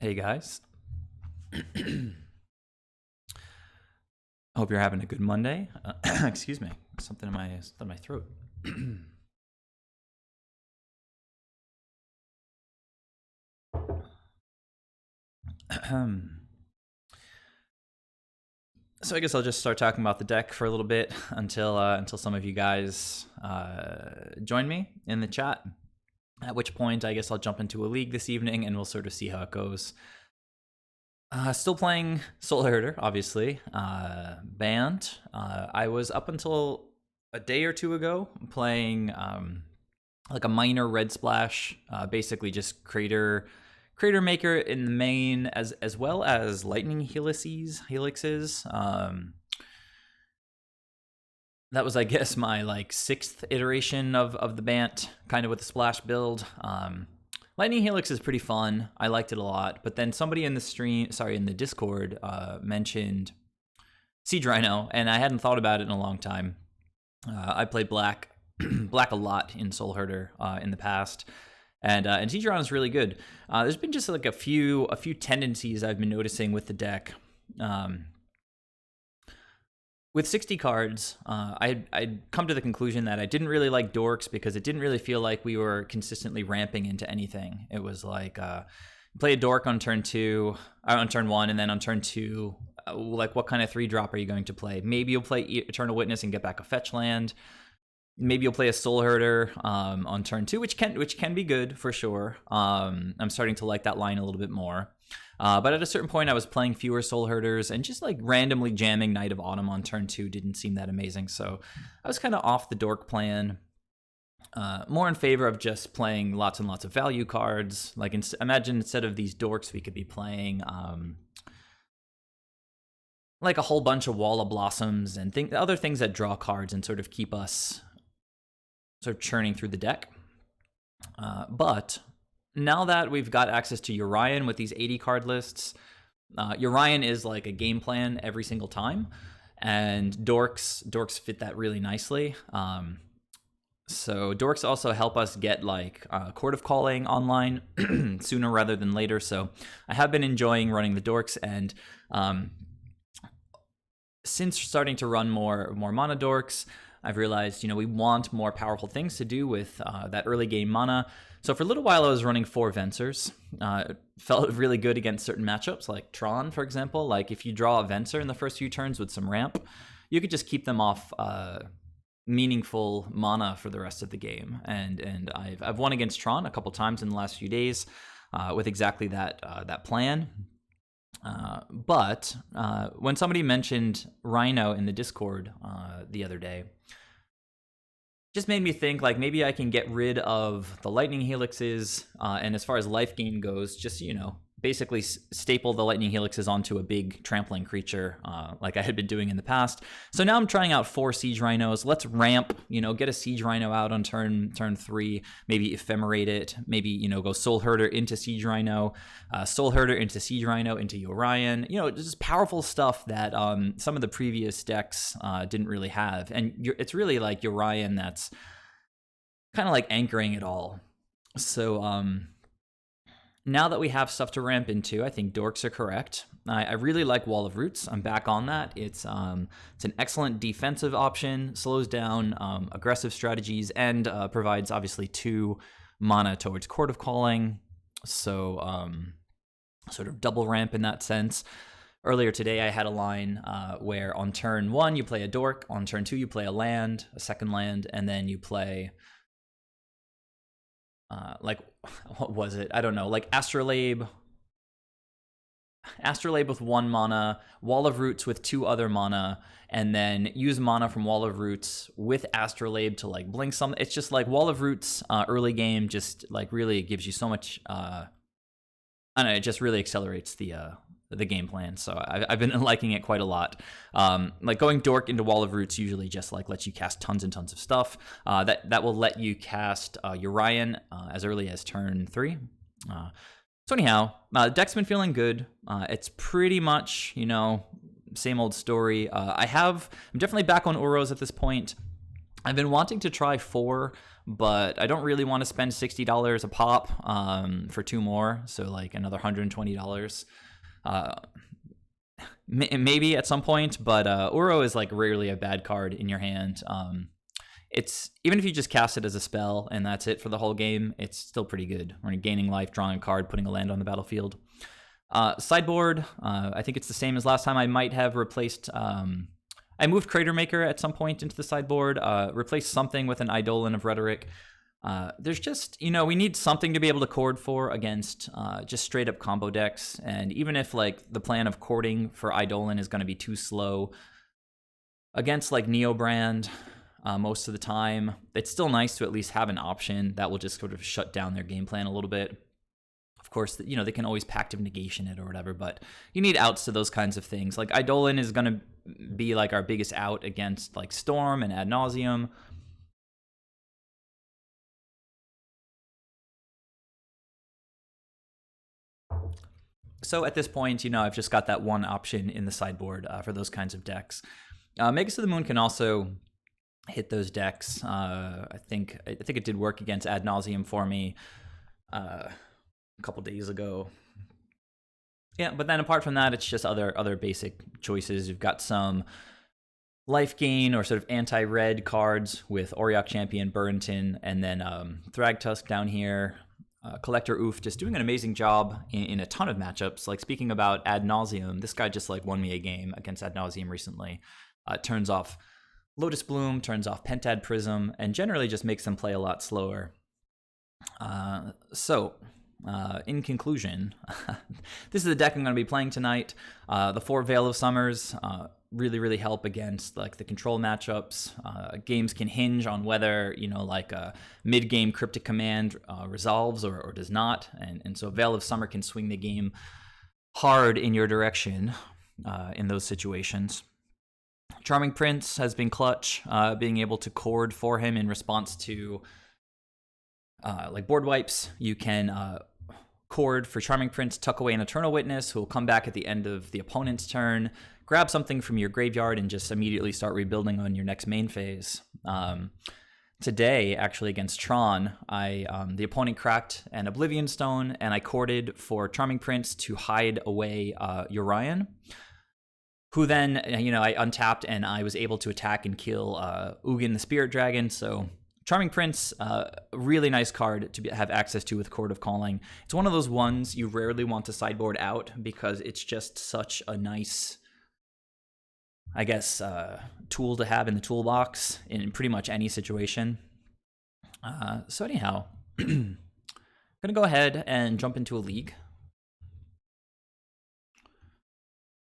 Hey guys. Hope you're having a good Monday. Excuse me, something in my throat. So I guess I'll just start talking about the deck for a little bit until some of you guys join me in the chat. At which point, I guess I'll jump into a league this evening and we'll sort of see how it goes. Still playing Rhinoherder, obviously. Banned. I was up until a day or two ago playing like a minor red splash, basically just crater maker in the main, as well as lightning helixes. That was, I guess, my like 6th iteration of the Bant, kind of with the splash build. Lightning Helix is pretty fun. I liked it a lot. But then somebody in the Discord mentioned Siege Rhino, and I hadn't thought about it in a long time. I played black a lot in Rhinoherder in the past, and Siege Rhino is really good. There's been just like a few tendencies I've been noticing with the deck. With 60 cards, I'd come to the conclusion that I didn't really like dorks because it didn't really feel like we were consistently ramping into anything. It was like, play a dork on turn 1, and then on turn 2, like what kind of 3-drop are you going to play? Maybe you'll play Eternal Witness and get back a fetch land. Maybe you'll play a Rhinoherder on turn 2, which can be good for sure. I'm starting to like that line a little bit more. But at a certain point, I was playing fewer Rhinoherders, and just like randomly jamming Night of Autumn on turn 2 didn't seem that amazing. So I was kind of off the dork plan, more in favor of just playing lots and lots of value cards. Like imagine instead of these dorks, we could be playing like a whole bunch of Wall of Blossoms and other things that draw cards and sort of keep us sort of churning through the deck. But now that we've got access to Urian with these 80 card lists, Urian is like a game plan every single time, and dorks fit that really nicely. So dorks also help us get like Court of Calling online sooner rather than later. So I have been enjoying running the dorks, and since starting to run more mana dorks, I've realized, we want more powerful things to do with that early game mana. So for a little while, I was running 4 Vensers. It felt really good against certain matchups, like Tron, for example. Like if you draw a Venser in the first few turns with some ramp, you could just keep them off meaningful mana for the rest of the game. And I've won against Tron a couple times in the last few days with exactly that plan. But when somebody mentioned Rhino in the Discord the other day, just made me think like maybe I can get rid of the lightning helixes, and as far as life gain goes, just basically staple the lightning helixes onto a big trampling creature like I had been doing in the past. So now I'm trying out 4 Siege Rhinos. Let's ramp, get a Siege Rhino out on turn 3, maybe ephemerate it, maybe go Rhinoherder into Siege Rhino, Rhinoherder into Siege Rhino into Urian. Just powerful stuff that some of the previous decks didn't really have, and it's really like Urian that's kind of like anchoring it all. So now that we have stuff to ramp into, I think dorks are correct. I really like Wall of Roots. I'm back on that. It's an excellent defensive option, slows down aggressive strategies, and provides obviously 2 mana towards Court of Calling. So sort of double ramp in that sense. Earlier today, I had a line where on turn 1 you play a dork, on turn 2 you play a land, a second land, and then you play like, what was it? I don't know, like Astrolabe with 1 mana, Wall of Roots with 2 other mana, and then use mana from Wall of Roots with Astrolabe to like blink something. It's just like Wall of Roots early game just like really gives you so much, I don't know, it just really accelerates the game plan. So I've been liking it quite a lot. Like going dork into Wall of Roots usually just like lets you cast tons and tons of stuff. That will let you cast Urian as early as turn 3. So anyhow, deck's been feeling good. It's pretty much, same old story. I'm definitely back on Uros at this point. I've been wanting to try 4, but I don't really want to spend $60 a pop for 2 more, so like another $120. Maybe at some point, but Uro is like rarely a bad card in your hand. It's even if you just cast it as a spell and that's it for the whole game, it's still pretty good. We're gaining life, drawing a card, putting a land on the battlefield. Sideboard, I think it's the same as last time. I might have replaced. I moved Crater Maker at some point into the sideboard, replaced something with an Eidolon of Rhetoric. There's just, we need something to be able to chord for against just straight up combo decks. And even if like the plan of chording for Eidolon is going to be too slow against like Neobrand most of the time, it's still nice to at least have an option that will just sort of shut down their game plan a little bit. Of course, they can always Pact of Negation it or whatever, but you need outs to those kinds of things. Like Eidolon is going to be like our biggest out against like Storm and Ad Nauseam. So at this point, I've just got that one option in the sideboard for those kinds of decks. Magus of the Moon can also hit those decks. I think it did work against Ad Nauseam for me a couple days ago. Yeah, but then apart from that, it's just other basic choices. You've got some life gain or sort of anti-red cards with Auriok Champion, Burrington, and then Thragtusk down here. Collector Oof just doing an amazing job in a ton of matchups. Like speaking about Ad Nauseam, this guy just like won me a game against Ad Nauseam recently. Turns off Lotus Bloom, turns off Pentad Prism, and generally just makes them play a lot slower. In conclusion, this is the deck I'm going to be playing tonight. The 4 Veil of Summers really help against like the control matchups. Games can hinge on whether like a mid-game Cryptic Command resolves or does not, and so Veil of Summer can swing the game hard in your direction in those situations. Charming Prince has been clutch, being able to chord for him in response to like board wipes. You can chord for Charming Prince, tuck away an Eternal Witness, who will come back at the end of the opponent's turn, grab something from your graveyard, and just immediately start rebuilding on your next main phase. Today, actually against Tron, the opponent cracked an Oblivion Stone, and I chorded for Charming Prince to hide away Urian, who then, I untapped and I was able to attack and kill Ugin the Spirit Dragon. So Charming Prince, really nice card to have access to with Chord of Calling. It's one of those ones you rarely want to sideboard out because it's just such a nice, I guess, tool to have in the toolbox in pretty much any situation. So anyhow, I'm going to go ahead and jump into a league.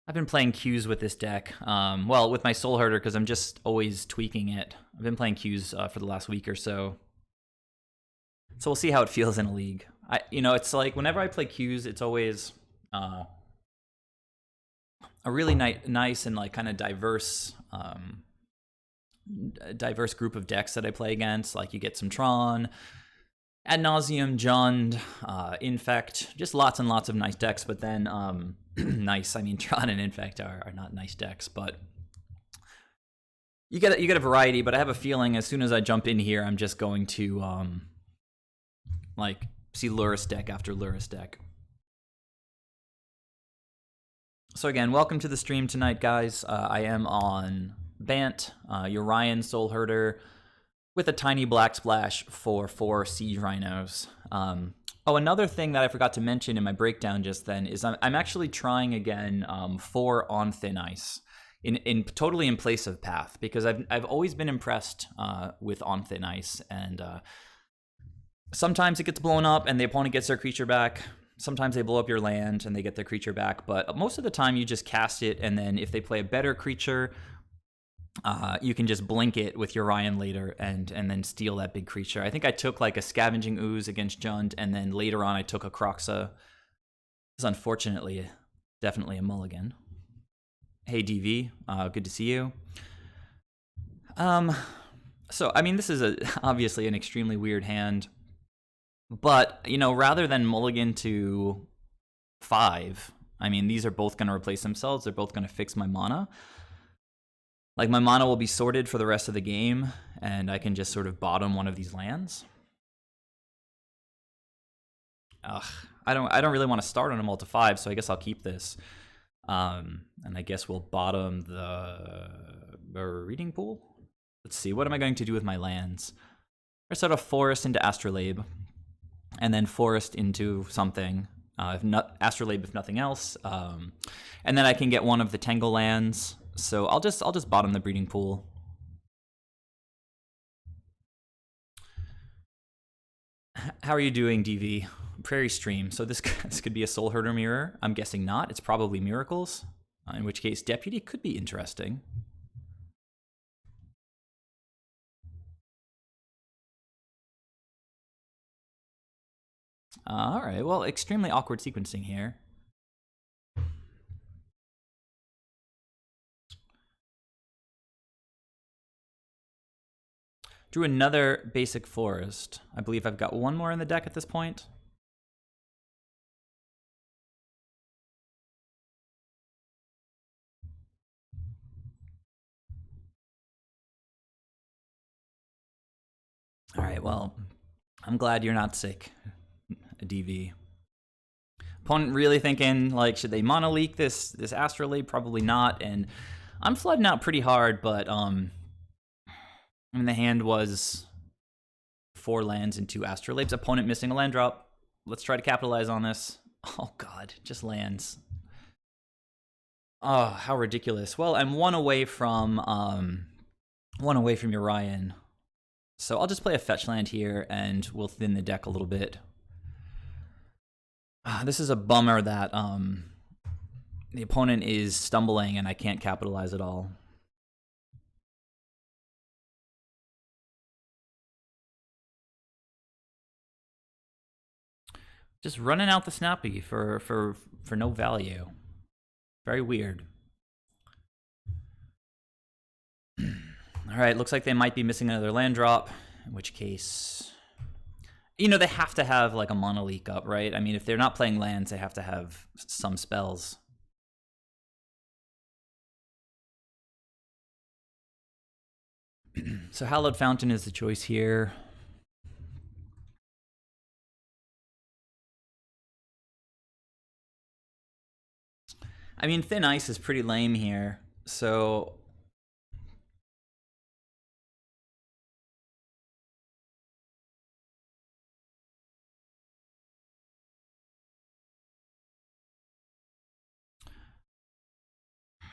I've been playing Qs with this deck. With my Soul Herder, because I'm just always tweaking it. I've been playing Qs for the last week or so. So we'll see how it feels in a league. It's like whenever I play Qs, it's always a really nice and like kind of diverse group of decks that I play against. Like you get some Tron, Ad Nauseam, Jund, Infect, just lots and lots of nice decks. But then nice, I mean Tron and Infect are not nice decks, but you get a variety. But I have a feeling as soon as I jump in here, I'm just going to like see Lurrus deck after Lurrus deck. So again, welcome to the stream tonight, guys. I am on Bant, Urian Soul Herder, with a tiny black splash for 4 Siege Rhinos. Another thing that I forgot to mention in my breakdown just then is I'm actually trying again 4 on Thin Ice, in totally in place of Path, because I've always been impressed with on Thin Ice, and sometimes it gets blown up and the opponent gets their creature back. Sometimes they blow up your land and they get their creature back, but most of the time you just cast it, and then if they play a better creature, you can just blink it with Urian later and then steal that big creature. I think I took like a Scavenging Ooze against Jund, and then later on I took a Kroxa. It's unfortunately definitely a mulligan. Hey DV, good to see you. So I mean, this is obviously an extremely weird hand, but rather than mulligan to 5, I mean, these are both going to replace themselves. They're both going to fix my mana. Like, my mana will be sorted for the rest of the game, and I can just sort of bottom one of these lands. Ugh, I don't really want to start on a multi 5, so I guess I'll keep this. And I guess we'll bottom the breeding pool. Let's see, what am I going to do with my lands? Or sort of forest into Astrolabe, and then forest into something. If not Astrolabe, if nothing else, and then I can get one of the Tangle lands. So I'll just bottom the breeding pool. How are you doing, DV? Prairie Stream. So this could be a Soul Herder mirror. I'm guessing not. It's probably Miracles. In which case, Deputy could be interesting. All right. Well, extremely awkward sequencing here. Drew another basic forest. I believe I've got one more in the deck at this point. All right, well, I'm glad you're not sick, DV. Opponent really thinking, like, should they mono leak this Astrolabe? Probably not, and I'm flooding out pretty hard, but I mean, the hand was 4 lands and 2 Astrolabes. Opponent missing a land drop. Let's try to capitalize on this. Oh god, just lands. Oh, how ridiculous. Well, I'm one away from Urian. So I'll just play a fetch land here, and we'll thin the deck a little bit. This is a bummer that the opponent is stumbling and I can't capitalize at all. Just running out the Snappy for no value. Very weird. All right, looks like they might be missing another land drop, in which case, you know, they have to have like a mono leak up, right? I mean, if they're not playing lands, they have to have some spells. So Hallowed Fountain is the choice here. I mean, Thin Ice is pretty lame here, so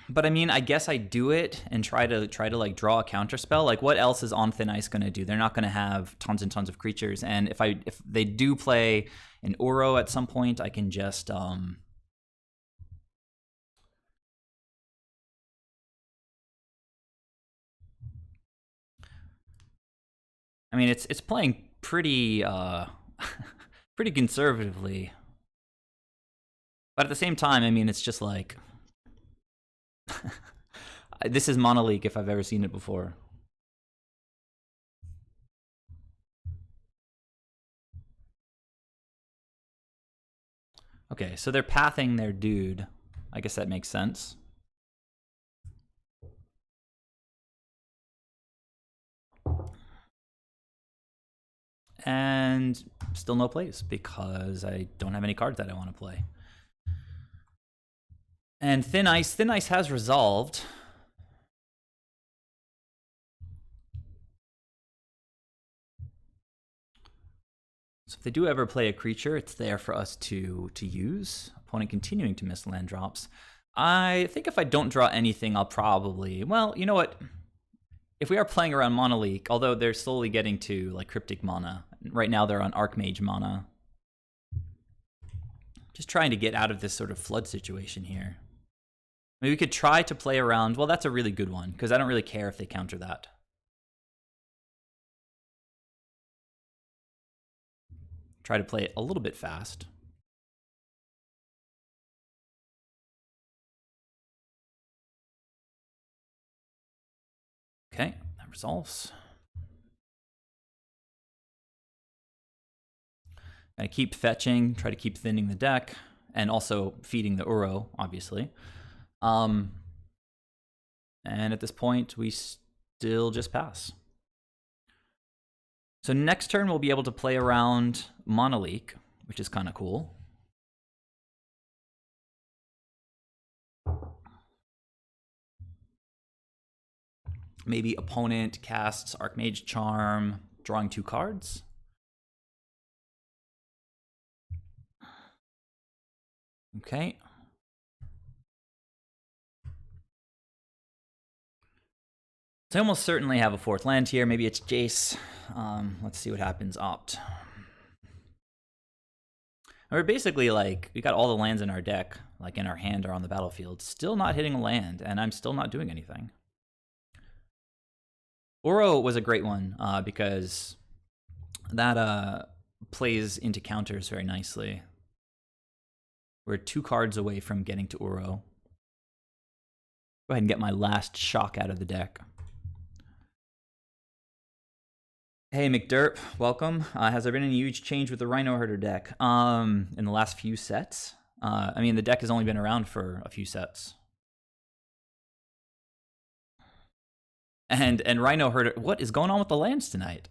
but I mean, I guess I do it and try to like draw a counter spell. Like, what else is on Thin Ice going to do? They're not going to have tons and tons of creatures. And if they do play an Uro at some point, I can just I mean, it's playing pretty pretty conservatively. But at the same time, I mean, it's just like this is Mono League if I've ever seen it before. Okay, so they're pathing their dude. I guess that makes sense. And still no plays because I don't have any cards that I want to play. And Thin Ice has resolved. So if they do ever play a creature, it's there for us to use. Opponent continuing to miss land drops. I think if I don't draw anything, I'll probably... Well, you know what? If we are playing around Mono Leak, although they're slowly getting to like Cryptic mana. Right now they're on Archmage mana. Just trying to get out of this sort of flood situation here. Maybe we could try to play around... Well, that's a really good one, because I don't really care if they counter that. Try to play it a little bit fast. Okay, that resolves. Gonna keep fetching, try to keep thinning the deck, and also feeding the Uro, obviously. And at this point, we still just pass. So next turn we'll be able to play around Monolith, which is kind of cool. Maybe opponent casts Archmage Charm, drawing 2 cards. Okay. So I almost certainly have a 4th land here. Maybe it's Jace. Let's see what happens. Opt. We're basically like, we got all the lands in our deck, like in our hand or on the battlefield. Still not hitting a land, and I'm still not doing anything. Uro was a great one because that plays into counters very nicely. We're 2 cards away from getting to Uro. Go ahead and get my last shock out of the deck. Hey McDerp, welcome. Has there been any huge change with the Rhinoherder deck in the last few sets? I mean, the deck has only been around for a few sets. And Rhinoherder, what is going on with the lands tonight?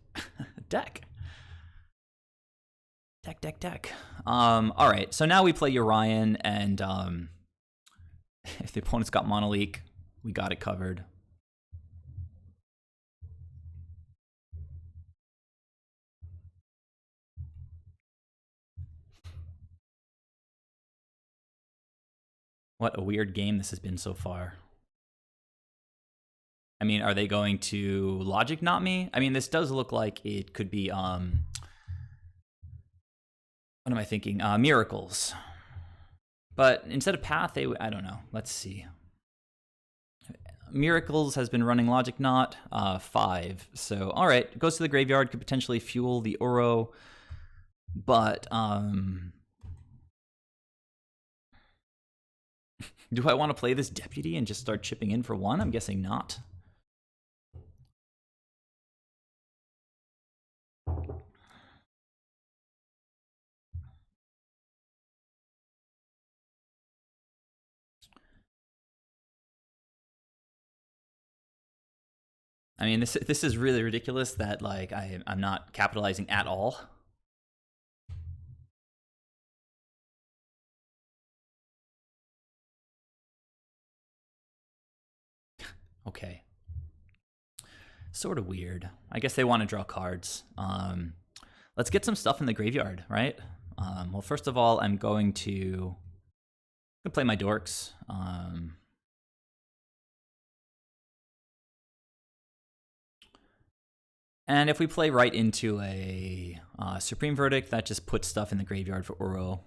Deck. All right, so now we play Urian, and if the opponent's got Monolith, we got it covered. What a weird game this has been so far. I mean, are they going to Logic Not Me? I mean, this does look like it could be, what am I thinking? Miracles. But instead of Path, I don't know. Let's see. Miracles has been running Logic Not, 5. So, all right, goes to the graveyard, could potentially fuel the Uro. But, do I want to play this Deputy and just start chipping in for 1? I'm guessing not. I mean, this is really ridiculous that like I'm not capitalizing at all. Okay. Sort of weird. I guess they want to draw cards. Let's get some stuff in the graveyard, right? Well, first of all, I'm going to play my dorks. And if we play right into a Supreme Verdict, that just puts stuff in the graveyard for Uro.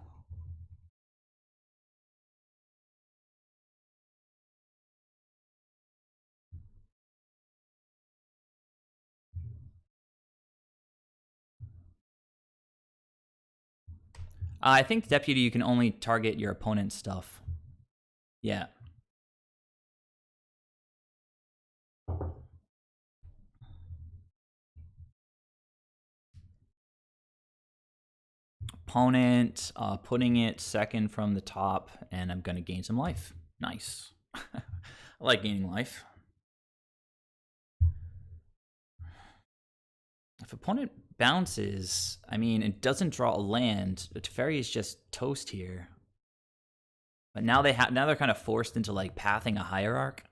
I think Deputy, you can only target your opponent's stuff. Yeah. Opponent, putting it second from the top, and I'm going to gain some life. Nice. I like gaining life. If opponent bounces, I mean, it doesn't draw a land. Teferi is just toast here. But now they're kind of forced into like pathing a hierarch.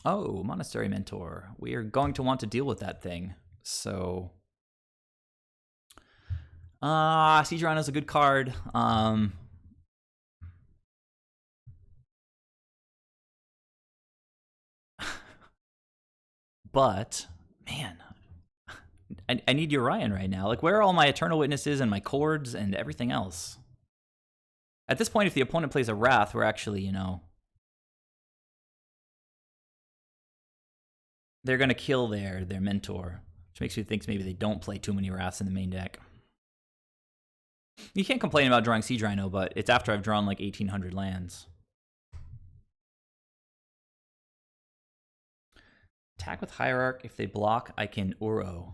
Oh, Monastery Mentor. We are going to want to deal with that thing. So, Siege Rhinos is a good card. But man, I need Urian right now. Like, where are all my Eternal Witnesses and my Chords and everything else? At this point, if the opponent plays a Wrath, we're actually, you know, they're going to kill their mentor, which makes me think maybe they don't play too many Wraths in the main deck. You can't complain about drawing Siege Rhino, but it's after I've drawn like 1,800 lands. Attack with Hierarch. If they block, I can Uro.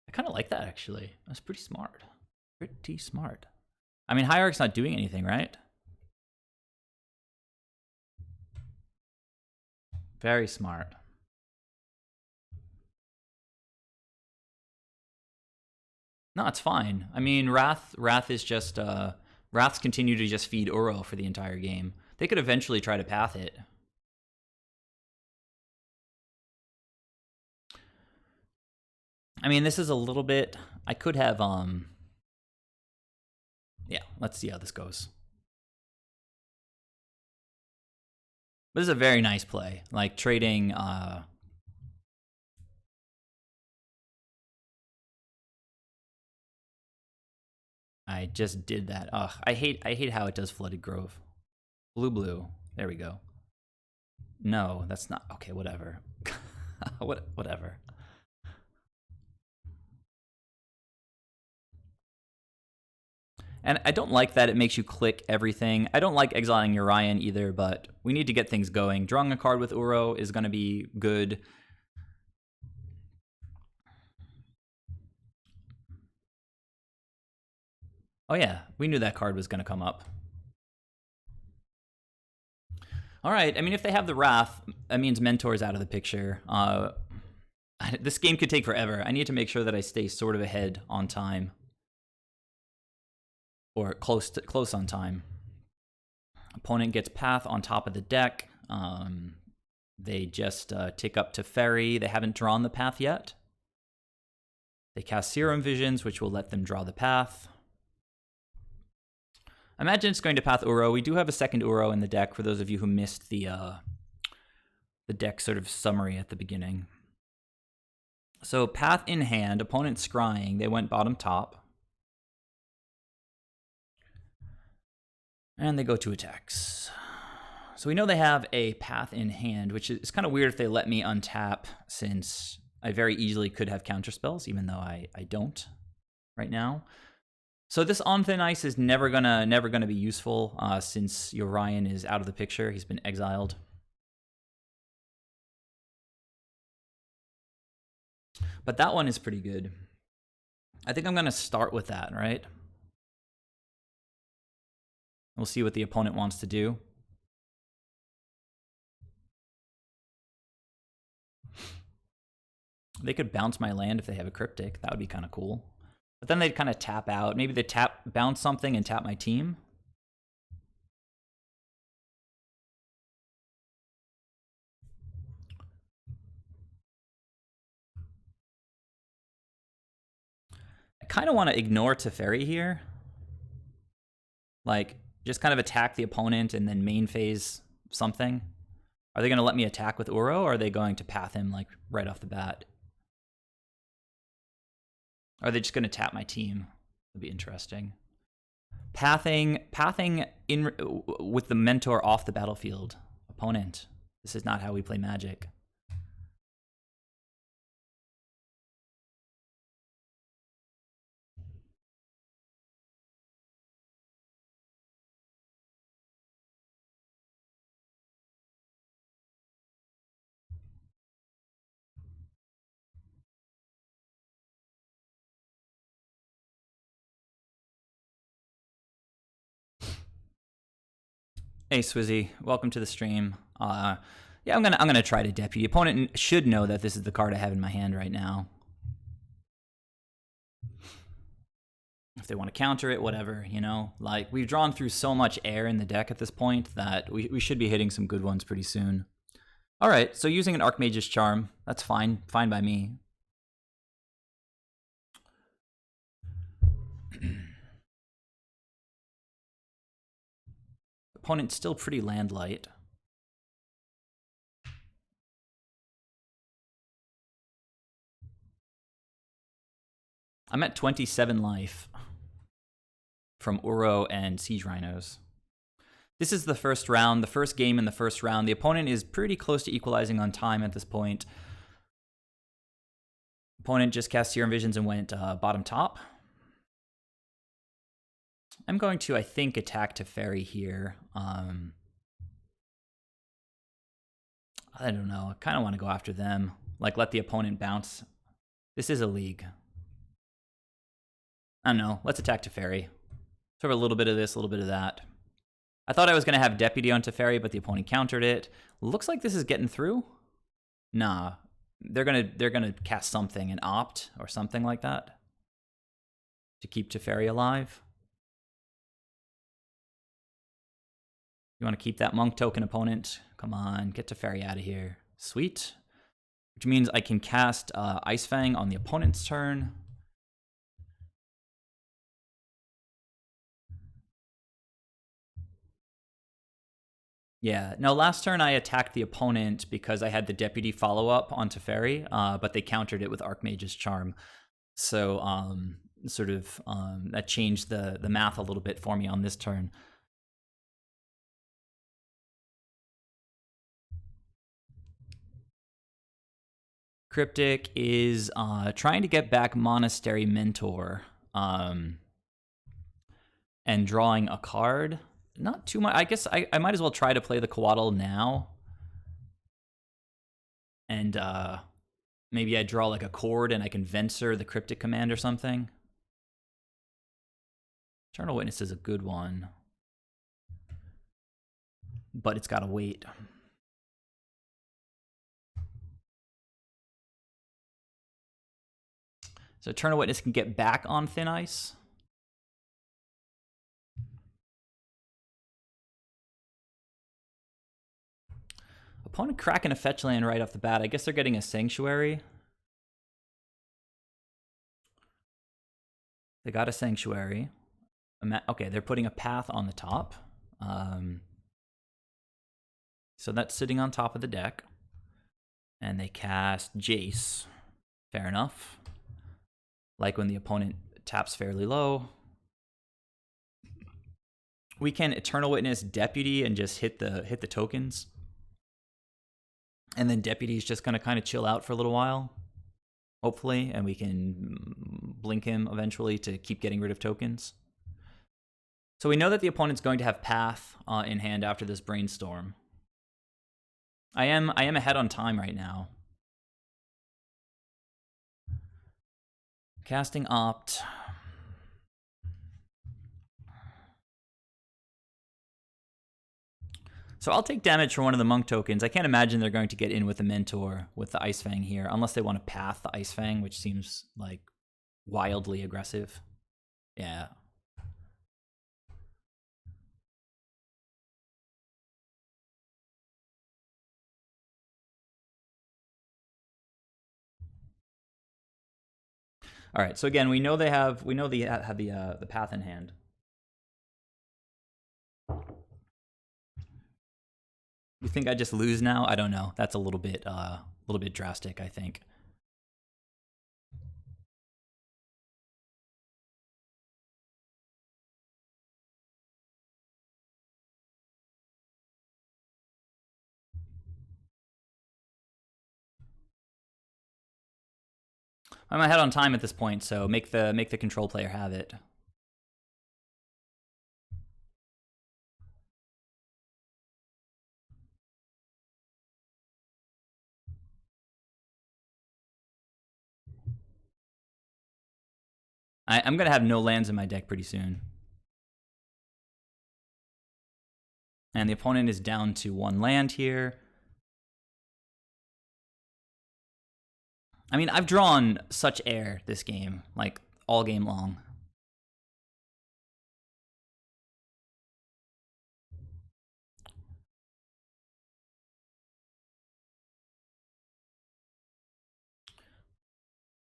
I kind of like that, actually. That's pretty smart. Pretty smart. I mean, Hierarch's not doing anything, right? Very smart. No, it's fine. I mean, Wrath is just Wraths continue to just feed Uro for the entire game. They could eventually try to path it. I mean, this is a little bit... I could have... Yeah, let's see how this goes. This is a very nice play. Like, trading... I just did that. Ugh, I hate how it does Flooded Grove. Blue. There we go. No, that's not... Okay, whatever. Whatever. And I don't like that it makes you click everything. I don't like exiling your Ryan either, but we need to get things going. Drawing a card with Uro is going to be good. Oh yeah, we knew that card was going to come up. All right, I mean, if they have the Wrath, that means Mentor's out of the picture. This game could take forever. I need to make sure that I stay sort of ahead on time. Or close on time. Opponent gets Path on top of the deck. They just tick up to Ferry. They haven't drawn the Path yet. They cast Serum Visions, which will let them draw the Path. I imagine it's going to Path Uro. We do have a second Uro in the deck for those of you who missed the deck sort of summary at the beginning. So Path in hand, opponent scrying. They went bottom top. And they go to attacks. So we know they have a Path in hand, which is kind of weird if they let me untap, since I very easily could have counterspells, even though I don't right now. So this On Thin Ice is never gonna be useful, since your Ryan is out of the picture. He's been exiled. But that one is pretty good. I think I'm gonna start with that, right? We'll see what the opponent wants to do. They could bounce my land if they have a Cryptic. That would be kind of cool. But then they'd kind of tap out. Maybe they bounce something and tap my team. I kind of want to ignore Teferi here. Like, just kind of attack the opponent and then main phase something. Are they going to let me attack with Uro, or are they going to path him like right off the bat? Are they just going to tap my team? That'd be interesting. Pathing in with the Mentor off the battlefield. Opponent, this is not how we play Magic. Hey Swizzy, welcome to the stream. Yeah, I'm gonna try to Deputy. Opponent should know that this is the card I have in my hand right now. If they want to counter it, whatever, you know. Like, we've drawn through so much air in the deck at this point that we should be hitting some good ones pretty soon. All right, so using an Archmage's Charm, that's fine by me. Opponent's still pretty land light. I'm at 27 life from Uro and Siege Rhinos. This is the first round, the first game in the first round. The opponent is pretty close to equalizing on time at this point. Opponent just cast Serum Visions and went bottom top. I'm going to, I think, attack Teferi here. I don't know. I kind of want to go after them. Like, let the opponent bounce. This is a league. I don't know. Let's attack Teferi. Sort of a little bit of this, a little bit of that. I thought I was going to have Deputy on Teferi, but the opponent countered it. Looks like this is getting through. Nah, they're gonna cast something and opt or something like that to keep Teferi alive. You want to keep that monk token, opponent. Come on, get Teferi out of here. Sweet. Which means I can cast Ice Fang on the opponent's turn. Yeah, no, last turn I attacked the opponent because I had the Deputy follow-up on Teferi, but they countered it with Archmage's Charm. So that changed the math a little bit for me on this turn. Cryptic is trying to get back Monastery Mentor and drawing a card. Not too much. I guess I might as well try to play the Coatl now. And maybe I draw like a chord and I can Venser the Cryptic command or something. Eternal Witness is a good one, but it's got to wait. So Eternal Witness can get back on Thin Ice. Opponent cracking a fetch land right off the bat. I guess they're getting a Sanctuary. They got a Sanctuary. Okay, they're putting a Path on the top. So that's sitting on top of the deck. And they cast Jace. Fair enough. Like when the opponent taps fairly low. We can Eternal Witness Deputy and just hit the tokens. And then Deputy's just going to kind of chill out for a little while, hopefully, and we can blink him eventually to keep getting rid of tokens. So we know that the opponent's going to have Path in hand after this Brainstorm. I am ahead on time right now. Casting Opt. So I'll take damage from one of the Monk tokens. I can't imagine they're going to get in with a Mentor with the Ice Fang here, unless they want to Path the Ice Fang, which seems like wildly aggressive. Yeah. All right. So again, we know they have the Path in hand. You think I just lose now? I don't know. That's a little bit drastic, I think. I'm ahead on time at this point, so make the control player have it. I'm gonna have no lands in my deck pretty soon. And the opponent is down to 1 land here. I mean, I've drawn such air this game, like all game long.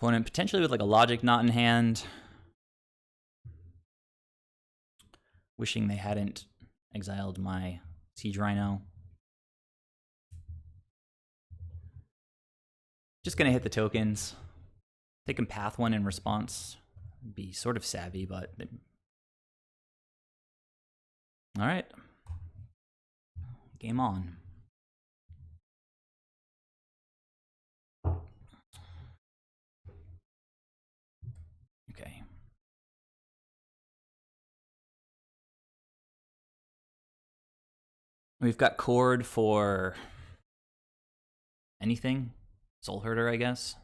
Opponent potentially with like a Logic Knot in hand. Wishing they hadn't exiled my Siege Rhino. Just gonna hit the tokens. They can Path one in response. Be sort of savvy, but... Alright. Game on. Okay. We've got Chord for... anything? Soulherder, I guess.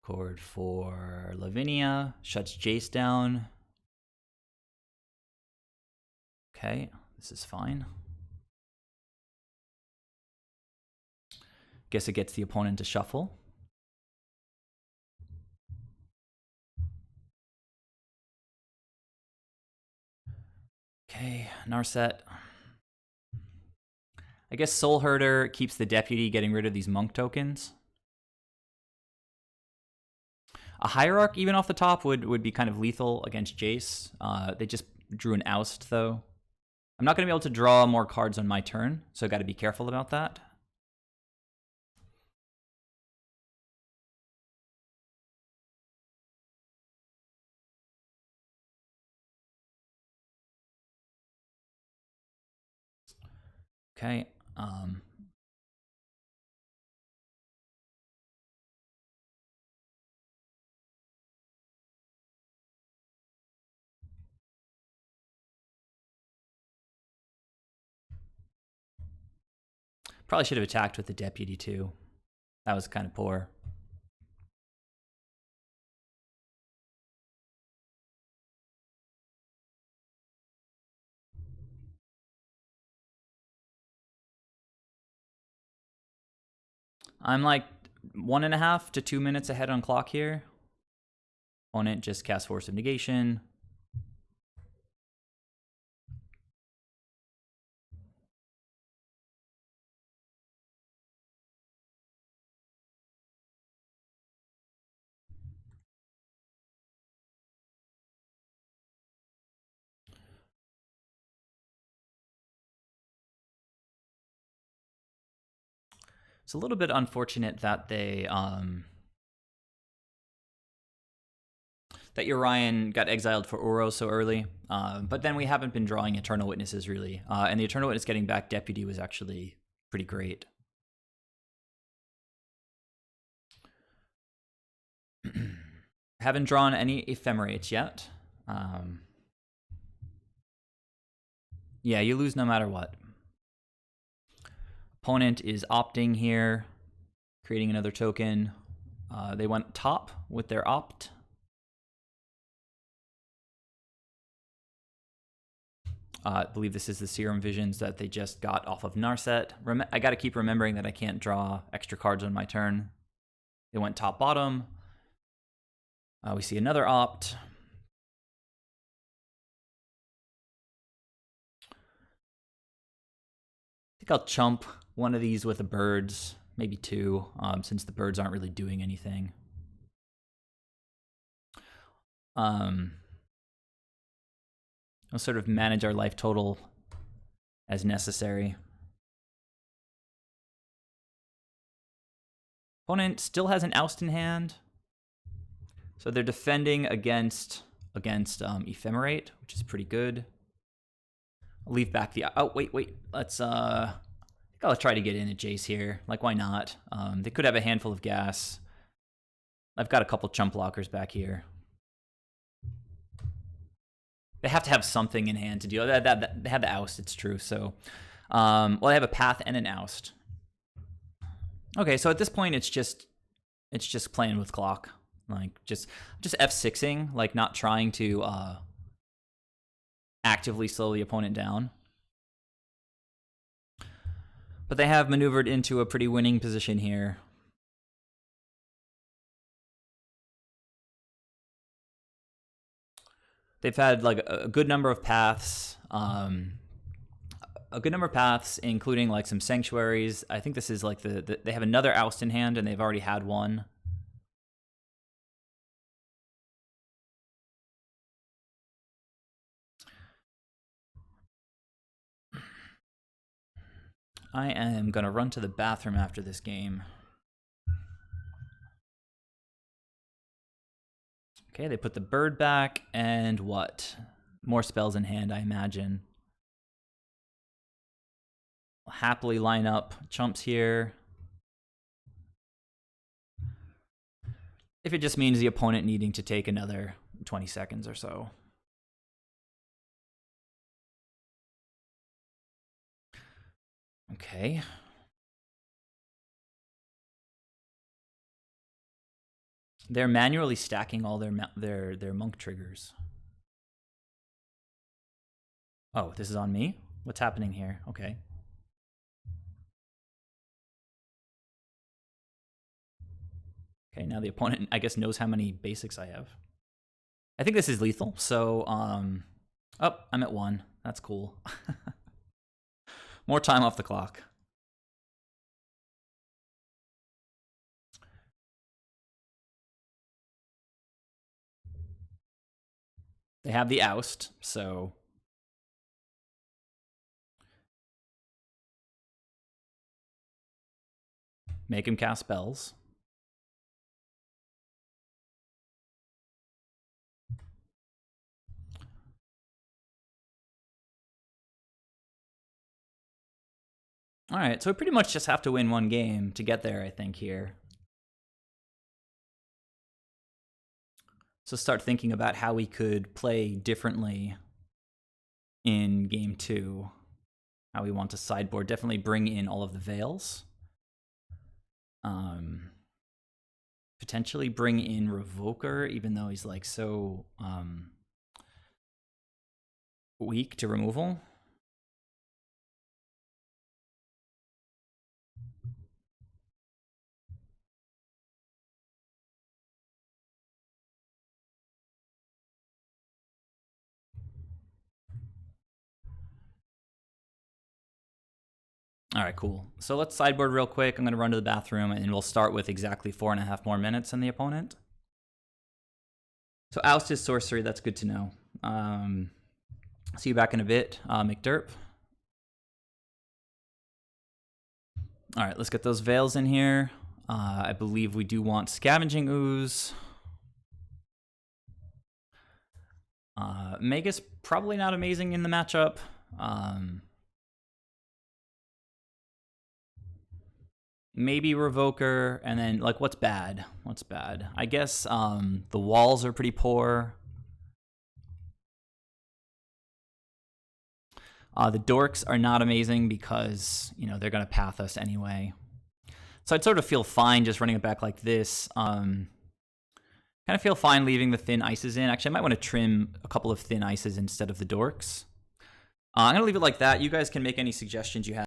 Chord for Lavinia. Shuts Jace down. Okay, this is fine. Guess it gets the opponent to shuffle. Okay, Narset. I guess Soul Herder keeps the deputy, getting rid of these monk tokens. A Hierarch, even off the top, would be kind of lethal against Jace. They just drew an Oust, though. I'm not going to be able to draw more cards on my turn, so I got to be careful about that. Okay. Probably should have attacked with the deputy, too. That was kind of poor. I'm like 1.5 to 2 minutes ahead on clock here. Opponent just cast Force of Negation. It's a little bit unfortunate that they that Urian got exiled for Uro so early, but then we haven't been drawing Eternal Witnesses really, and the Eternal Witness getting back Deputy was actually pretty great. Haven't drawn any Ephemerates yet. Yeah, you lose no matter what. Opponent is opting here, creating another token. They went top with their opt. I believe this is the Serum Visions that they just got off of Narset. I got to keep remembering that I can't draw extra cards on my turn. They went top bottom. We see another opt. I think I'll chump one of these with the birds, maybe two, since the birds aren't really doing anything. We'll sort of manage our life total as necessary. Opponent still has an Oust in hand, so they're defending against Ephemerate, which is pretty good. I'll leave back the... Oh, wait. Let's... I think I'll try to get in at Jace here. Like, why not? They could have a handful of gas. I've got a couple chump blockers back here. They have to have something in hand to deal. They have the Oust, it's true. So, well, they have a Path and an Oust. Okay, so at this point, it's just playing with clock. Like, just F6ing, like, not trying to actively slow the opponent down. But they have maneuvered into a pretty winning position here. They've had like a good number of paths, including like some sanctuaries. I think this is like they have another Oust in hand, and they've already had one. I am gonna run to the bathroom after this game. Okay, they put the bird back, and what? More spells in hand, I imagine. I'll happily line up chumps here. If it just means the opponent needing to take another 20 seconds or so. Okay. They're manually stacking all their monk triggers. Oh, this is on me? What's happening here? Okay. Okay, now the opponent, I guess, knows how many basics I have. I think this is lethal, so, oh, I'm at 1. That's cool. More time off the clock. They have the oust, so make him cast spells. All right, so we pretty much just have to win one game to get there, I think, here. So start thinking about how we could play differently in game 2. How we want to sideboard. Definitely bring in all of the Veils. Potentially bring in Revoker, even though he's like so weak to removal. All right, cool. So let's sideboard real quick. I'm going to run to the bathroom, and we'll start with exactly 4.5 more minutes than the opponent. So oust is sorcery. That's good to know. See you back in a bit, McDerp. All right, let's get those Veils in here. I believe we do want Scavenging Ooze. Magus probably not amazing in the matchup. Maybe Revoker, and then, like, what's bad? What's bad? I guess the walls are pretty poor. The dorks are not amazing because, you know, they're going to path us anyway. So I'd sort of feel fine just running it back like this. Kind of feel fine leaving the thin ices in. Actually, I might want to trim a couple of thin ices instead of the dorks. I'm going to leave it like that. You guys can make any suggestions you have.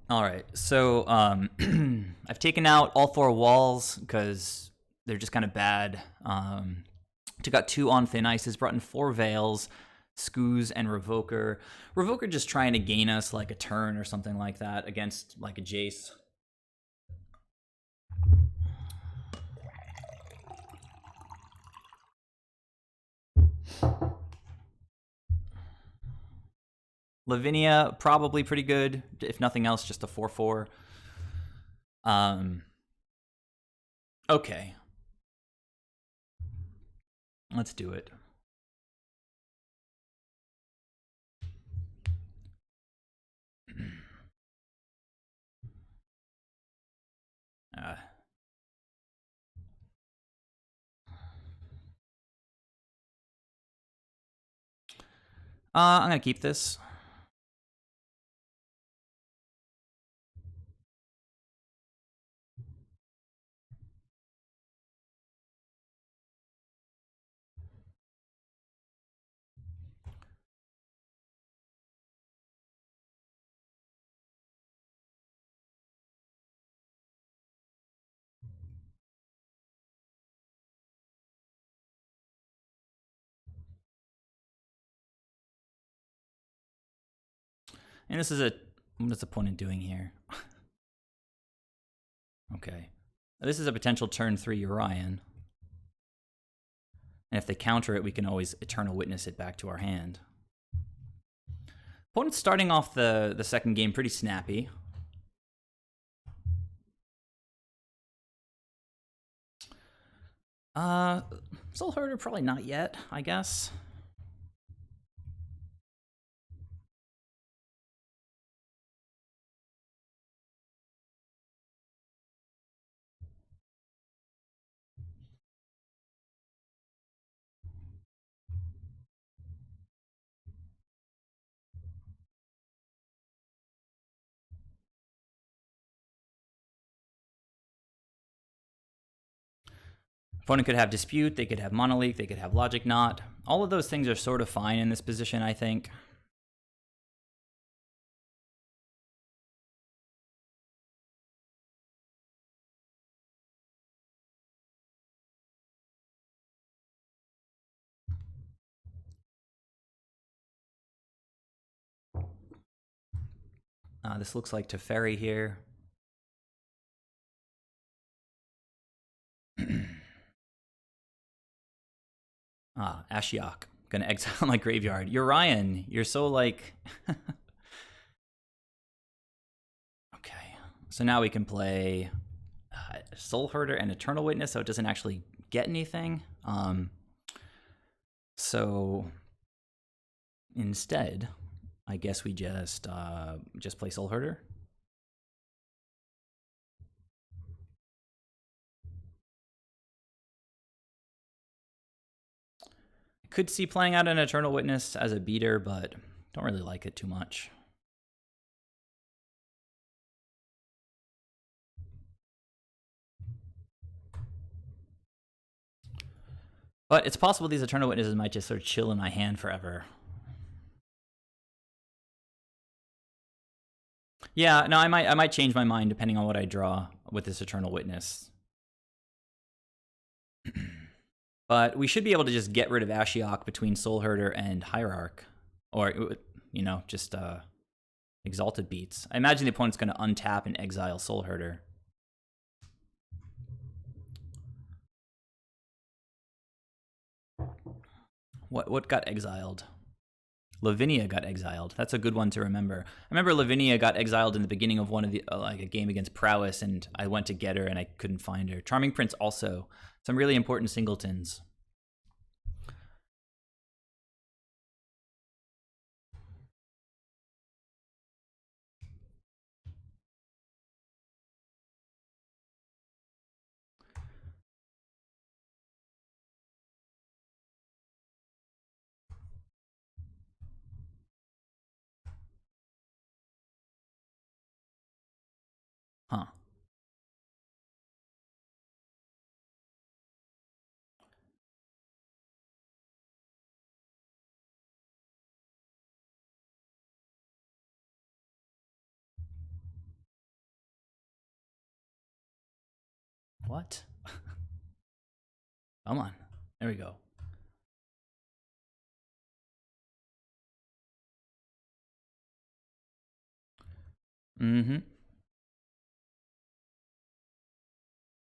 All right, so I've taken out all 4 walls because they're just kind of bad. Took out 2 on thin ices, brought in 4 Veils, Skoos, and Revoker. Revoker just trying to gain us like a turn or something like that against like a Jace. Lavinia, probably pretty good. If nothing else, just a 4/4. Okay. Let's do it. I'm going to keep this. And this is a... What is the opponent doing here? Okay. This is a potential turn 3 Urian. And if they counter it, we can always Eternal Witness it back to our hand. Opponent's starting off the second game pretty snappy. Soul Herder, probably not yet, I guess. Opponent could have Dispute, they could have Monolith, they could have Logic Knot. All of those things are sort of fine in this position, I think. This looks like Teferi here. Ashiok. Gonna exile my graveyard. Urian, you're so like... Okay. So now we can play Soul Herder and Eternal Witness, so it doesn't actually get anything. So instead, I guess we just play Soul Herder. Could see playing out an Eternal Witness as a beater, but don't really like it too much. But it's possible these Eternal Witnesses might just sort of chill in my hand forever. Yeah, no, I might change my mind depending on what I draw with this Eternal Witness. But we should be able to just get rid of Ashiok between Soul Herder and Hierarch. Or, you know, just Exalted Beats. I imagine the opponent's going to untap and exile Soul Herder. What got exiled? Lavinia got exiled. That's a good one to remember. I remember Lavinia got exiled in the beginning of one of the like a game against Prowess, and I went to get her and I couldn't find her. Charming Prince also. Some really important singletons. Huh. What? Come on. There we go. Mm-hmm.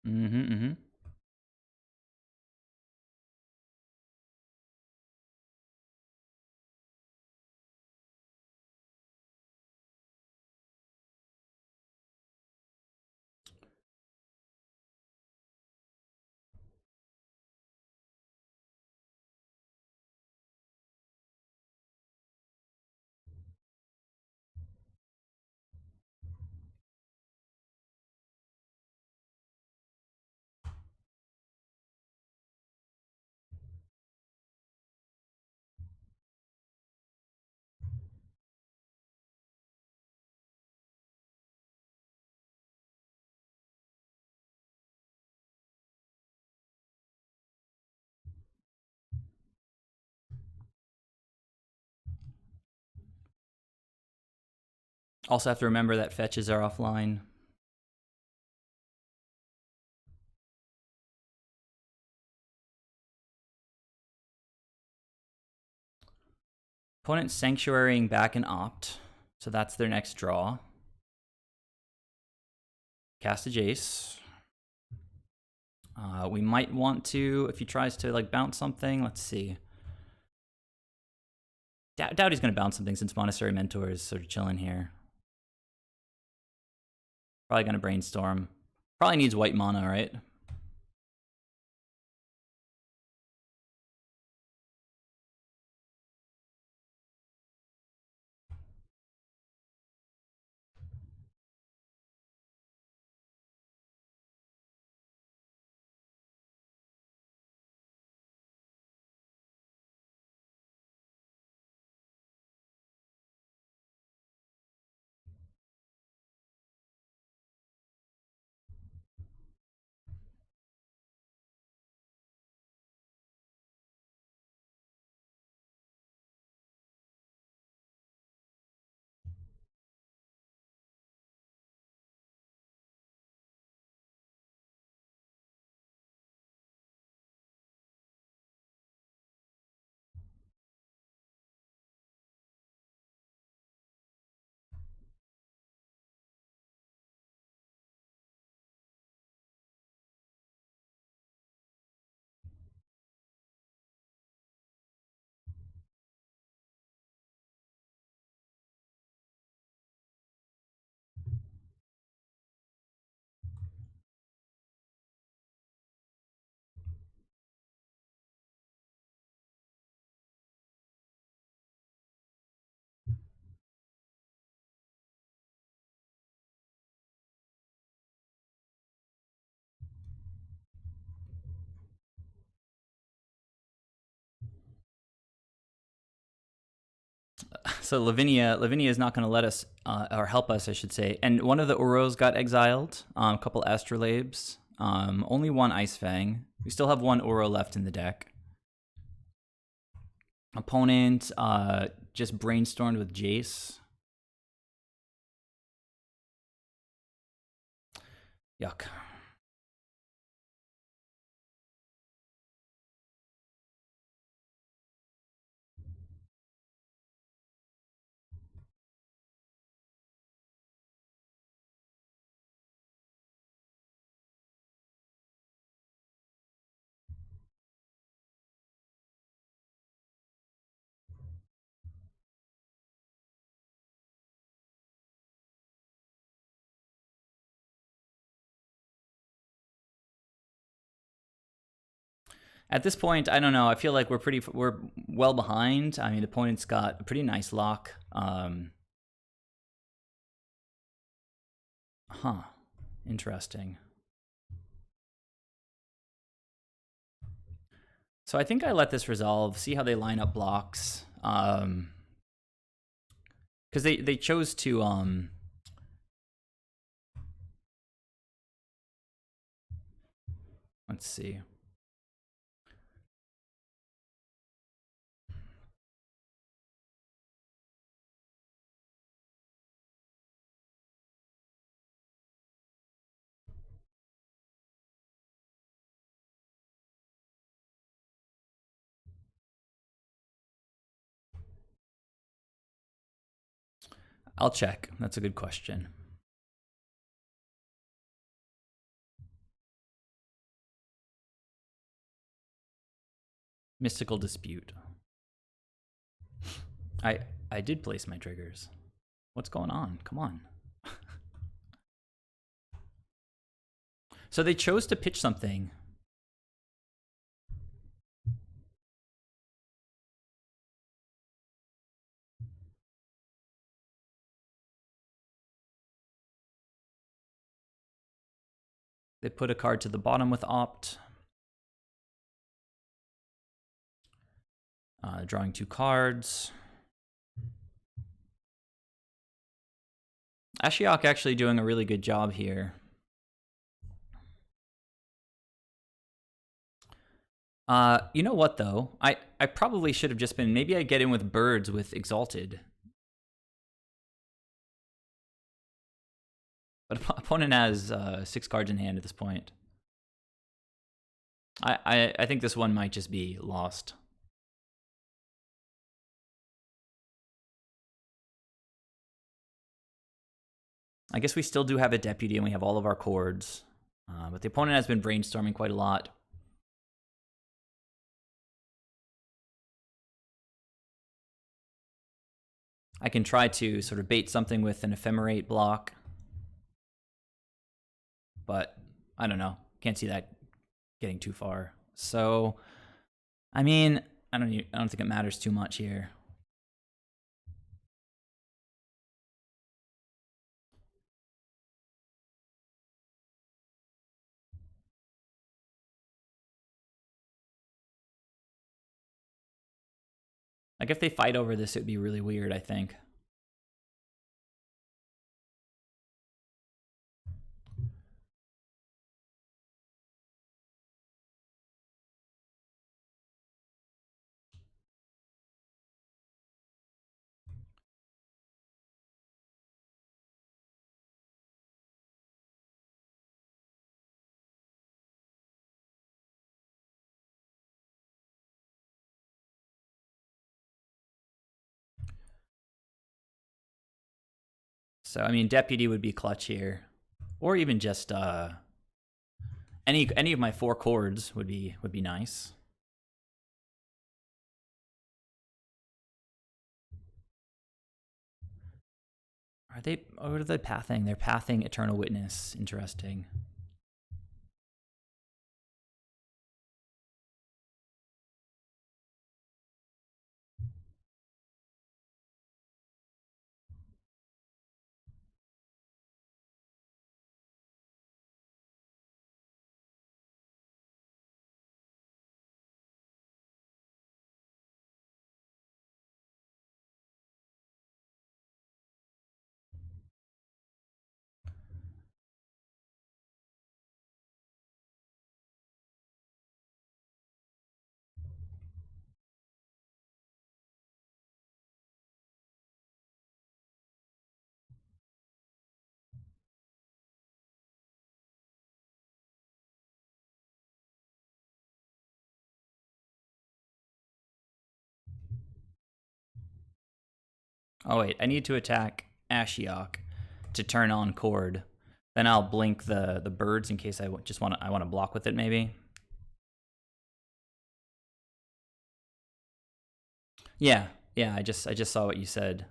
Mm-hmm, mm-hmm. Also have to remember that fetches are offline. Opponent sanctuarying back and opt. So that's their next draw. Cast a Jace. We might want to, if he tries to like bounce something, let's see. Doubt he's going to bounce something since Monastery Mentor is sort of chilling here. Probably going to Brainstorm. Probably needs white mana, right? So Lavinia is not going to let us, or help us, I should say. And one of the Uros got exiled. A couple Astrolabes. Only one Ice Fang. We still have one Uro left in the deck. Opponent just brainstormed with Jace. Yuck. At this point, I don't know. I feel like we're well behind. I mean, the opponent's got a pretty nice lock. Interesting. So I think I let this resolve, see how they line up blocks. Because they chose to let's see. I'll check. That's a good question. Mystical Dispute. I did place my triggers. What's going on? Come on. So they chose to pitch something. They put a card to the bottom with Opt. Drawing 2 cards. Ashiok actually doing a really good job here. You know what though? I probably should have just been, maybe I get in with birds with Exalted. But opponent has 6 cards in hand at this point. I think this one might just be lost. I guess we still do have a deputy and we have all of our chords. But the opponent has been brainstorming quite a lot. I can try to sort of bait something with an ephemerate block. But I don't know. Can't see that getting too far. So, I mean, I don't think it matters too much here. Like, if they fight over this, it would be really weird, I think. So, I mean, deputy would be clutch here. Or even just any of my 4 chords would be nice. Are they? Oh, what are they pathing? They're pathing Eternal Witness. Interesting. Oh wait, I need to attack Ashiok to turn on chord. Then I'll blink the birds in case I just want to block with it maybe. Yeah, I just saw what you said.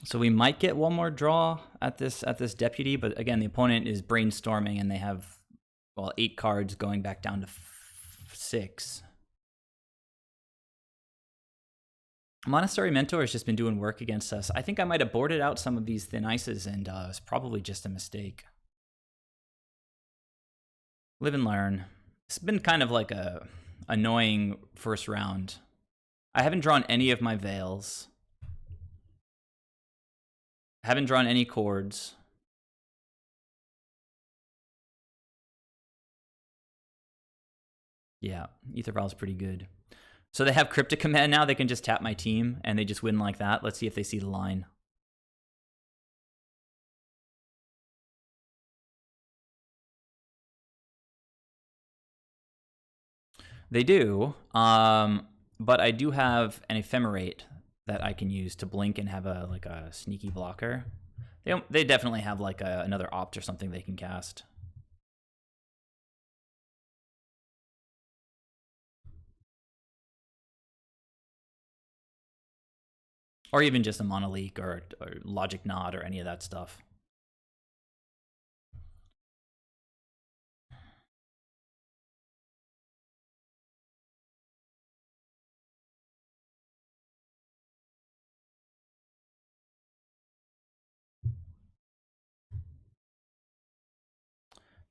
So we might get one more draw at this deputy, but again, the opponent is brainstorming and they have 8 cards going back down to 6. Monastery Mentor has just been doing work against us. I think I might have boarded out some of these thin ices, and it's probably just a mistake. Live and learn. It's been kind of like a annoying first round. I haven't drawn any of my veils. I haven't drawn any chords. Yeah, Ether Vial is pretty good. So they have Cryptic Command now. They can just tap my team, and they just win like that. Let's see if they see the line. They do, but I do have an Ephemerate that I can use to blink and have a sneaky blocker. They definitely have like another opt or something they can cast. Or even just a Monolith or Logic Nod or any of that stuff.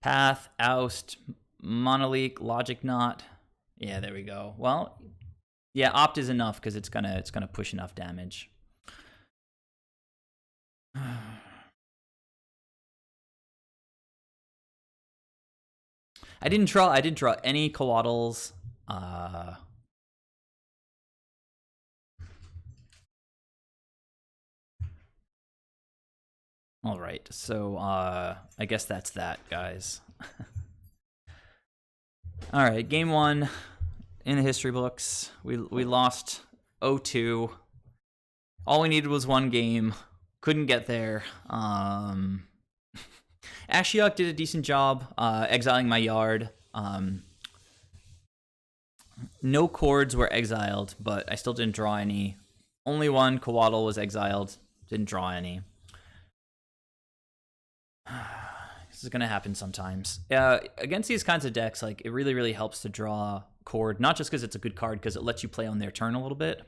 Path, Oust, Monolith, Logic Knot. Yeah, there we go. Well, yeah, Opt is enough because it's gonna push enough damage. I didn't draw any coatls. All right, so I guess that's that, guys. All right, game 1 in the history books. We lost 0-2. All we needed was one game. Couldn't get there. Ashiok did a decent job exiling my yard. No chords were exiled, but I still didn't draw any. Only one, Coatl, was exiled. Didn't draw any. This is going to happen sometimes. Against these kinds of decks, like, it really, really helps to draw chord, not just because it's a good card, because it lets you play on their turn a little bit.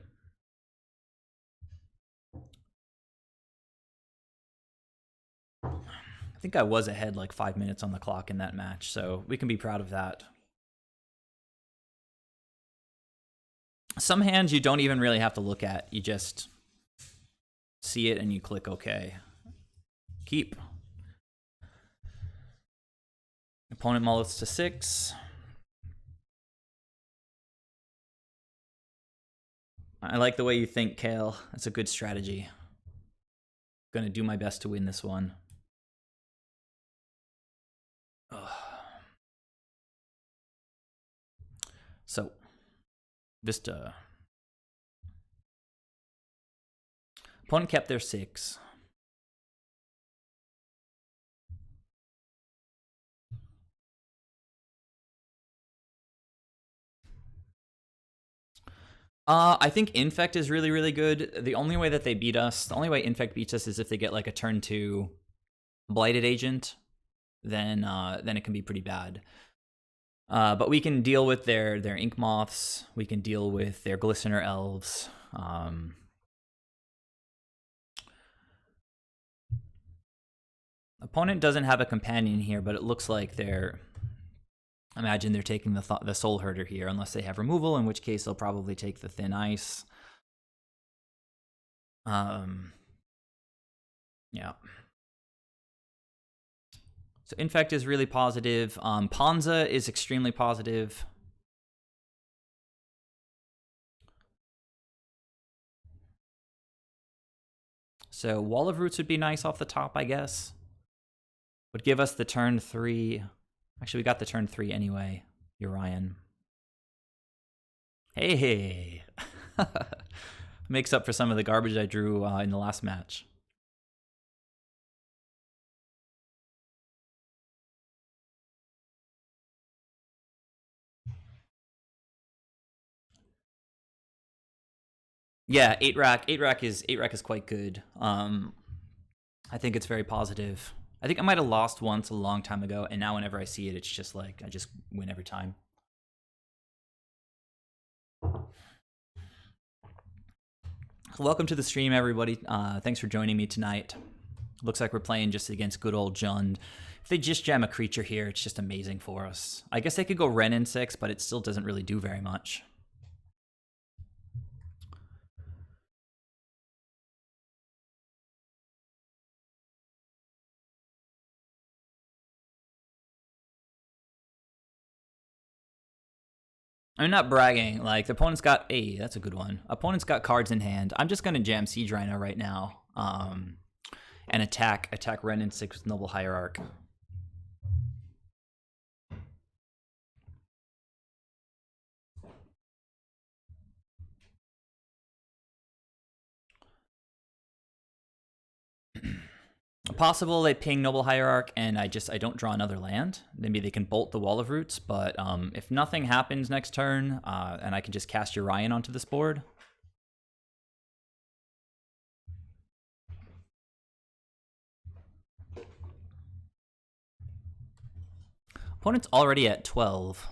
I think I was ahead like 5 minutes on the clock in that match, so we can be proud of that. Some hands you don't even really have to look at. You just see it and you click OK. Keep. Opponent mullets to 6. I like the way you think, Kale. That's a good strategy. Gonna do my best to win this one. Ugh. So, Vista. Opponent kept their 6. I think Infect is really, really good. The only way that they beat us, the only way Infect beats us is if they get like a turn 2 Blighted Agent. Then it can be pretty bad. But we can deal with their Ink Moths. We can deal with their Glistener Elves. Opponent doesn't have a companion here, but it looks like they're... Imagine they're taking the Soul Herder here, unless they have removal, in which case they'll probably take the Thin Ice. Yeah. So Infect is really positive. Ponza is extremely positive. So Wall of Roots would be nice off the top, I guess. Would give us the turn 3. Actually, we got the turn 3 anyway. Urian. Hey! Makes up for some of the garbage I drew in the last match. Yeah, 8-rack is quite good. I think it's very positive. I think I might have lost once a long time ago, and now whenever I see it, it's just like I just win every time. Welcome to the stream, everybody. Thanks for joining me tonight. Looks like we're playing just against good old Jund. If they just jam a creature here, it's just amazing for us. I guess they could go Ren in 6, but it still doesn't really do very much. I'm not bragging. Like, the opponent's got... Hey, that's a good one. Opponent's got cards in hand. I'm just going to jam Siege Rhino right now. And attack Ren in 6 with Noble Hierarch. Possible they ping Noble Hierarch and I don't draw another land. Maybe they can bolt the Wall of Roots, but if nothing happens next turn, and I can just cast Urian onto this board. Opponent's already at 12.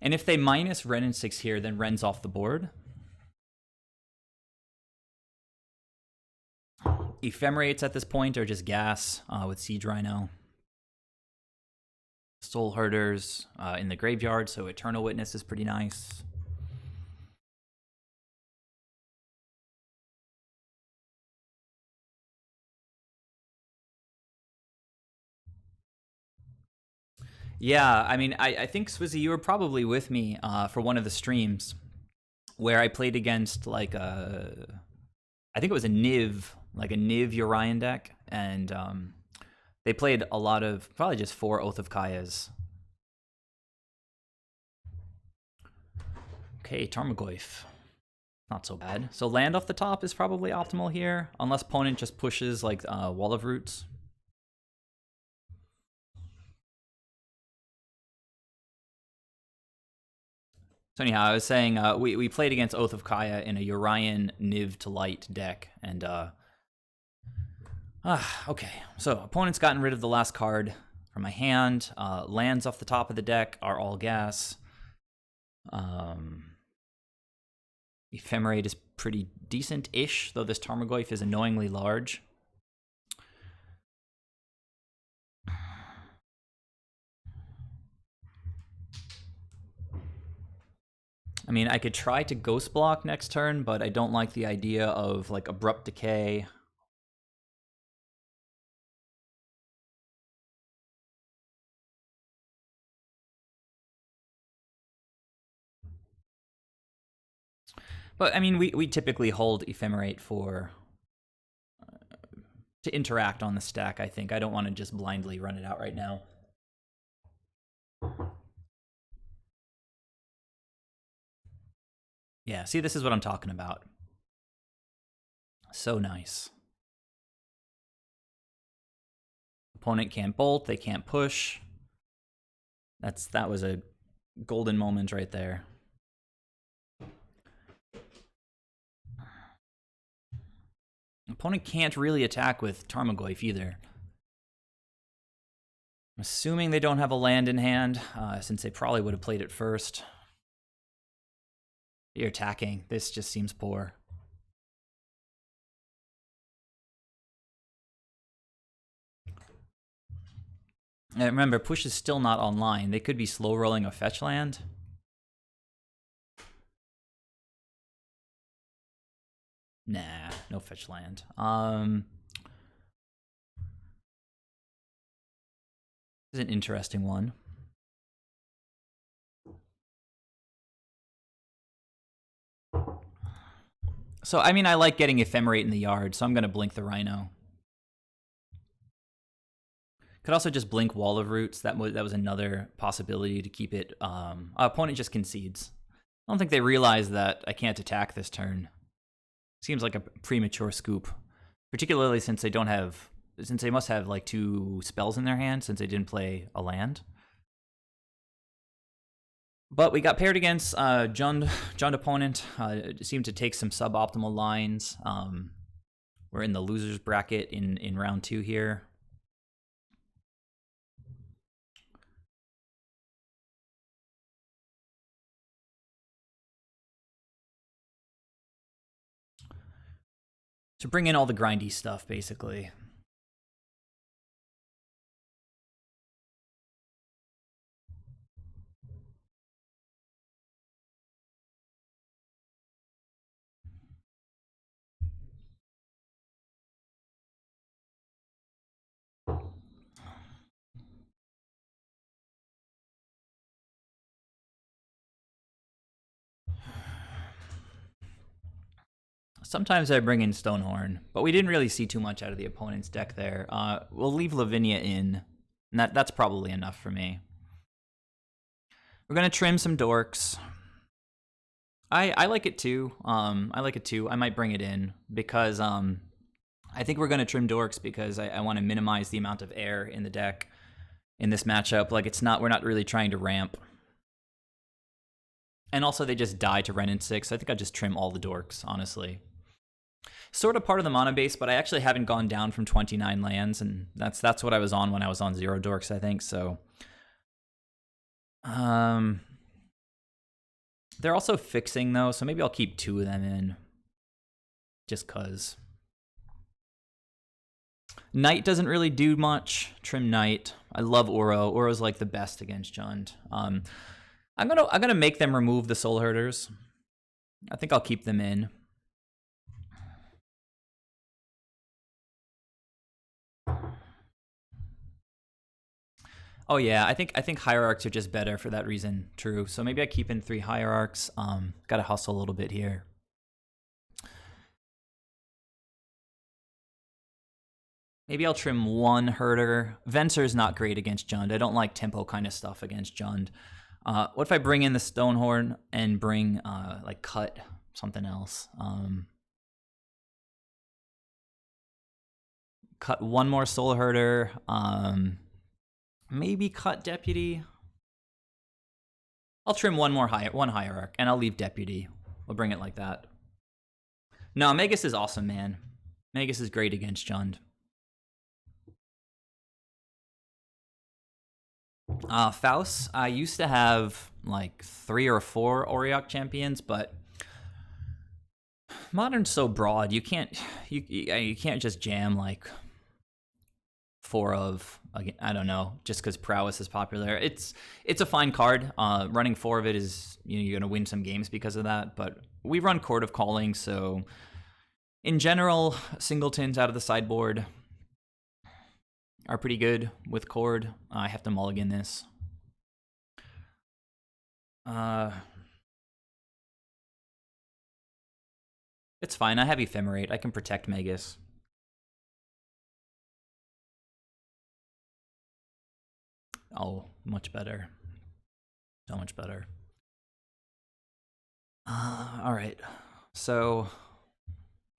And if they minus Ren in 6 here, then Ren's off the board. Ephemerates at this point are just gas with Siege Rhino. Soul Herders in the graveyard, so Eternal Witness is pretty nice. Yeah, I mean, I think, Swizzy, you were probably with me for one of the streams where I played against, like, I think it was a Niv like a Niv Urian deck, and they played a lot of probably just 4 Oath of Kayas. Okay, Tarmogoyf. Not so bad. So land off the top is probably optimal here, unless opponent just pushes like Wall of Roots. So anyhow, I was saying we played against Oath of Kaya in a Urian Niv to Light deck, and okay. So opponent's gotten rid of the last card from my hand. Lands off the top of the deck are all gas. Ephemerate is pretty decent-ish, though this Tarmogoyf is annoyingly large. I mean, I could try to Ghost Block next turn, but I don't like the idea of, like, Abrupt Decay. But, I mean, we typically hold Ephemerate for... to interact on the stack, I think. I don't want to just blindly run it out right now. Yeah, see, this is what I'm talking about. So nice. Opponent can't bolt, they can't push. That was a golden moment right there. Opponent can't really attack with Tarmogoyf either. I'm assuming they don't have a land in hand, since they probably would have played it first. You're attacking. This just seems poor. And remember, push is still not online. They could be slow rolling a fetch land. Nah, no fetch land. This is an interesting one. So, I mean, I like getting Ephemerate in the yard, so I'm going to blink the Rhino. Could also just blink Wall of Roots. That was another possibility to keep it. Opponent just concedes. I don't think they realize that I can't attack this turn. Seems like a premature scoop, particularly since they don't have, since they must have like 2 spells in their hand since they didn't play a land. But we got paired against Jund opponent. Seemed to take some suboptimal lines. We're in the losers bracket in round 2 here. To bring in all the grindy stuff, basically. Sometimes I bring in Stonehorn, but we didn't really see too much out of the opponent's deck there. We'll leave Lavinia in, and that's probably enough for me. We're going to trim some dorks. I like it too. I like it too. I might bring it in because I think we're going to trim dorks because I want to minimize the amount of air in the deck in this matchup. Like, we're not really trying to ramp. And also they just die to Ren and 6. I think I'll just trim all the dorks, honestly. Sort of part of the mana base, but I actually haven't gone down from 29 lands, and that's what I was on when I was on 0 dorks, I think. So they're also fixing though, so maybe I'll keep 2 of them in just cuz. Knight doesn't really do much. Trim Knight. I love Uro. Uro's like the best against Jund. I'm gonna make them remove the Soul Herders. I think I'll keep them in. Oh yeah, I think hierarchs are just better for that reason. True. So maybe I keep in 3 hierarchs. Gotta hustle a little bit here. Maybe I'll trim one herder. Venser's not great against Jund. I don't like tempo kind of stuff against Jund. What if I bring in the Stonehorn and bring, like, cut something else? Cut one more Soul Herder. Maybe cut Deputy. I'll trim one Hierarch, and I'll leave Deputy. We'll bring it like that. No, Magus is awesome, man. Magus is great against Jund. Faust, I used to have like 3 or 4 Auriok champions, but Modern's so broad. You can't just jam like 4 of, I don't know, just because prowess is popular. It's a fine card. Running 4 of it is, you're gonna win some games because of that. But we run Court of Calling, so in general, singletons out of the sideboard are pretty good with Cord. I have to mulligan this. It's fine. I have Ephemerate. I can protect Magus. Oh, much better. So much better. All right. So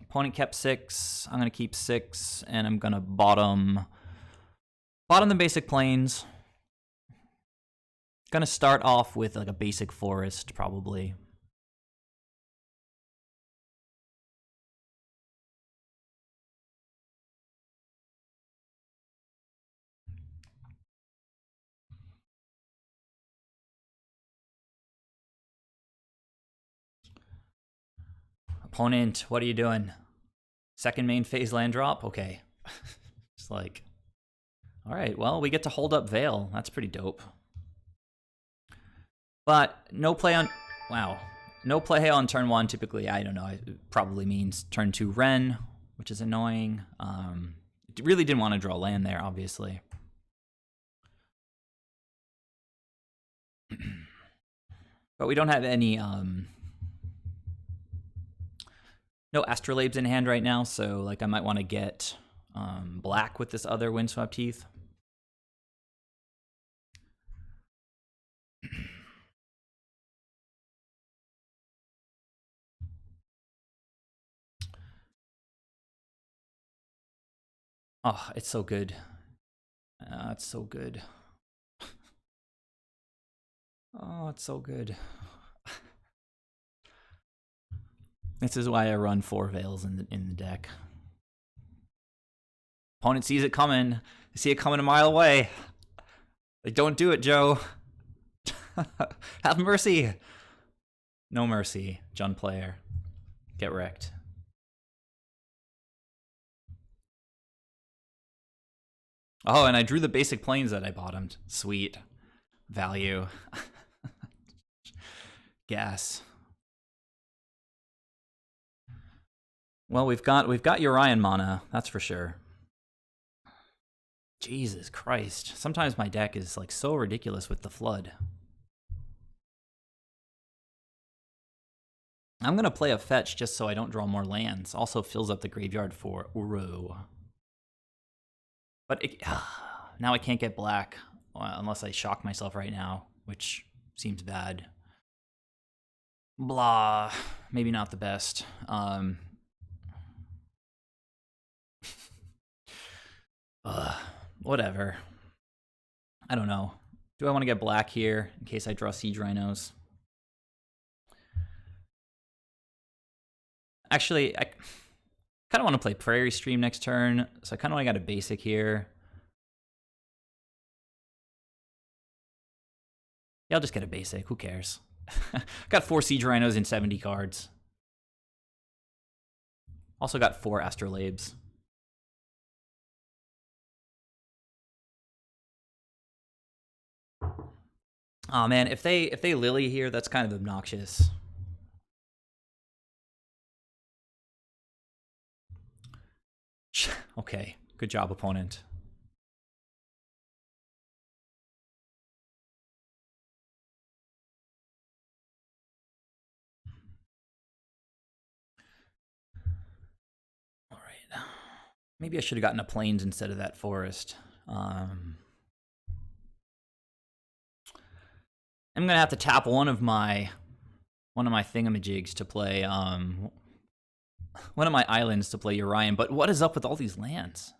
opponent kept 6. I'm gonna keep 6, and I'm gonna bottom the basic plains. Gonna start off with like a basic forest, probably. Opponent, what are you doing? Second main phase land drop? Okay. It's like, all right, well, we get to hold up Veil. That's pretty dope. But no play on, wow. No play on turn 1, typically, I don't know, it probably means turn 2 Ren, which is annoying. Really didn't want to draw land there, obviously. But we don't have any, no Astrolabes in hand right now, so like I might want to get black with this other Windswept Heath. Oh, it's so good. It's so good. Oh, it's so good. This is why I run 4 Veils in the deck. Opponent sees it coming. They see it coming a mile away. Like, don't do it, Joe. Have mercy. No mercy, Jund player. Get wrecked. Oh, and I drew the basic planes that I bottomed. Sweet. Value. Gas. Well, we've got Urian mana, that's for sure. Jesus Christ. Sometimes my deck is like so ridiculous with the flood. I'm gonna play a fetch just so I don't draw more lands. Also fills up the graveyard for Uro. But now I can't get black unless I shock myself right now, which seems bad. Blah. Maybe not the best. Whatever. I don't know. Do I want to get black here in case I draw Siege Rhinos? Actually, I kind of want to play Prairie Stream next turn, so I kind of want to get a basic here. Yeah, I'll just get a basic. Who cares? Got 4 Siege Rhinos in 70 cards. Also got 4 Astrolabes. Oh man, if they Lily here, that's kind of obnoxious. Okay, good job, opponent. All right. Maybe I should have gotten a plains instead of that forest. I'm gonna have to tap one of my thingamajigs to play one of my islands to play Urian. But what is up with all these lands?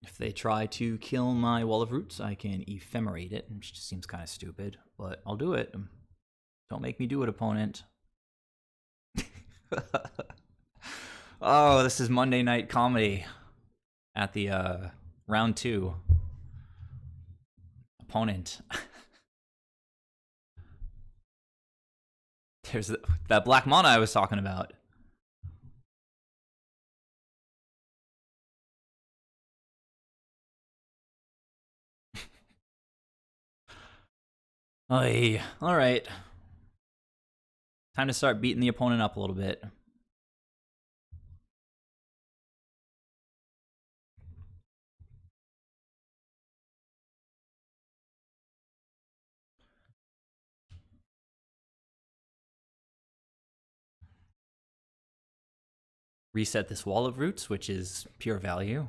If they try to kill my Wall of Roots, I can ephemerate it, which just seems kind of stupid, but I'll do it. Don't make me do it, opponent. Oh, this is Monday Night Comedy at the round 2. Opponent. There's that black mana I was talking about. Oy. All right. Time to start beating the opponent up a little bit. Reset this Wall of Roots, which is pure value.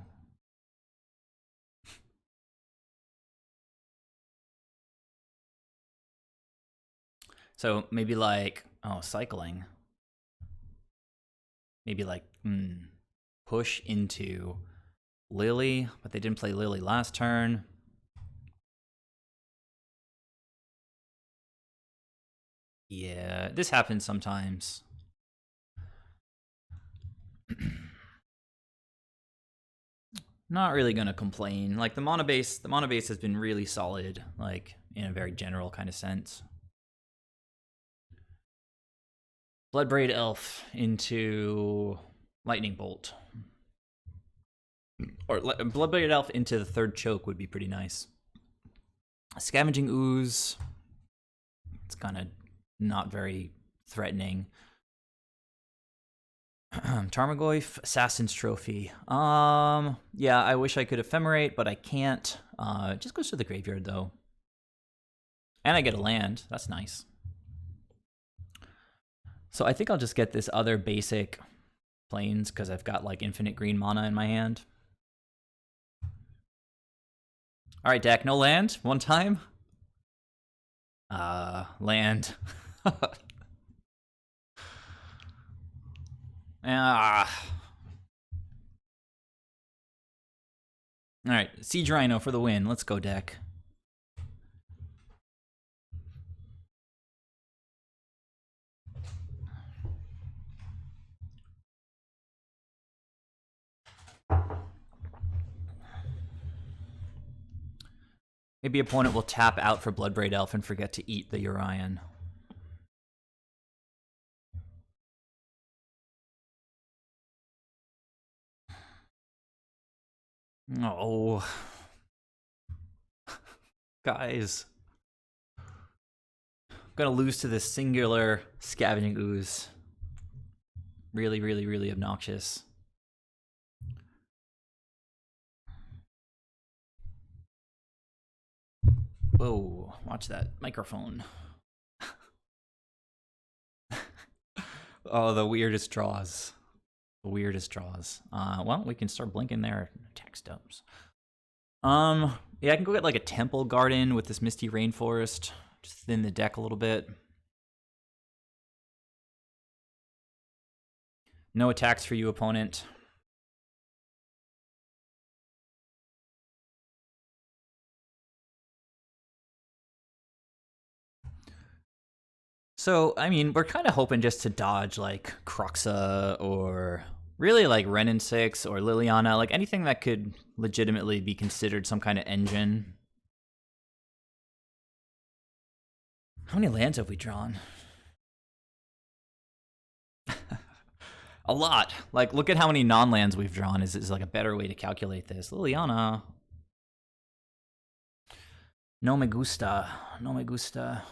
So maybe like, cycling. Maybe like, push into Lily, but they didn't play Lily last turn. Yeah, this happens sometimes. Not really gonna complain. Like the mana base has been really solid, like in a very general kind of sense. Bloodbraid Elf into Lightning Bolt. Or Bloodbraid Elf into the 3rd choke would be pretty nice. Scavenging Ooze. It's kind of not very threatening. Tarmogoyf, Assassin's Trophy. Yeah, I wish I could ephemerate, but I can't. It just goes to the graveyard, though. And I get a land. That's nice. So I think I'll just get this other basic plains, because I've got, like, infinite green mana in my hand. Alright, deck, no land? One time? Land. Alright, Siege Rhino for the win. Let's go, deck. Maybe opponent will tap out for Bloodbraid Elf and forget to eat the Urian. Oh. Guys. I'm gonna lose to this singular Scavenging Ooze. Really, really, really obnoxious. Whoa, watch that microphone. Oh, the weirdest draws. The weirdest draws. Well, we can start blinking their attack stubs. Yeah, I can go get like a Temple Garden with this Misty Rainforest. Just thin the deck a little bit. No attacks for you, opponent. So, I mean, we're kind of hoping just to dodge, like, Croxa or really, like, Renin 6 or Liliana, like, anything that could legitimately be considered some kind of engine. How many lands have we drawn? A lot. Like, look at how many non-lands we've drawn is like a better way to calculate this. Liliana. No me gusta. No me gusta.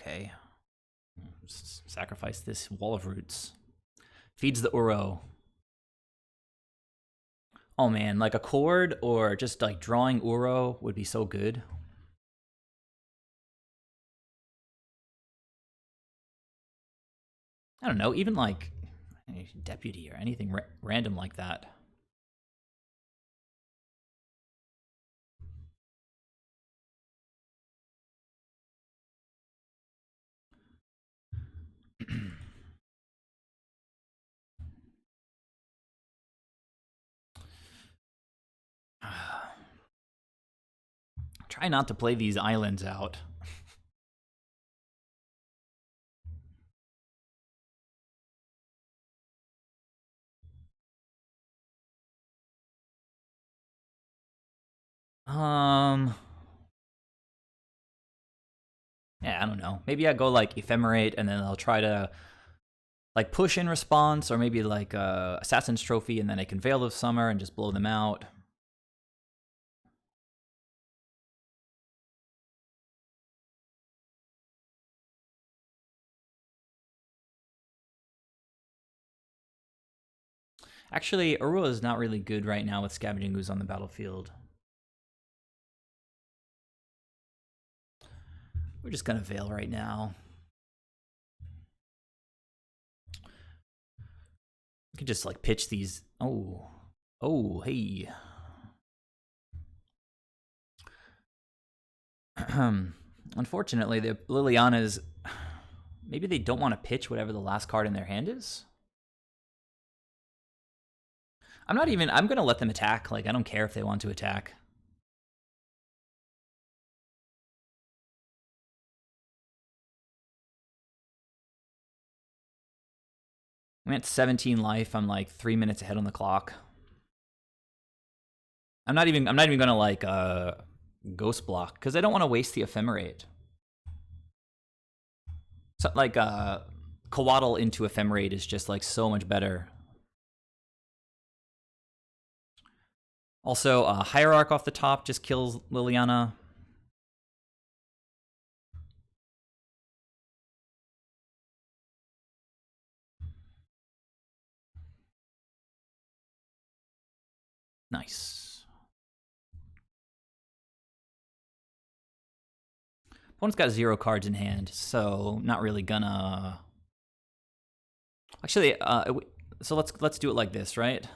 Okay. Sacrifice this Wall of Roots. Feeds the Uro. Oh man, like a chord or just like drawing Uro would be so good. I don't know, even like deputy or anything random like that. Try not to play these islands out. Yeah, I don't know. Maybe I go like Ephemerate and then I'll try to like push in response, or maybe like Assassin's Trophy and then I can Veil of Summer and just blow them out. Actually, Urua is not really good right now with Scavenging Ooze on the battlefield. We're just gonna Veil right now. We could just like pitch these. Oh, hey. Unfortunately, the Liliana's, maybe they don't want to pitch whatever the last card in their hand is. I'm gonna let them attack. Like, I don't care if they want to attack. I'm at 17 life. I'm like 3 minutes ahead on the clock. I'm not even gonna like ghost block because I don't want to waste the Ephemerate. So like Coatl into Ephemerate is just like so much better. Also, Hierarch off the top just kills Liliana. Nice. Opponent's got 0 cards in hand, so not really gonna. Actually, so let's do it like this, right?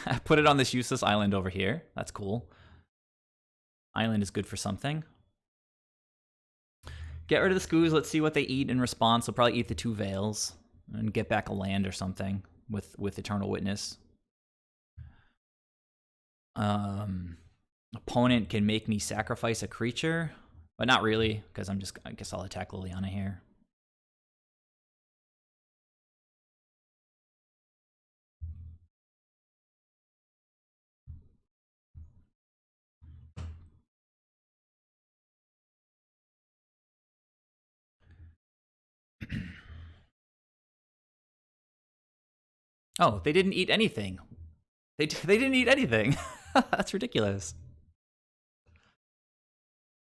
I put it on this useless island over here. That's cool. Island is good for something. Get rid of the Skoos. Let's see what they eat in response. They'll probably eat the 2 Veils and get back a land or something with Eternal Witness. Opponent can make me sacrifice a creature, but not really, because I guess I'll attack Liliana here. Oh, they didn't eat anything. They didn't eat anything. That's ridiculous.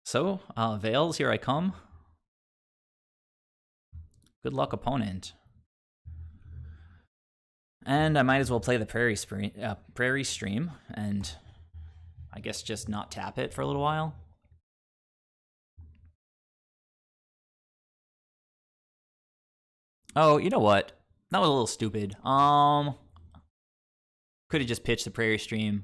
So, Veils, here I come. Good luck, opponent. And I might as well play the Prairie Stream, and I guess just not tap it for a little while. Oh, you know what? That was a little stupid. Could have just pitched the Prairie Stream.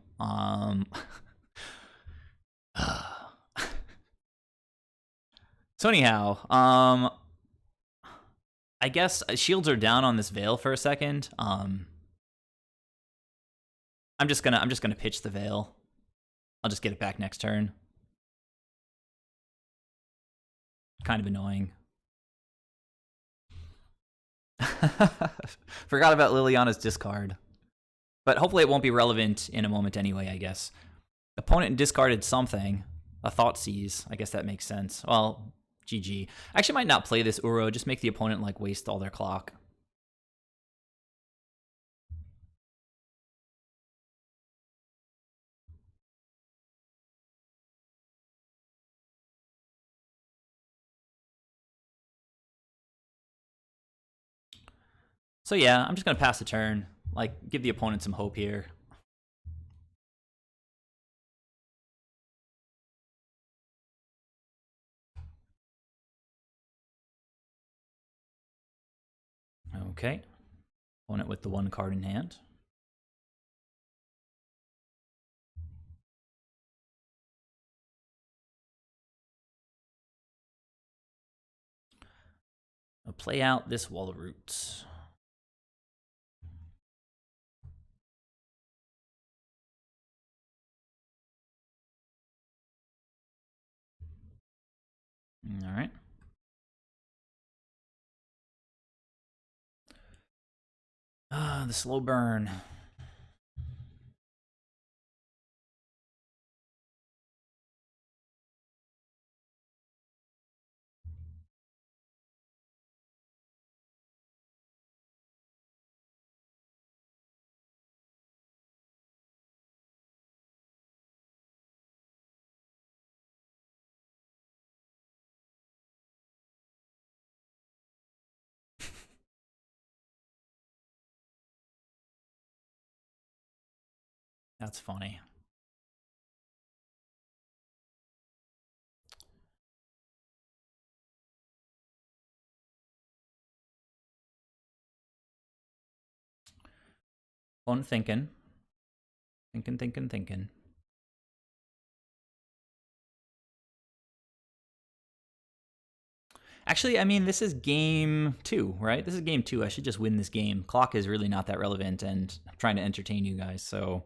So anyhow, I guess shields are down on this Veil for a second. I'm just gonna pitch the Veil. I'll just get it back next turn. Kind of annoying. Forgot about Liliana's discard. But hopefully it won't be relevant in a moment anyway, I guess. Opponent discarded something. A Thoughtseize. I guess that makes sense. Well, GG. I actually might not play this Uro, just make the opponent like waste all their clock. So yeah, I'm just gonna pass the turn. Like, give the opponent some hope here. Okay. Opponent with the 1 card in hand. I'll play out this Wall of Roots. All right. The slow burn. That's funny. Opponent thinking. Thinking. Actually, I mean, this is game 2, right? This is game 2. I should just win this game. Clock is really not that relevant, and I'm trying to entertain you guys, so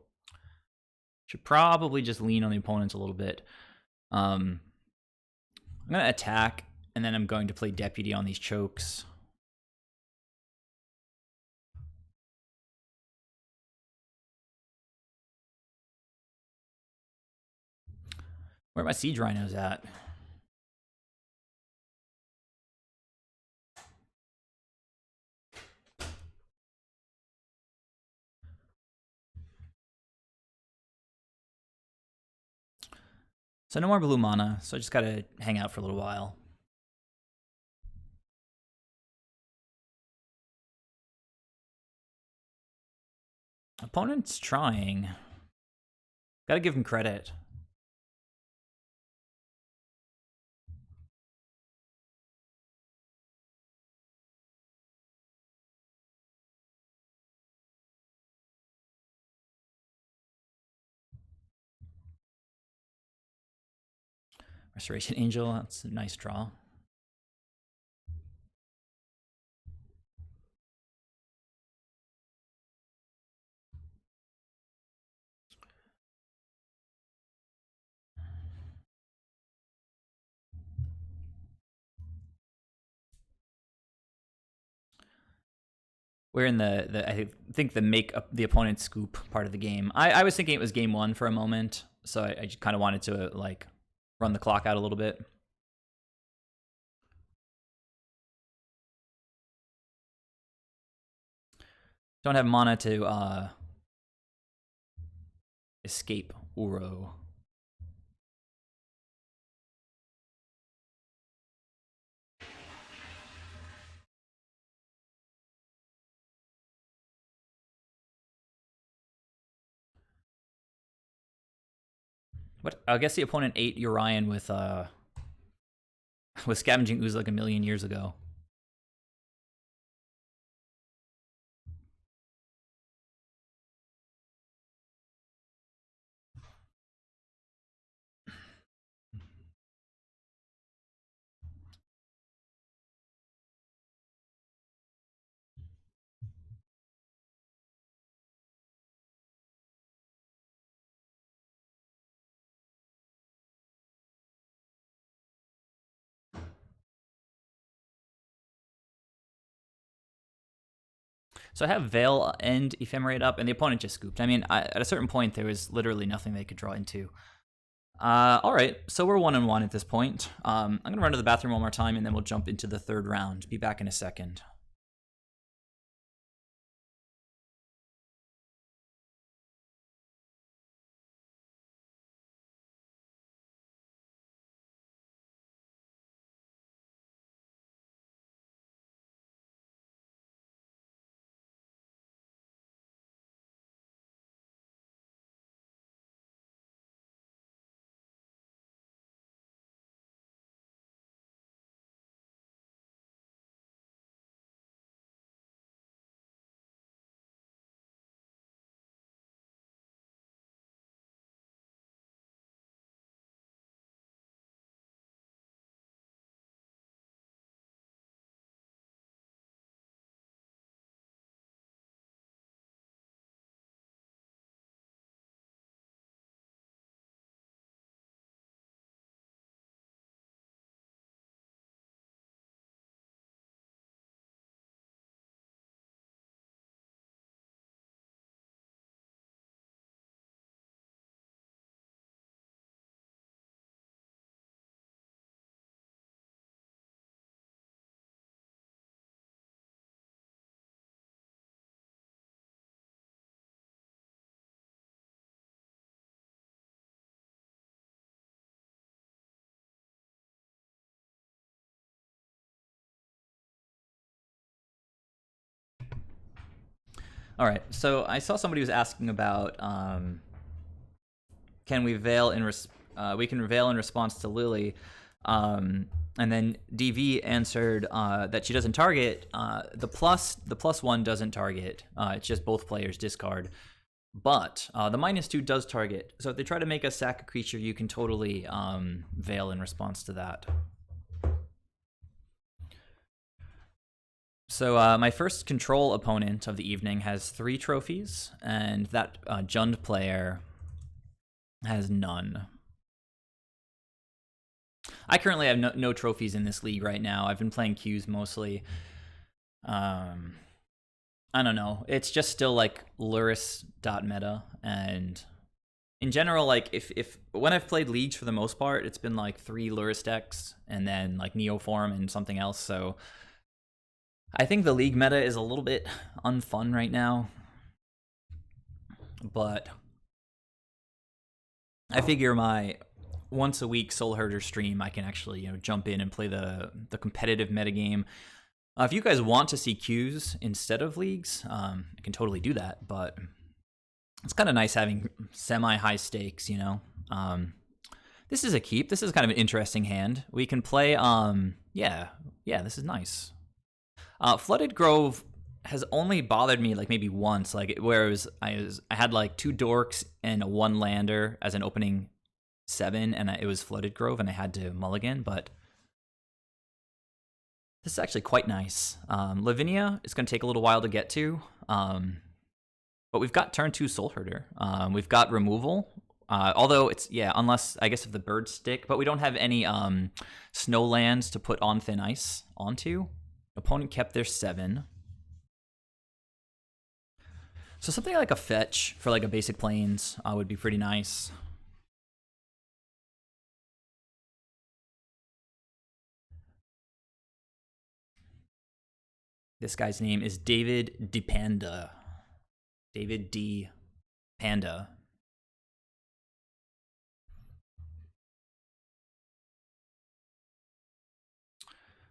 should probably just lean on the opponents a little bit. I'm going to attack, and then I'm going to play Deputy on these chokes. Where are my Siege Rhinos at? So no more blue mana, so I just gotta hang out for a little while. Opponent's trying. Gotta give him credit. Restoration Angel, that's a nice draw. We're in the I think the make up the opponent scoop part of the game. I was thinking it was game 1 for a moment, so I just kind of wanted to like run the clock out a little bit. Don't have mana to escape Uro. But I guess the opponent ate Urian with Scavenging Ooze like a million years ago. So I have Veil and Ephemerate up, and the opponent just scooped. I mean, at a certain point, there was literally nothing they could draw into. All right, so we're 1-1 at this point. I'm going to run to the bathroom one more time, and then we'll jump into the 3rd round. Be back in a second. All right, so I saw somebody was asking about can we veil in we can veil in response to Lily, and then DV answered that she doesn't target. The plus one doesn't target. It's just both players discard. But the -2 does target. So if they try to make us sack a creature, you can totally veil in response to that. So my first control opponent of the evening has 3 trophies, and that Jund player has none. I currently have no trophies in this league right now. I've been playing queues mostly. I don't know. It's just still like Luris.meta, and in general, like if when I've played leagues for the most part, it's been like 3 Luris decks and then like Neoform and something else. So I think the league meta is a little bit unfun right now, but I figure my once a week Soul Herder stream, I can actually jump in and play the competitive metagame. If you guys want to see queues instead of leagues, I can totally do that, but it's kind of nice having semi-high stakes, This is a keep. This is kind of an interesting hand. We can play, yeah, this is nice. Flooded Grove has only bothered me like maybe once, like where I had like 2 dorks and a 1 lander as an opening 7, and it was Flooded Grove, and I had to mulligan, but this is actually quite nice. Lavinia is going to take a little while to get to, but we've got turn 2 Soul Herder. We've got removal, although it's, unless, I guess, if the birds stick, but we don't have any snow lands to put on Thin Ice onto. Opponent kept their 7. So something like a fetch for like a basic plains would be pretty nice. This guy's name is David D. Panda. David D. Panda.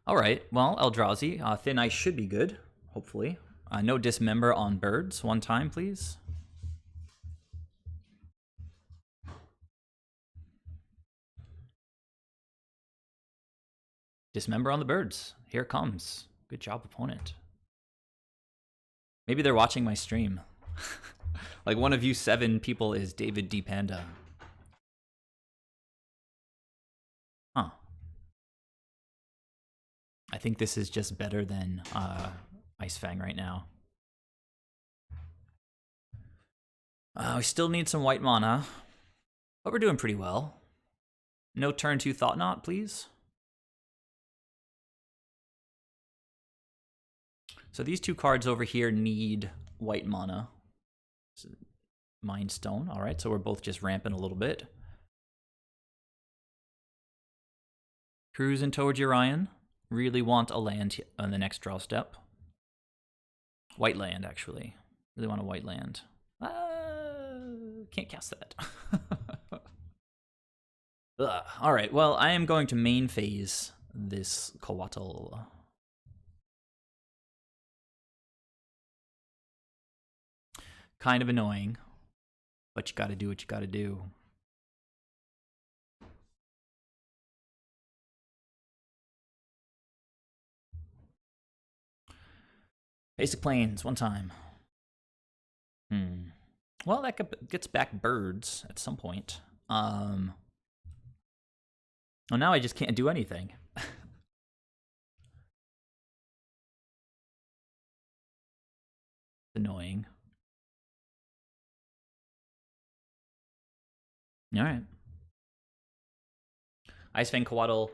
All right, well, Eldrazi, Thin Ice should be good, hopefully. No Dismember on birds, 1 time, please. Dismember on the birds. Here it comes. Good job, opponent. Maybe they're watching my stream. Like one of you 7 people is David D. Panda. Huh. I think this is just better than Ice Fang right now. We still need some white mana, but we're doing pretty well. No turn 2 Thought Knot, please. So these 2 cards over here need white mana. Mind Stone, all right, so we're both just ramping a little bit. Cruising towards Orion. Really want a land on the next draw step. White land, actually. Really want a white land. Can't cast that. All right, well, I am going to main phase this Coatl. Kind of annoying, but you gotta do what you gotta do. Basic plains, 1 time. Well, that gets back birds at some point. Well, now I just can't do anything. Annoying. All right. Ice Fang Coatl,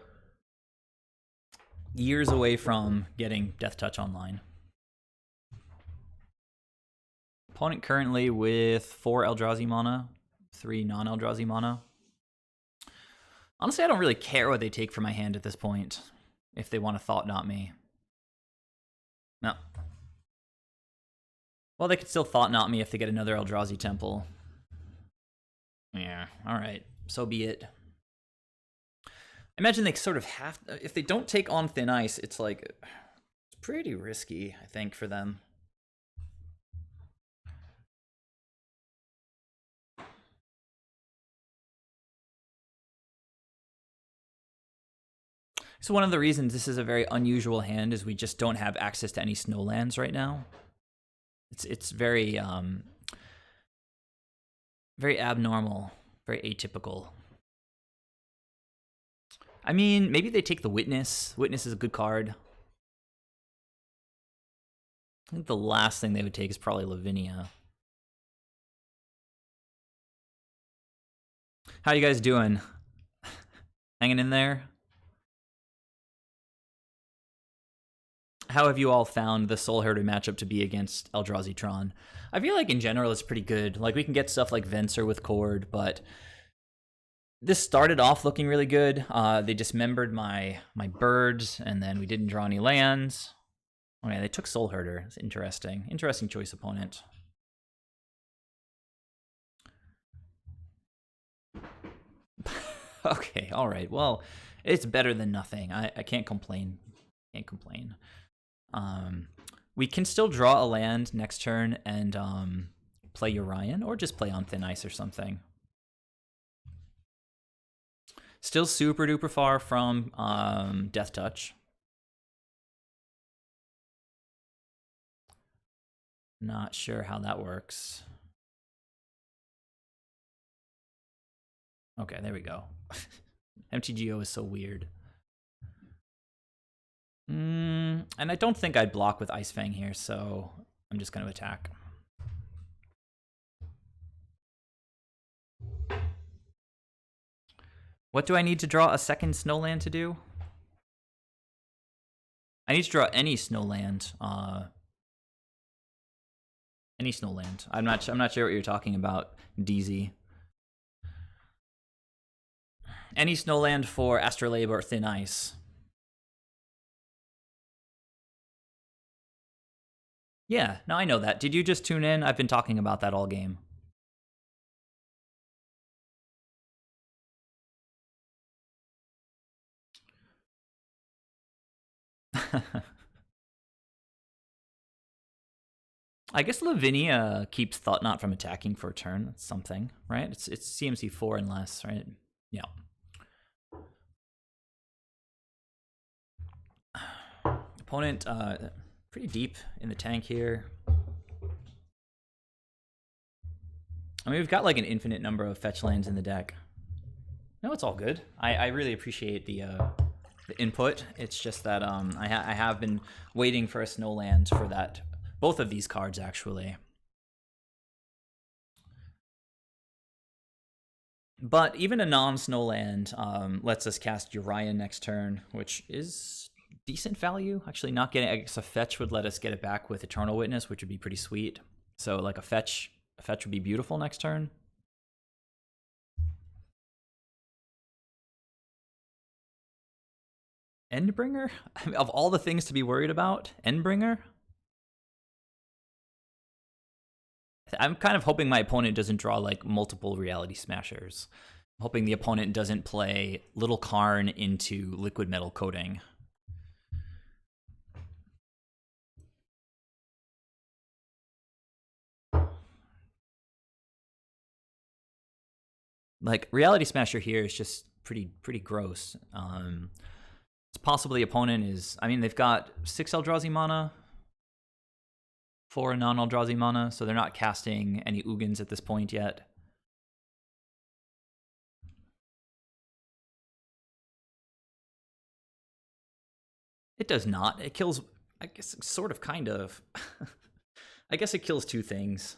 years away from getting Death Touch online. Opponent currently with 4 Eldrazi mana, 3 non-Eldrazi mana. Honestly, I don't really care what they take from my hand at this point, if they want to Thought Knot me. No. Well, they could still Thought Knot me if they get another Eldrazi Temple. Yeah, alright. So be it. I imagine they sort of have... If they don't take on Thin Ice, it's like... It's pretty risky, I think, for them. So one of the reasons this is a very unusual hand is we just don't have access to any snowlands right now. It's very very abnormal, very atypical. I mean, maybe they take the Witness. Witness is a good card. I think the last thing they would take is probably Lavinia. How you guys doing? Hanging in there? How have you all found the Soul Herder matchup to be against Eldrazi Tron? I feel like in general it's pretty good. Like we can get stuff like Venser with Cord, but this started off looking really good. They dismembered my birds, and then we didn't draw any lands. Okay, they took Soul Herder. It's interesting. Interesting choice opponent. Okay, all right. Well, it's better than nothing. I can't complain. Can't complain. We can still draw a land next turn and play Urian, or just play on Thin Ice or something. Still super duper far from Death Touch. Not sure how that works. Okay, there we go. MTGO is so weird. And I don't think I'd block with Ice Fang here, so I'm just going to attack. What do I need to draw a second Snowland to do? I need to draw any Snowland. Any Snowland. I'm not sure what you're talking about, DZ. Any Snowland for Astrolabe or Thin Ice. Yeah, no, I know that. Did you just tune in? I've been talking about that all game. I guess Lavinia keeps Thought-Knot from attacking for a turn. That's something, right? It's CMC 4 and less, right? Yeah. Opponent pretty deep in the tank here. I mean, we've got like an infinite number of fetch lands in the deck. No, it's all good. I really appreciate the input. It's just that I have been waiting for a Snowland for that. Both of these cards, actually. But even a non-Snowland lets us cast Urian next turn, which is decent value. Actually, not getting, I guess a fetch would let us get it back with Eternal Witness, which would be pretty sweet. So like a fetch would be beautiful next turn. Endbringer? I mean, of all the things to be worried about, Endbringer? I'm kind of hoping my opponent doesn't draw like multiple Reality Smashers. I'm hoping the opponent doesn't play Little Karn into Liquid Metal Coating. Like Reality Smasher here is just pretty gross. It's possible the opponent is, I mean, they've got 6 Eldrazi mana, 4 non-Eldrazi mana, so they're not casting any Ugins at this point yet. It does not. It kills, I guess, sort of, kind of. I guess it kills 2 things.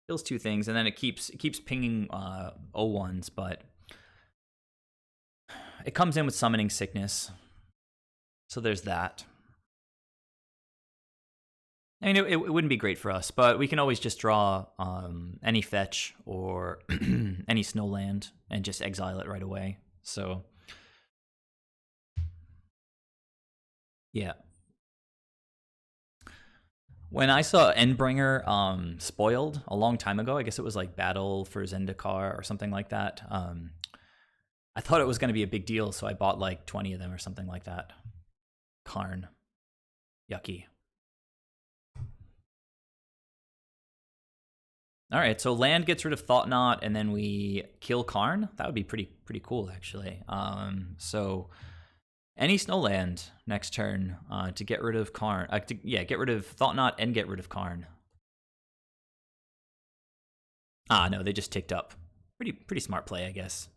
Kills 2 things, and then it keeps pinging 0-1s, but it comes in with Summoning Sickness. So there's that. I mean, it wouldn't be great for us, but we can always just draw any fetch or any Snowland and just exile it right away. So, yeah. When I saw Endbringer spoiled a long time ago, I guess it was like Battle for Zendikar or something like that. I thought it was going to be a big deal, so I bought like 20 of them or something like that. Karn. Yucky. All right, so land gets rid of Thought-Knot, and then we kill Karn. That would be pretty cool, actually. So, Any snowland next turn to get rid of Karn. Get rid of Thought-Knot and get rid of Karn. Ah, no, they just ticked up. Pretty smart play, I guess.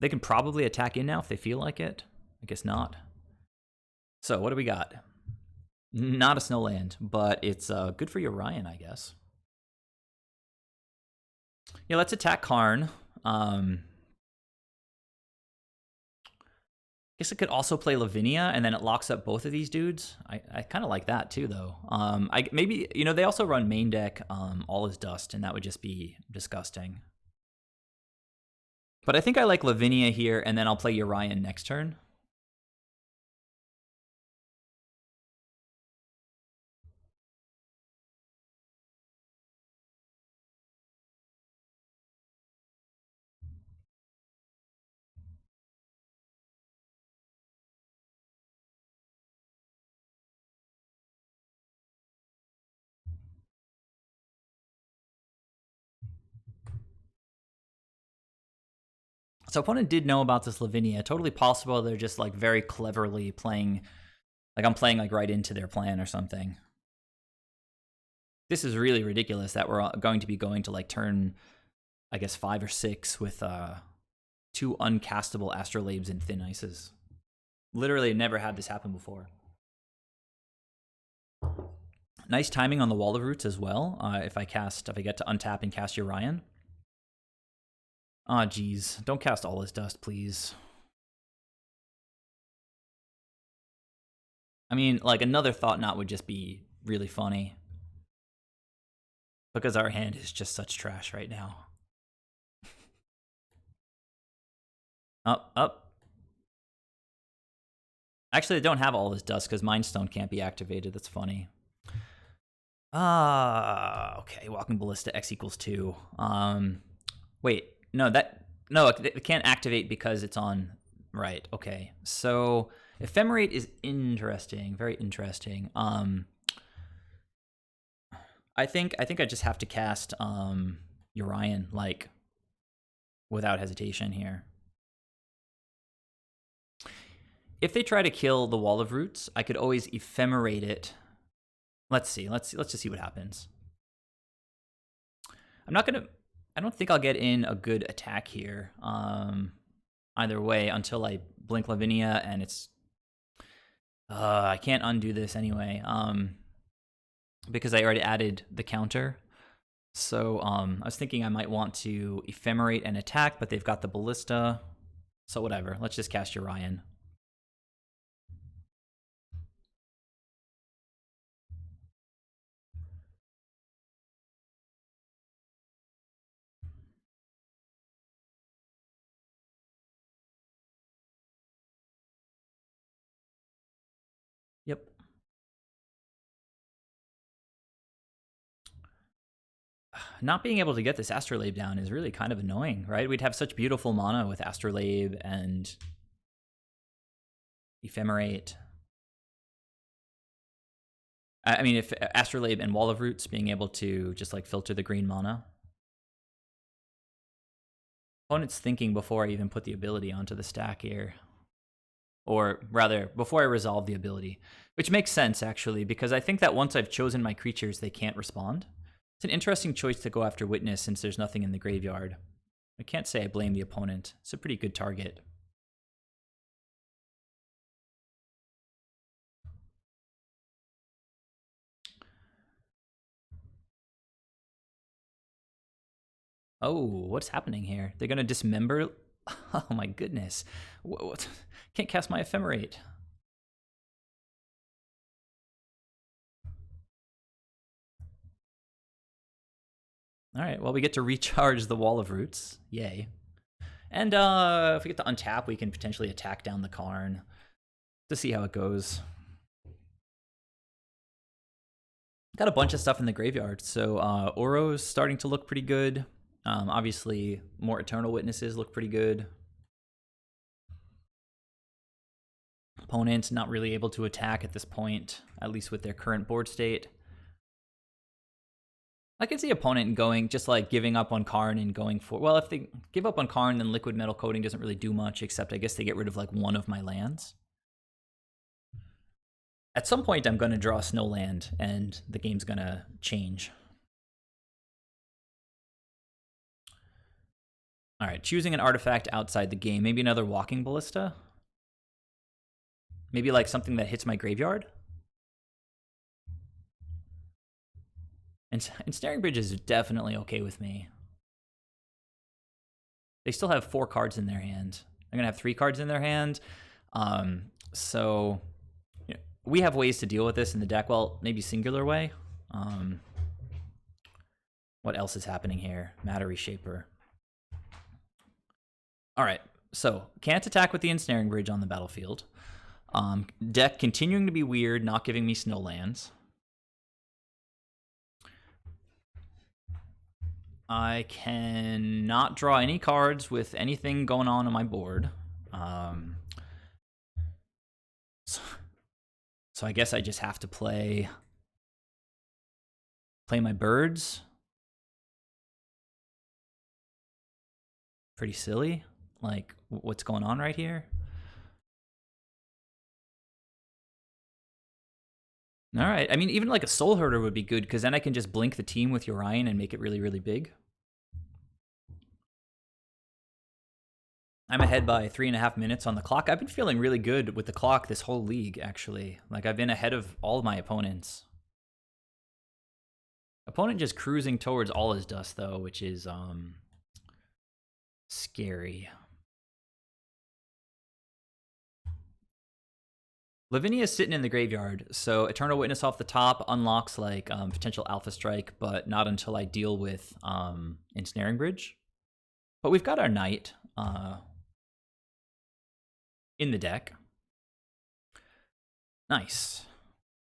They can probably attack in now if they feel like it. I guess not. So what do we got? Not a snowland, but it's good for your Ryan, I guess. Yeah, let's attack Karn. Guess I could also play Lavinia, and then it locks up both of these dudes. I kind of like that too, though. Maybe they also run main deck All Is Dust, and that would just be disgusting. But I think I like Lavinia here, and then I'll play Urian next turn. So opponent did know about this Lavinia. Totally possible they're just like very cleverly playing, like I'm playing like right into their plan or something. This is really ridiculous that we're going to be going to like turn, I guess 5 or 6 with 2 uncastable Astrolabes and Thin Ices. Literally never had this happen before. Nice timing on the Wall of Roots as well. If I get to untap and cast Urian. Aw, geez. Don't cast All Is Dust, please. I mean, like, another Thought-Knot would just be really funny. Because our hand is just such trash right now. Up. Actually, I don't have All Is Dust because Mind Stone can't be activated. That's funny. Okay. Walking Ballista, X equals 2. Wait. No, it can't activate because it's on. Right. Okay. So Ephemerate is interesting. Very interesting. I think I just have to cast Urian like without hesitation here. If they try to kill the Wall of Roots, I could always Ephemerate it. Let's see. Let's just see what happens. I don't think I'll get in a good attack here. Either way, until I blink Lavinia, and it's I can't undo this anyway. Because I already added the counter. So I was thinking I might want to Ephemerate and attack, but they've got the Ballista. So whatever. Let's just cast Urian. Yep. Not being able to get this Astrolabe down is really kind of annoying, right? We'd have such beautiful mana with Astrolabe and Ephemerate. I mean, if Astrolabe and Wall of Roots being able to just like filter the green mana. Opponent's thinking before I even put the ability onto the stack here. Or rather, before I resolve the ability. Which makes sense, actually, because I think that once I've chosen my creatures, they can't respond. It's an interesting choice to go after Witness since there's nothing in the graveyard. I can't say I blame the opponent. It's a pretty good target. Oh, what's happening here? They're going to dismember? Oh my goodness. What? Can't cast my Ephemerate. All right, well, we get to recharge the Wall of Roots. Yay. And if we get to untap, we can potentially attack down the Karn to see how it goes. Got a bunch of stuff in the graveyard. So Oro's starting to look pretty good. Obviously, more Eternal Witnesses look pretty good. Opponent not really able to attack at this point, at least with their current board state. I can see opponent going, just like giving up on Karn and going for, well, if they give up on Karn, then liquid metal coating doesn't really do much, except I guess they get rid of like one of my lands. At some point, I'm going to draw a snow land, and the game's going to change. All right, choosing an artifact outside the game. Maybe another walking ballista? Maybe like something that hits my graveyard? And Snaring Bridge is definitely okay with me. They still have 4 cards in their hand. They're going to have 3 cards in their hand. So you know, we have ways to deal with this in the deck. Well, maybe Singular Way. What else is happening here? Matter Reshaper. All right, so can't attack with the Ensnaring Bridge on the battlefield. Deck continuing to be weird, not giving me snow lands. I cannot draw any cards with anything going on my board. So I guess I just have to play my birds. Pretty silly. Like, what's going on right here? All right. I mean, even like a Soul Herder would be good, because then I can just blink the team with Urian and make it really, really big. I'm ahead by 3.5 minutes on the clock. I've been feeling really good with the clock this whole league, actually. Like, I've been ahead of all of my opponents. Opponent just cruising towards all his dust, though, which is scary. Lavinia's sitting in the graveyard, so Eternal Witness off the top unlocks like potential Alpha Strike, but not until I deal with Ensnaring Bridge. But we've got our Knight in the deck. Nice.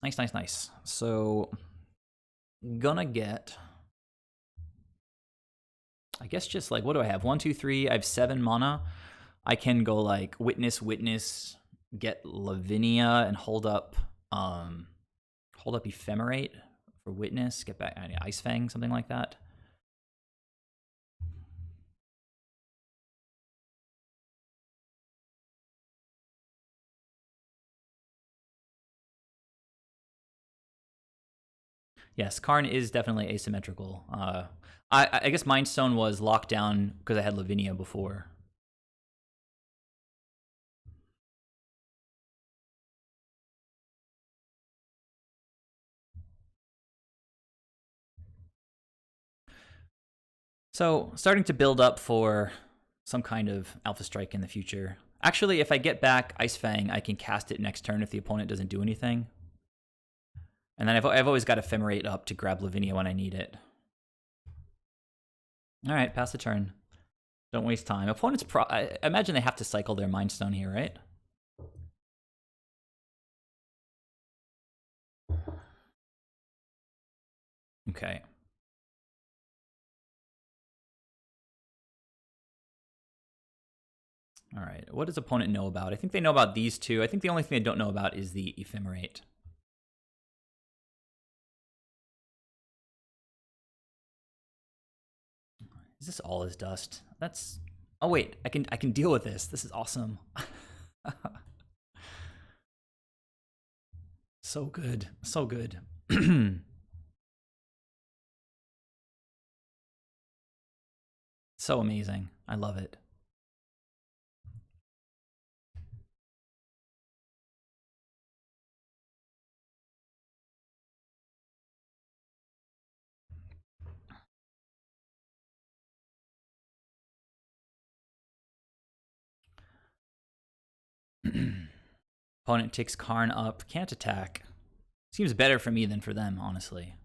Nice. So, gonna get, I guess just like, what do I have? 1, 2, 3, I have 7 mana. I can go like Witness, get Lavinia, and hold up Ephemerate for Witness, get back Ice Fang, something like that. Yes, Karn is definitely asymmetrical. I guess Mind Stone was locked down because I had Lavinia before. So, starting to build up for some kind of Alpha Strike in the future. Actually, if I get back Ice Fang, I can cast it next turn if the opponent doesn't do anything. And then I've always got Ephemerate up to grab Lavinia when I need it. All right, pass the turn. Don't waste time. Opponents, I imagine they have to cycle their Mind Stone here, right? Okay. All right, what does opponent know about? I think they know about these two. I think the only thing they don't know about is the Ephemerate. Is this all his dust? That's, oh wait, I can deal with this. This is awesome. So good. So good. So amazing. I love it. Opponent takes Karn up, can't attack. Seems better for me than for them, honestly.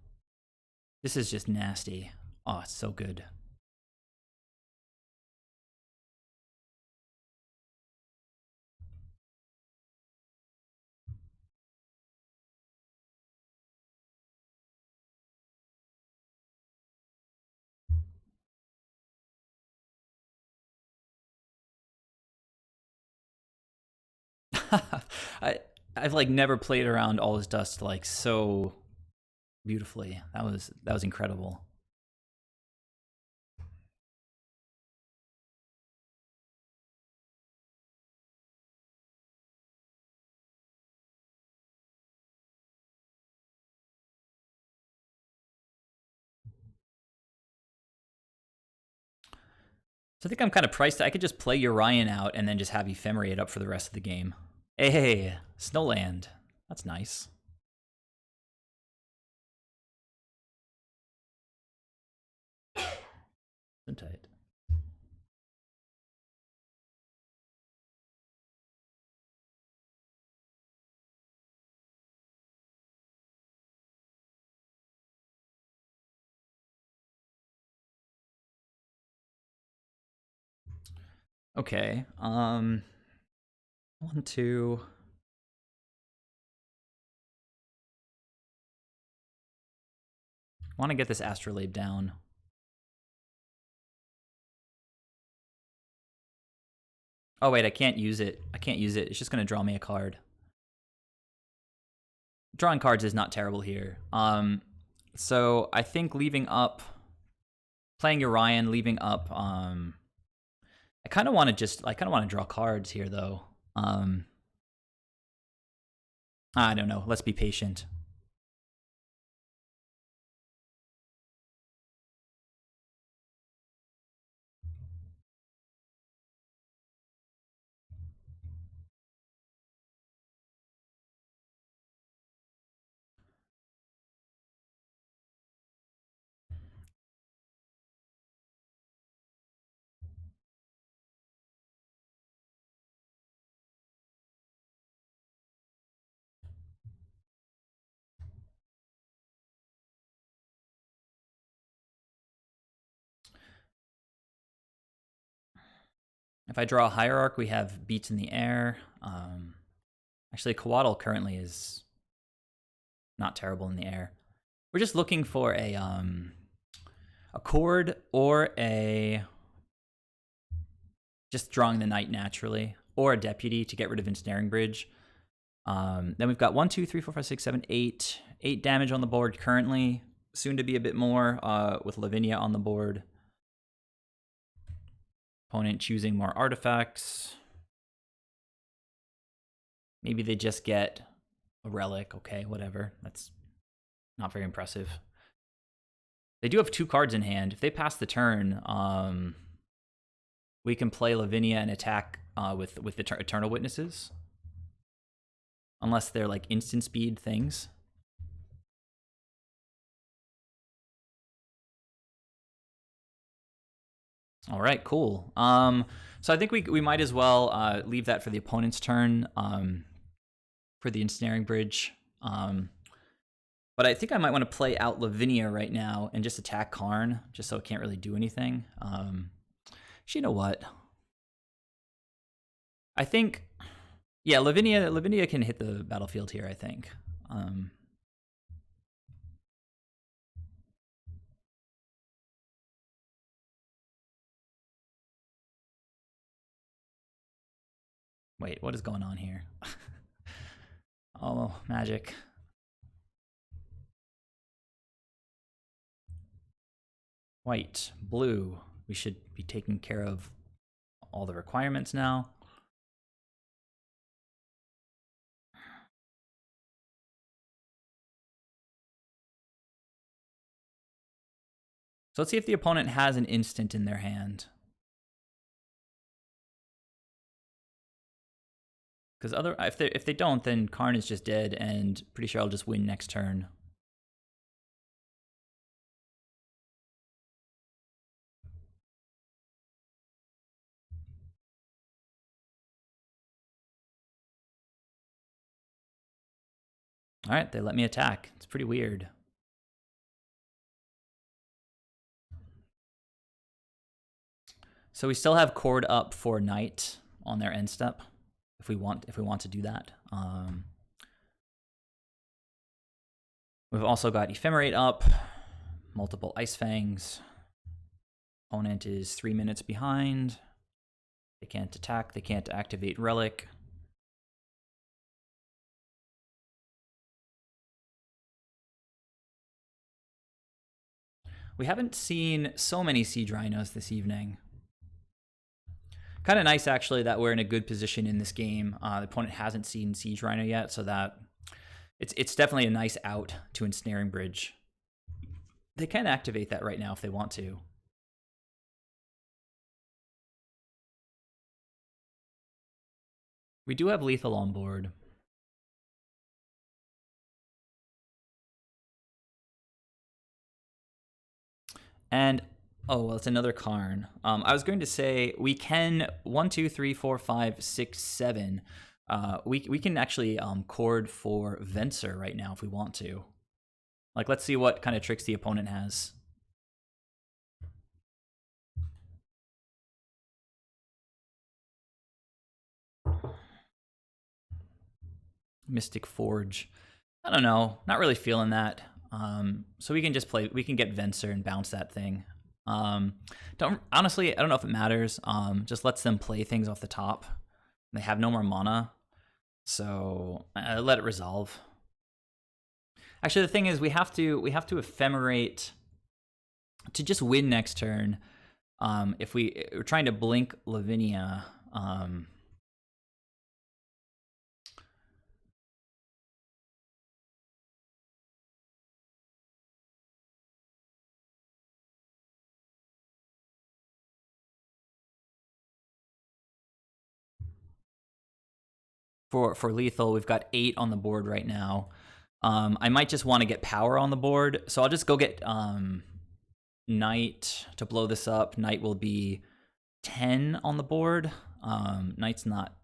This is just nasty. Oh, it's so good. I've like never played around all his dust like so beautifully. That was incredible. So I think I'm kind of priced. I could just play Urian out and then just have Ephemerate up for the rest of the game. Hey, Snowland. That's nice. Isn't it? Okay. 1, 2. Want to get this Astrolabe down. Oh wait, I can't use it. I can't use it. It's just gonna draw me a card. Drawing cards is not terrible here. So I think leaving up, playing Urian, leaving up. I kind of want to draw cards here though. I don't know. Let's be patient. If I draw a Hierarch, we have beats in the air. Actually, Coatl currently is not terrible in the air. We're just looking for a chord or a just drawing the knight naturally, or a deputy to get rid of ensnaring bridge. Then we've got 1, 2, 3, 4, 5, 6, 7, 8. 8 damage on the board currently. Soon to be a bit more with Lavinia on the board. Opponent choosing more artifacts. Maybe they just get a relic. Okay, whatever. That's not very impressive. They do have 2 cards in hand. If they pass the turn, we can play Lavinia and attack with the Eternal Witnesses. Unless they're like instant speed things. All right, cool. So I think we might as well leave that for the opponent's turn for the ensnaring bridge. But I think I might want to play out Lavinia right now and just attack Karn, just so it can't really do anything. You know what? I think, yeah, Lavinia can hit the battlefield here, I think. Wait, what is going on here? Oh, magic. White, blue. We should be taking care of all the requirements now. So let's see if the opponent has an instant in their hand. Because if they don't, then Karn is just dead, and pretty sure I'll just win next turn. All right, they let me attack. It's pretty weird. So we still have Chord up for Knight on their end step, if we want to do that. We've also got Ephemerate up, multiple Ice Fangs. Opponent is 3 minutes behind. They can't attack. They can't activate Relic. We haven't seen so many Siege Rhinos this evening. Kind of nice, actually, that we're in a good position in this game. The opponent hasn't seen Siege Rhino yet, so that it's definitely a nice out to Ensnaring Bridge. They can activate that right now if they want to. We do have lethal on board. And oh, well, it's another Karn. I was going to say we can 1, 2, 3, 4, 5, 6, 7. We can actually chord for Venser right now if we want to. Like, let's see what kind of tricks the opponent has. Mystic Forge. I don't know. Not really feeling that. So we can just play. We can get Venser and bounce that thing. Honestly, I don't know if it matters. Just lets them play things off the top. They have no more mana, so let it resolve. Actually, the thing is, we have to ephemerate to just win next turn. If we're trying to blink Lavinia. For lethal, we've got 8 on the board right now. I might just want to get power on the board, so I'll just go get Knight to blow this up. Knight will be 10 on the board. Knight's not.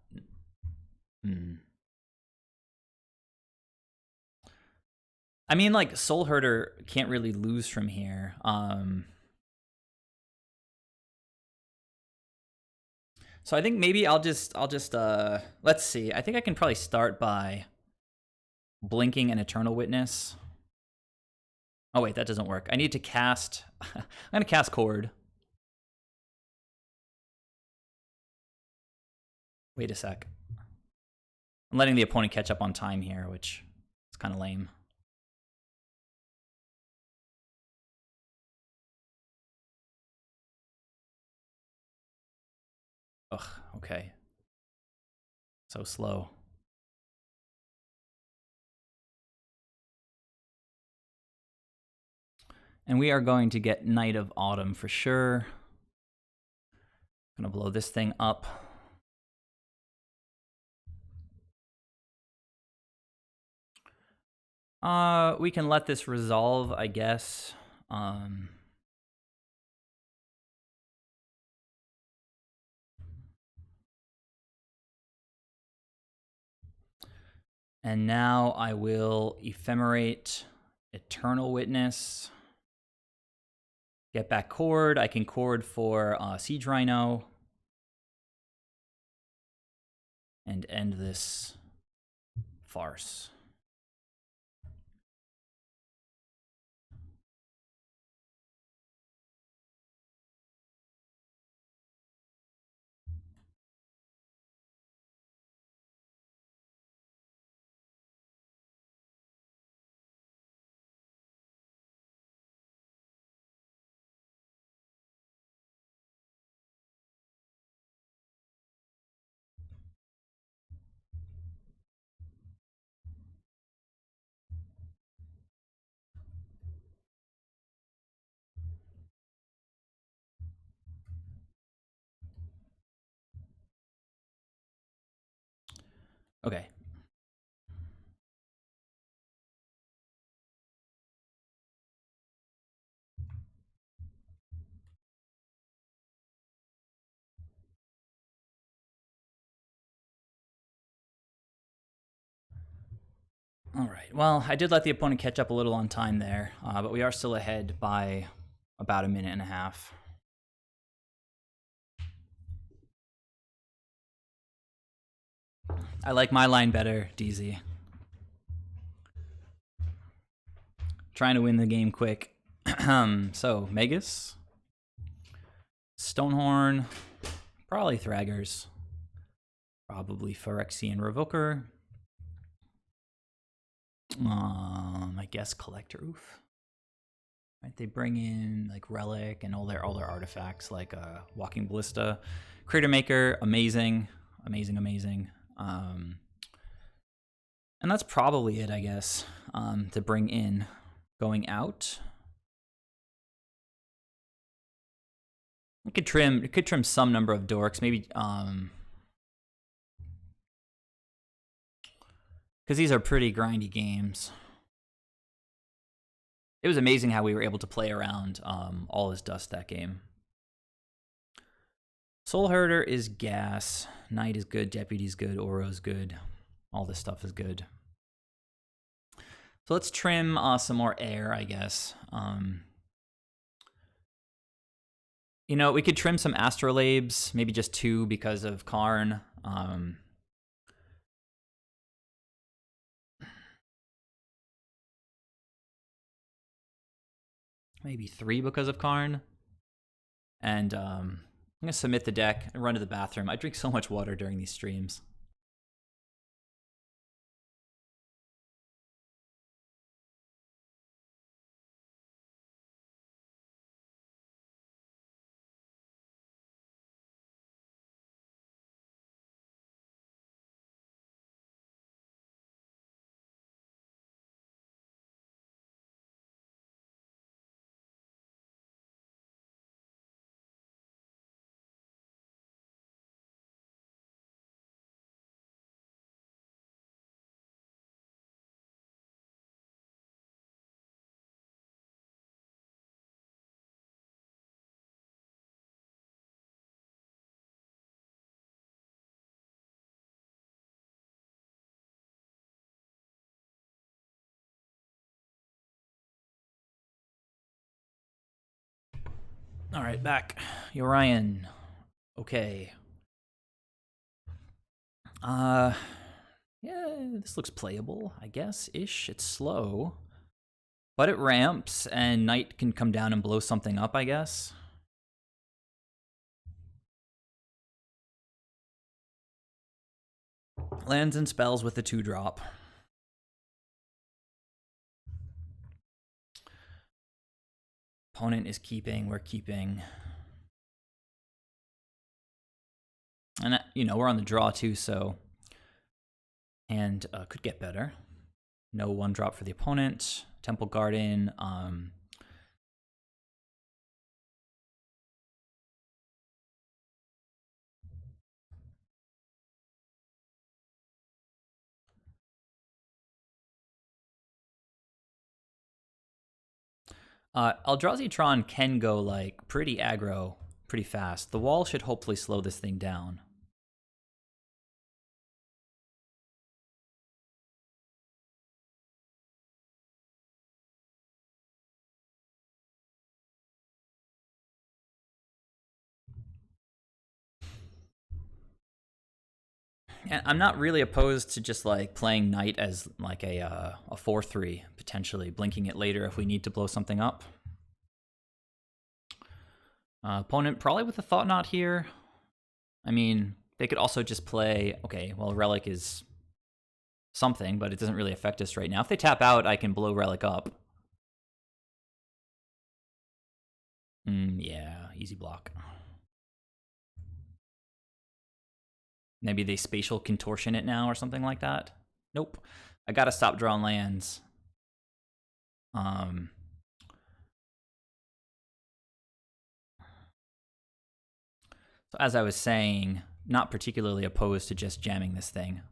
I mean, like, Soul Herder can't really lose from here. So I think maybe I'll just let's see. I think I can probably start by blinking an Eternal Witness. Oh wait, that doesn't work. I need to cast. I'm gonna cast Chord. Wait a sec. I'm letting the opponent catch up on time here, which is kind of lame. Ugh, okay. So slow. And we are going to get Knight of Autumn for sure. Gonna blow this thing up. We can let this resolve, I guess. And now I will ephemerate Eternal Witness. Get back Chord. I can Chord for Siege Rhino. And end this farce. Okay. All right. Well, I did let the opponent catch up a little on time there, but we are still ahead by about a minute and a half. I like my line better, DZ. Trying to win the game quick. So, Magus, Stonehorn, probably Thraggers, probably Phyrexian Revoker. I guess Collector Oof. Right, they bring in like Relic and all their artifacts, like Walking Ballista, Crater Maker, amazing. And that's probably it, I guess, to bring in. Going out, it could trim some number of dorks, maybe Because these are pretty grindy games. It was amazing how we were able to play around all his dust that game. Soul Herder is gas. Knight is good. Deputy's good. Oro's good. All this stuff is good. So let's trim some more air, I guess. You know, we could trim some astrolabes, maybe just 2 because of Karn. Maybe 3 because of Karn. And I'm going to submit the deck and run to the bathroom. I drink so much water during these streams. All right, back. Orion. Okay. Yeah, this looks playable, I guess, ish. It's slow. But it ramps, and Knight can come down and blow something up, I guess. Lands and spells with the 2-drop. Opponent is keeping, we're keeping. And, you know, we're on the draw too, so. And could get better. No 1-drop for the opponent. Temple Garden. Eldrazi Tron can go like pretty aggro pretty fast. The wall should hopefully slow this thing down. And I'm not really opposed to just like playing Knight as like a 4/3, potentially blinking it later if we need to blow something up. Opponent probably with a Thought Knot here. I mean, they could also just play, okay, well, Relic is something, but it doesn't really affect us right now. If they tap out, I can blow Relic up. Yeah, easy block. Maybe they spatial contortion it now or something like that. Nope. I gotta stop drawing lands. So as I was saying, not particularly opposed to just jamming this thing.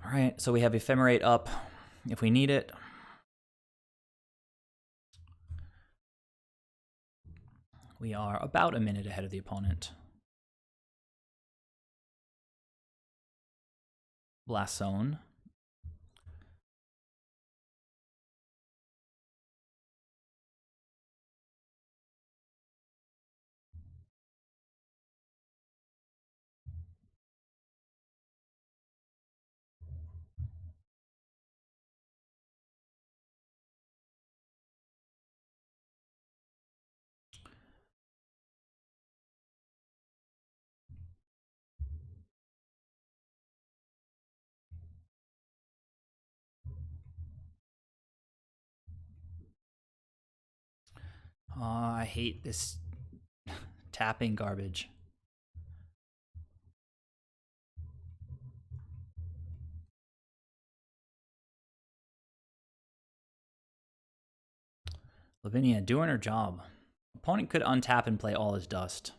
All right, so we have Ephemerate up if we need it. We are about a minute ahead of the opponent. Blast Zone. I hate this tapping garbage. Lavinia doing her job. Opponent could untap and play all his dust.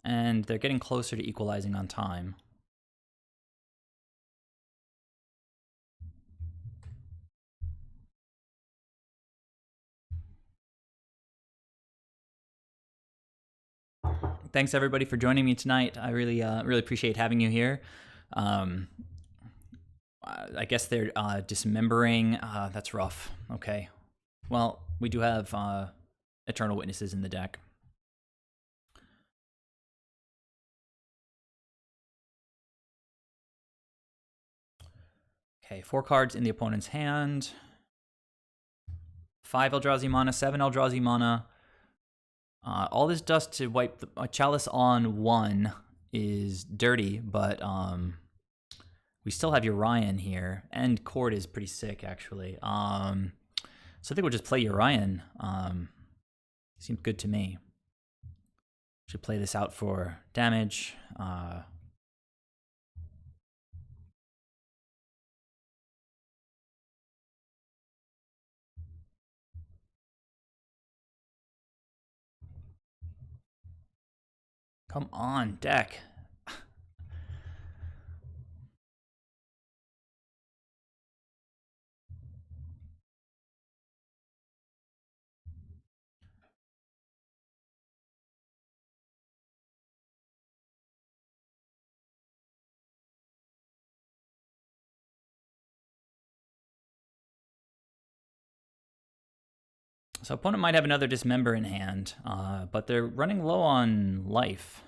And they're getting closer to equalizing on time. Thanks everybody for joining me tonight. I really appreciate having you here. I guess they're dismembering. That's rough. Okay. Well, we do have Eternal Witnesses in the deck. Okay, 4 cards in the opponent's hand. 5 Eldrazi mana, 7 Eldrazi mana. All this dust to wipe the Chalice on 1 is dirty, but we still have Urian here, and Cord is pretty sick, actually. So I think we'll just play Urian. Seems good to me. Should play this out for damage. Come on, deck. So opponent might have another Dismember in hand, but they're running low on life.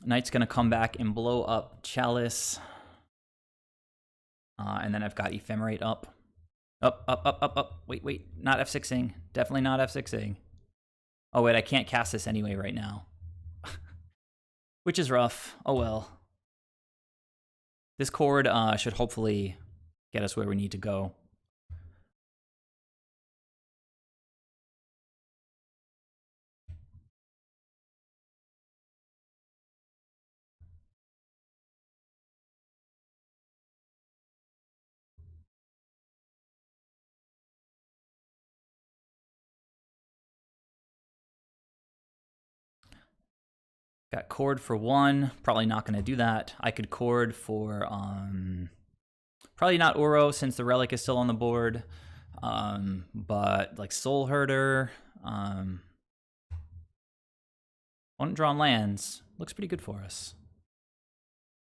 Knight's going to come back and blow up Chalice. And then I've got Ephemerate up. Up. Wait. Not F6ing. Definitely not F6ing. Oh, wait, I can't cast this anyway right now. Which is rough. Oh, well. This Cord should hopefully get us where we need to go. Got Cord for 1. Probably not going to do that. I could Cord for... probably not Uro since the Relic is still on the board. But like Soul Herder... Opponent drawn lands. Looks pretty good for us.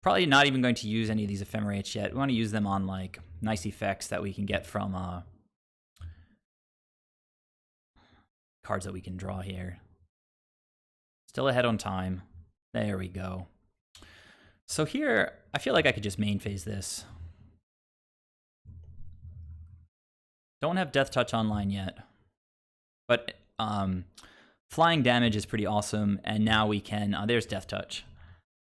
Probably not even going to use any of these Ephemerates yet. We want to use them on like nice effects that we can get from cards that we can draw here. Still ahead on time. There we go. So here, I feel like I could just main phase this. Don't have Death Touch online yet. But flying damage is pretty awesome, and now we can... there's Death Touch.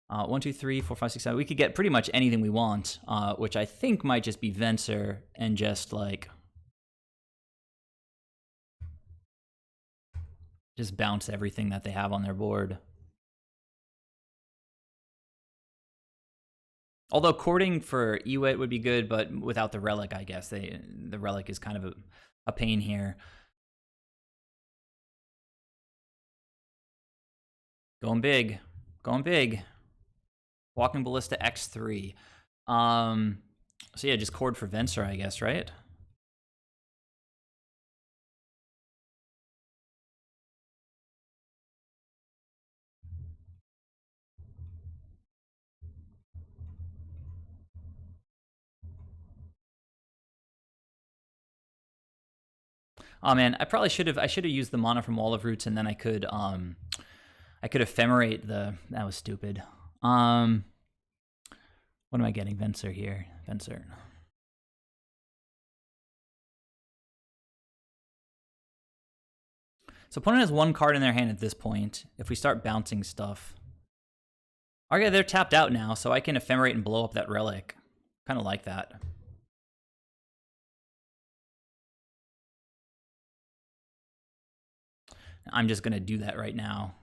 1, 2, 3, 4, 5, 6, 7. We could get pretty much anything we want, which I think might just be Venser and just like... just bounce everything that they have on their board. Although Cording for Ewit would be good, but without the Relic, I guess. The Relic is kind of a pain here. Going big. Going big. Walking Ballista X3. So yeah, just Cord for Venser, I guess, right? Oh man, I probably should have used the mana from Wall of Roots, and then I could ephemerate the... That was stupid. What am I getting? Venser here. Venser. So opponent has 1 card in their hand at this point. If we start bouncing stuff... Okay, they're tapped out now, so I can ephemerate and blow up that Relic. Kind of like that. I'm just going to do that right now.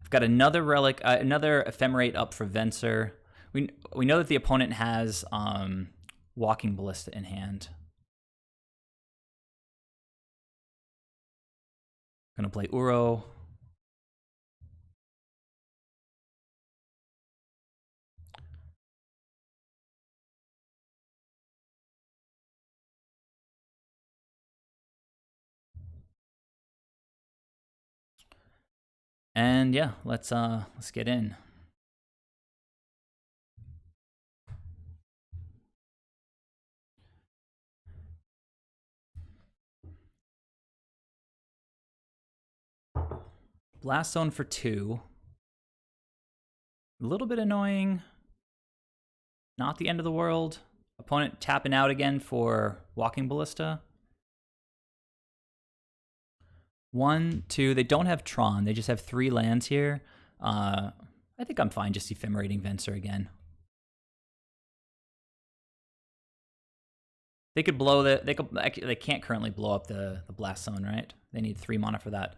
We've got another relic, another ephemerate up for Venser. We know that the opponent has walking ballista in hand. Gonna play Uro. And yeah, let's get in. Blast Zone for 2. A little bit annoying. Not the end of the world. Opponent tapping out again for walking ballista. 1, 2. They don't have Tron. They just have 3 lands here. I think I'm fine just ephemerating Venser again. They could blow the. They can't currently blow up the blast zone, right? They need 3 mana for that.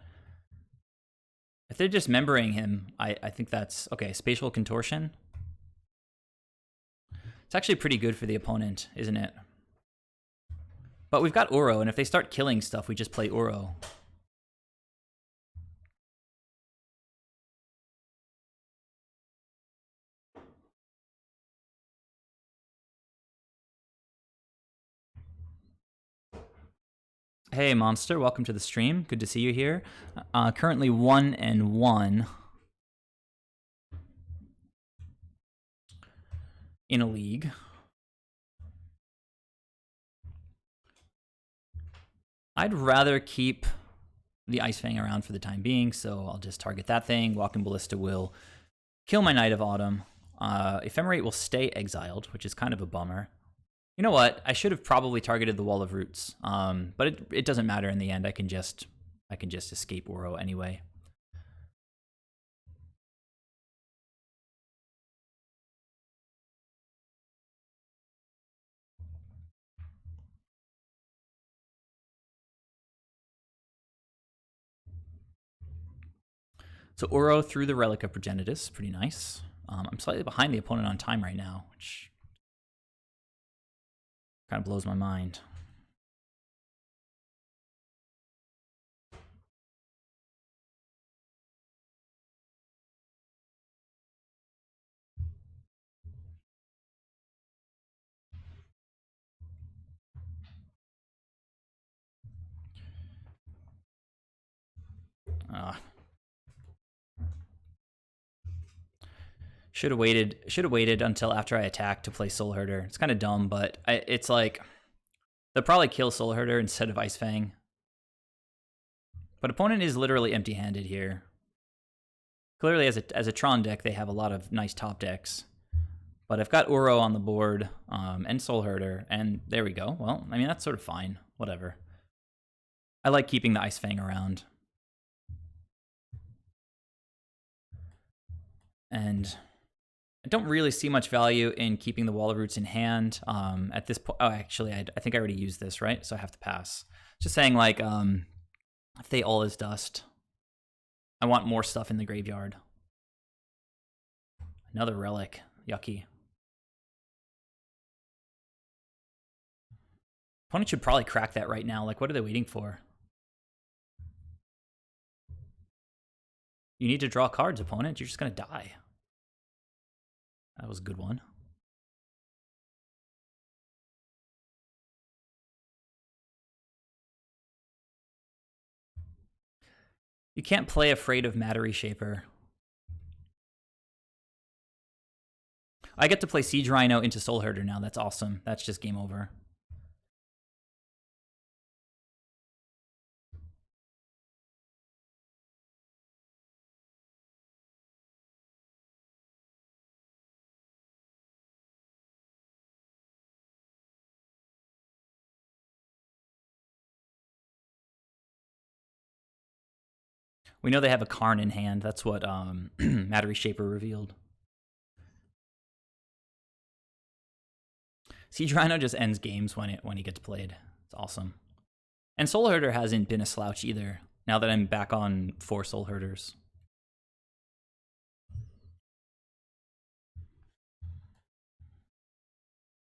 If they're dismembering him, I think that's okay. Spatial Contortion. It's actually pretty good for the opponent, isn't it? But we've got Uro, and if they start killing stuff, we just play Uro. Hey, Monster, welcome to the stream. Good to see you here. Currently 1-1 in a league. I'd rather keep the Ice Fang around for the time being, so I'll just target that thing. Walking Ballista will kill my Knight of Autumn. Ephemerate will stay exiled, which is kind of a bummer. You know what? I should have probably targeted the Wall of Roots, but it doesn't matter in the end. I can just escape Uro anyway. So Uro through the Relic of Progenitus, pretty nice. I'm slightly behind the opponent on time right now, which kind of blows my mind. Should have waited until after I attacked to play Soul Herder. It's kind of dumb, but it's like they'll probably kill Soul Herder instead of Ice Fang. But opponent is literally empty-handed here. Clearly, as a Tron deck, they have a lot of nice top decks. But I've got Uro on the board and Soul Herder, and there we go. Well, I mean, that's sort of fine. Whatever. I like keeping the Ice Fang around. And I don't really see much value in keeping the Wall of Roots in hand at this point. Oh, actually, I think I already used this, right? So I have to pass. Just saying, like, if they all is dust, I want more stuff in the graveyard. Another relic. Yucky. Opponent should probably crack that right now. Like, what are they waiting for? You need to draw cards, opponent. You're just going to die. That was a good one. You can't play Afraid of Matter Reshaper. I get to play Siege Rhino into Soul Herder now. That's awesome. That's just game over. We know they have a Karn in hand. That's what Matter Reshaper revealed. Siege Rhino just ends games when he gets played. It's awesome. And Soul Herder hasn't been a slouch either, now that I'm back on 4 Soul Herders.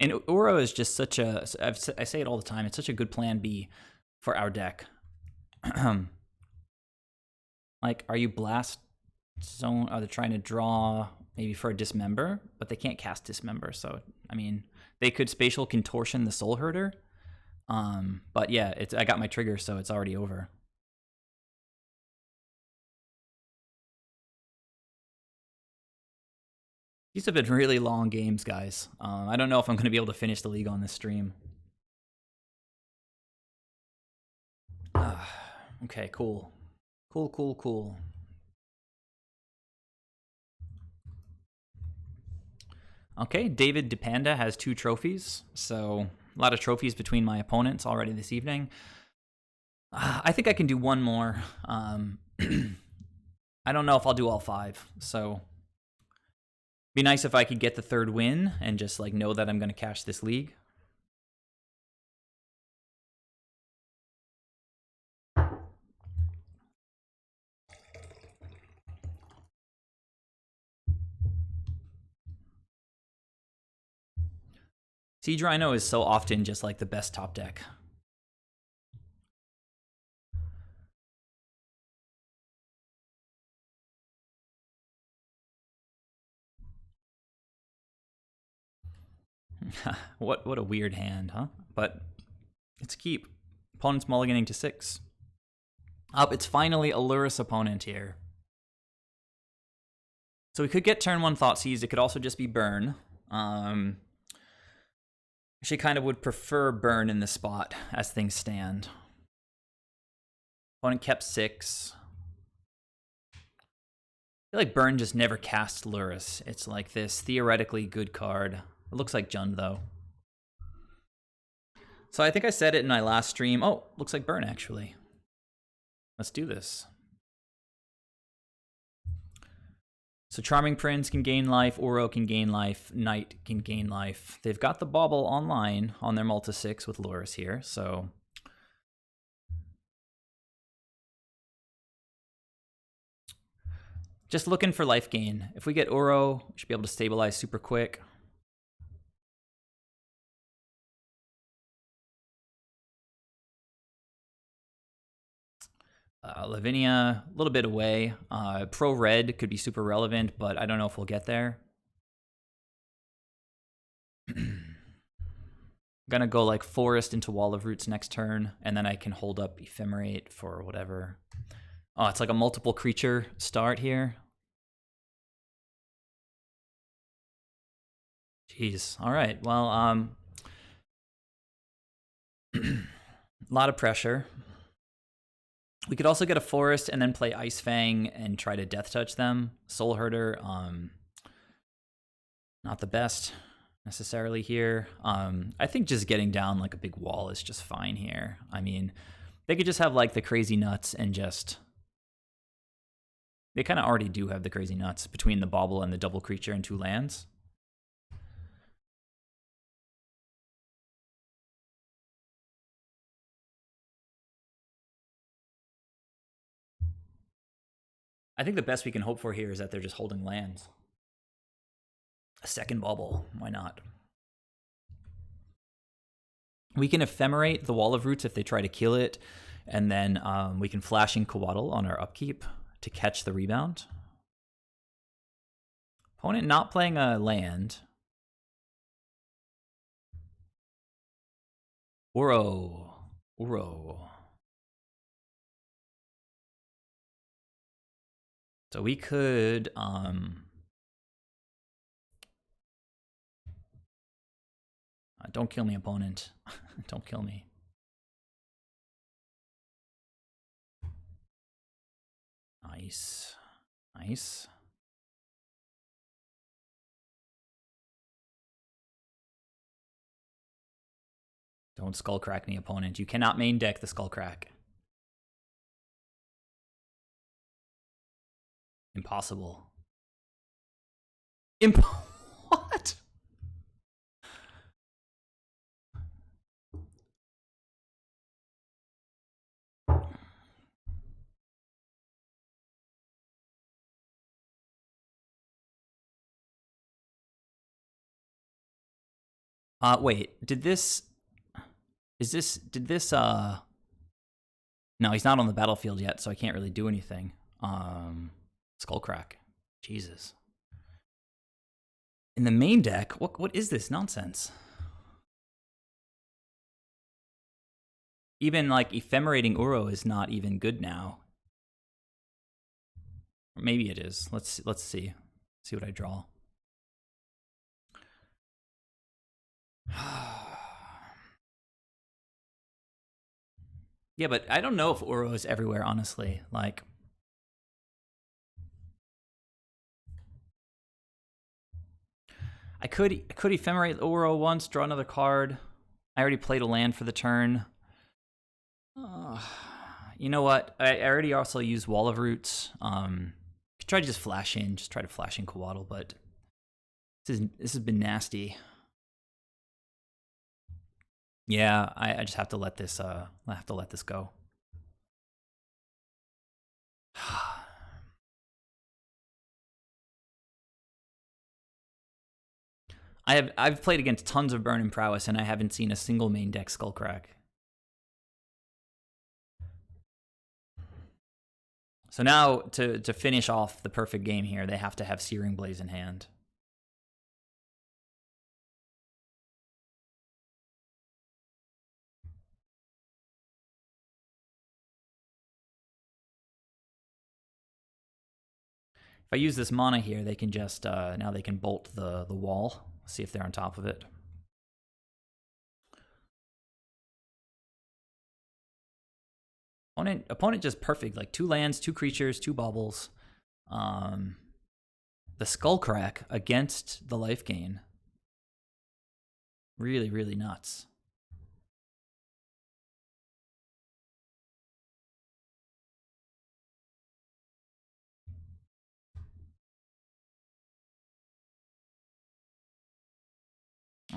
And Uro is just such a, I say it all the time, it's such a good plan B for our deck. Like, are you Blast Zone? Are they trying to draw maybe for a Dismember? But they can't cast Dismember, so, I mean, they could Spatial Contortion the Soul Herder. But yeah, I got my trigger, so it's already over. These have been really long games, guys. I don't know if I'm going to be able to finish the league on this stream. Okay, cool. Cool. Okay, David DePanda has 2 trophies, so a lot of trophies between my opponents already this evening. I think I can do one more. I don't know if I'll do all 5, so be nice if I could get the 3rd win and just like know that I'm going to cash this league. Siege Rhino is so often just like the best top deck. What a weird hand, huh? But it's keep. Opponent's mulliganing to 6. Up, it's finally a Lurrus opponent here. So we could get turn 1 Thoughtseize. It could also just be burn. She kind of would prefer burn in this spot as things stand. Opponent kept 6. I feel like burn just never casts Lurrus. It's like this theoretically good card. It looks like Jund though. So I think I said it in my last stream. Oh, looks like burn actually. Let's do this. So Charming Prince can gain life, Uro can gain life, Knight can gain life. They've got the Bauble online on their multi-6 with Lurrus here, so... Just looking for life gain. If we get Uro, we should be able to stabilize super quick. Lavinia, a little bit away. Pro Red could be super relevant, but I don't know if we'll get there. Gonna go like Forest into Wall of Roots next turn, and then I can hold up Ephemerate for whatever. Oh, it's like a multiple creature start here. Jeez. All right. Well, a lot of pressure. We could also get a Forest and then play Ice Fang and try to Death Touch them. Soul Herder, not the best necessarily here. I think just getting down like a big wall is just fine here. I mean, they could just have like the crazy nuts and just... They kind of already do have the crazy nuts between the Bauble and the double creature and 2 lands. I think the best we can hope for here is that they're just holding lands. A second Bauble, why not? We can Ephemerate the Wall of Roots if they try to kill it, and then we can Flashing Coatl on our upkeep to catch the rebound. Opponent not playing a land. Uro. So we could don't kill me, opponent. Don't kill me. Nice. Don't Skullcrack me, opponent. You cannot main deck the Skullcrack. Impossible. What? Wait, did this did this no, he's not on the battlefield yet, so I can't really do anything. Skullcrack. Jesus. In the main deck, what is this nonsense? Even like ephemerating Uro is not even good now. Or maybe it is. Let's see. See what I draw. Yeah, but I don't know if Uro is everywhere, honestly. Like, I could ephemerate Uro once, draw another card. I already played a land for the turn. You know what? I already also used Wall of Roots. Could try to just flash in, Coatl, but this has been nasty. Yeah, I just have to let this go. I've played against tons of Burn and Prowess, and I haven't seen a single main deck Skullcrack. So now to finish off the perfect game here, they have to have Searing Blaze in hand. If I use this mana here, they can just now they can bolt the wall. See if they're on top of it. Opponent just perfect, like 2 lands, 2 creatures, 2 baubles. The Skullcrack against the life gain. Really, really nuts.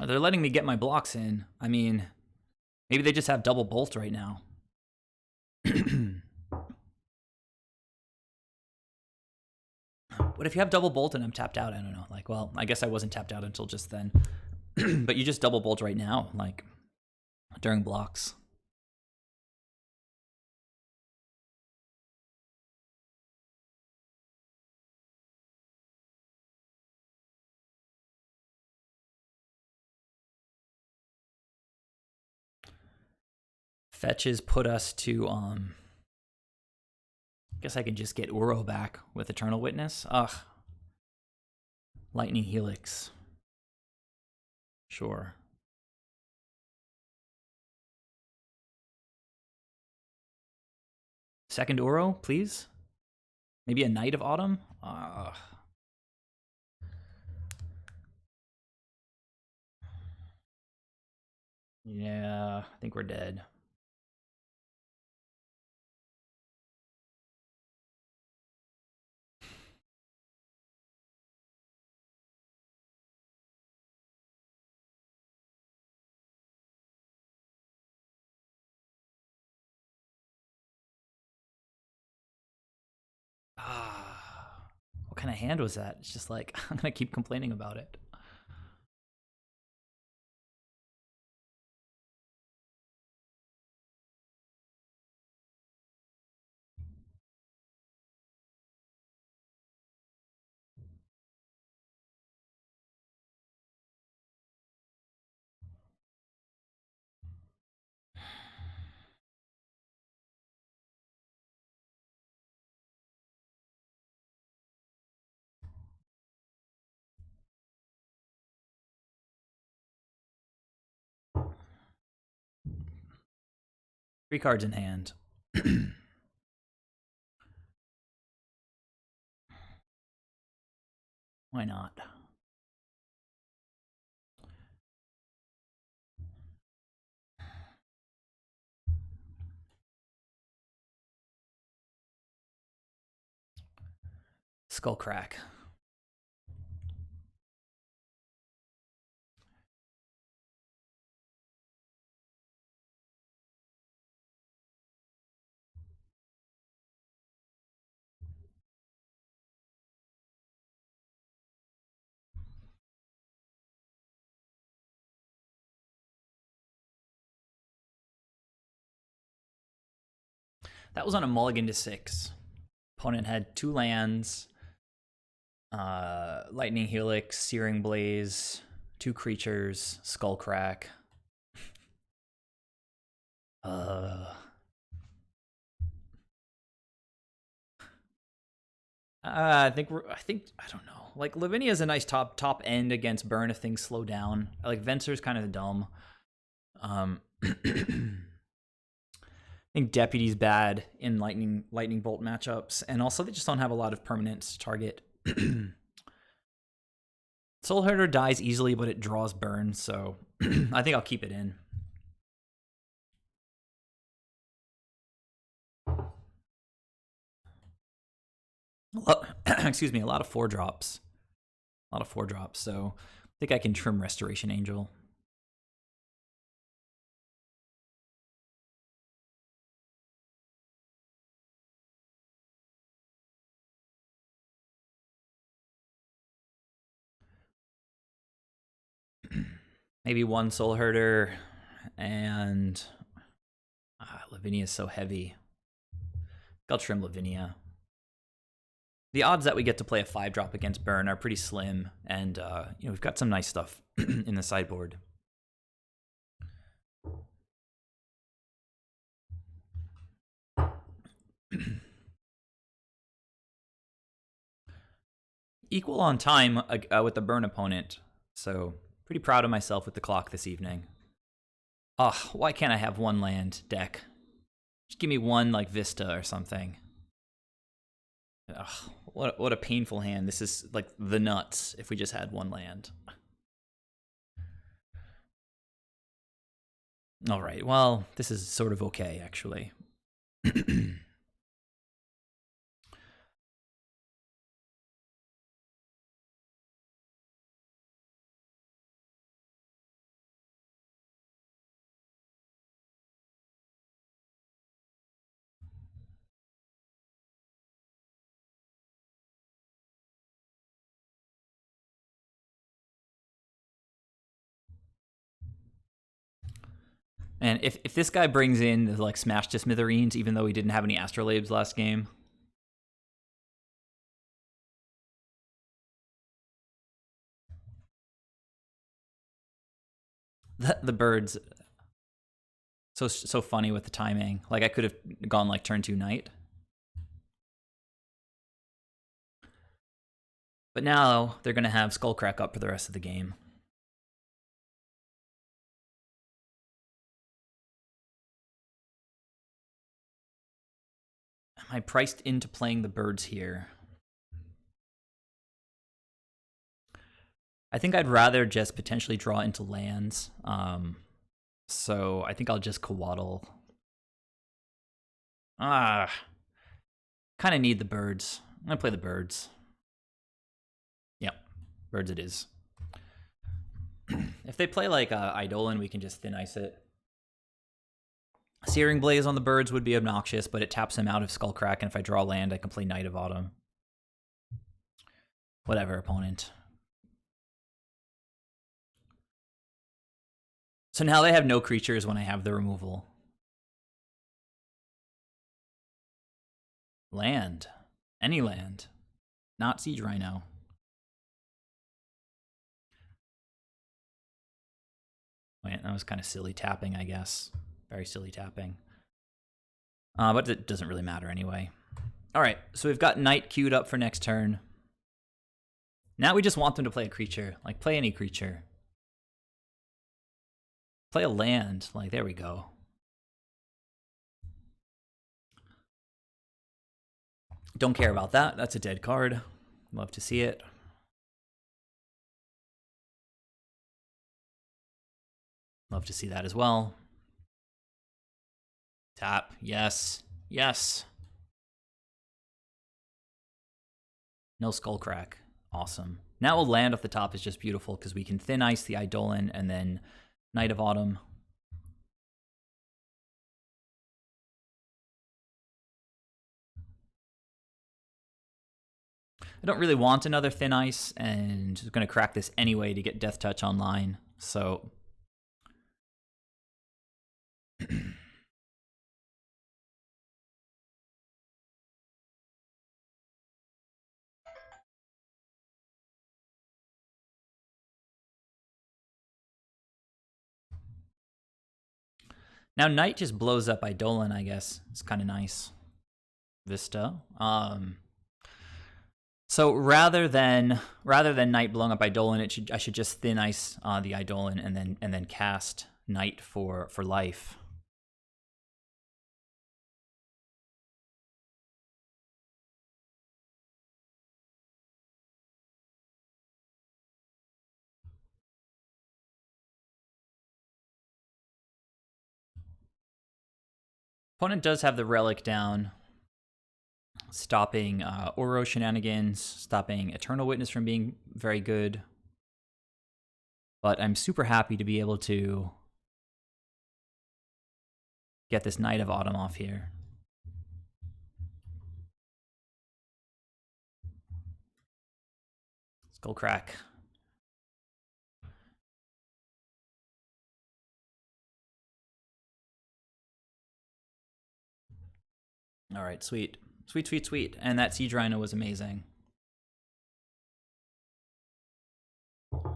They're letting me get my blocks in. I mean, maybe they just have double bolt right now. What if you have double bolt and I'm tapped out? I don't know. Like, well, I guess I wasn't tapped out until just then. But you just double bolt right now, like, during blocks. Fetches put us to, I guess I can just get Uro back with Eternal Witness. Ugh. Lightning Helix. Sure. Second Uro, please? Maybe a Knight of Autumn? Yeah, I think we're dead. What kind of hand was that? It's just like, I'm going to keep complaining about it. Three cards in hand. Why not? Skullcrack. That was on a mulligan to 6. Opponent had 2 lands, Lightning Helix, Searing Blaze, 2 creatures, Skullcrack. I think I don't know. Like Lavinia is a nice top end against burn if things slow down. Like Venser's kind of dumb. I think Deputy's bad in lightning bolt matchups, and also they just don't have a lot of permanents to target. Soul Herder dies easily, but it draws burn, so I think I'll keep it in. Excuse me, a lot of 4-drops. So I think I can trim Restoration Angel. Maybe 1 Soul Herder, and Lavinia is so heavy. I'll trim Lavinia. The odds that we get to play a 5-drop against burn are pretty slim, and we've got some nice stuff in the sideboard. Equal on time with the burn opponent, so pretty proud of myself with the clock this evening. Why can't I have 1 land deck? Just give me 1 like Vista or something. What a painful hand. This is like the nuts if we just had 1 land. All right, well, this is sort of okay, actually. And if this guy brings in the, like, Smash to Smithereens, even though he didn't have any Astrolabes last game. The birds. So funny with the timing. Like, I could have gone, like, turn 2 Knight. But now they're going to have Skullcrack up for the rest of the game. Am I priced into playing the birds here? I think I'd rather just potentially draw into lands. So I think I'll just Coatl. Kind of need the birds. I'm going to play the birds. Yep, birds it is. If they play like Eidolon, we can just Thin Ice it. Searing Blaze on the birds would be obnoxious, but it taps him out of Skullcrack, and if I draw land, I can play Knight of Autumn. Whatever, opponent. So now they have no creatures when I have the removal. Land. Any land. Not Siege Rhino. Wait, that was kind of silly tapping, I guess. Very silly tapping. But it doesn't really matter anyway. All right, so we've got Knight queued up for next turn. Now we just want them to play a creature. Like, play any creature. Play a land. Like, there we go. Don't care about that. That's a dead card. Love to see it. Love to see that as well. Tap. Yes. Yes. No Skullcrack. Awesome. Now we'll land off the top is just beautiful because we can Thin Ice the Eidolon and then Knight of Autumn. I don't really want another Thin Ice, and I'm going to crack this anyway to get Death Touch online. So Now Knight just blows up Eidolon, I guess. It's kind of nice. Vista. So rather than Knight blowing up Eidolon, I should just thin ice the Eidolon and then cast Knight for life. Opponent does have the relic down, stopping Oro shenanigans, stopping Eternal Witness from being very good. But I'm super happy to be able to get this Knight of Autumn off here. Skull crack. All right, sweet. Sweet, sweet, sweet. And that Siege Rhino was amazing.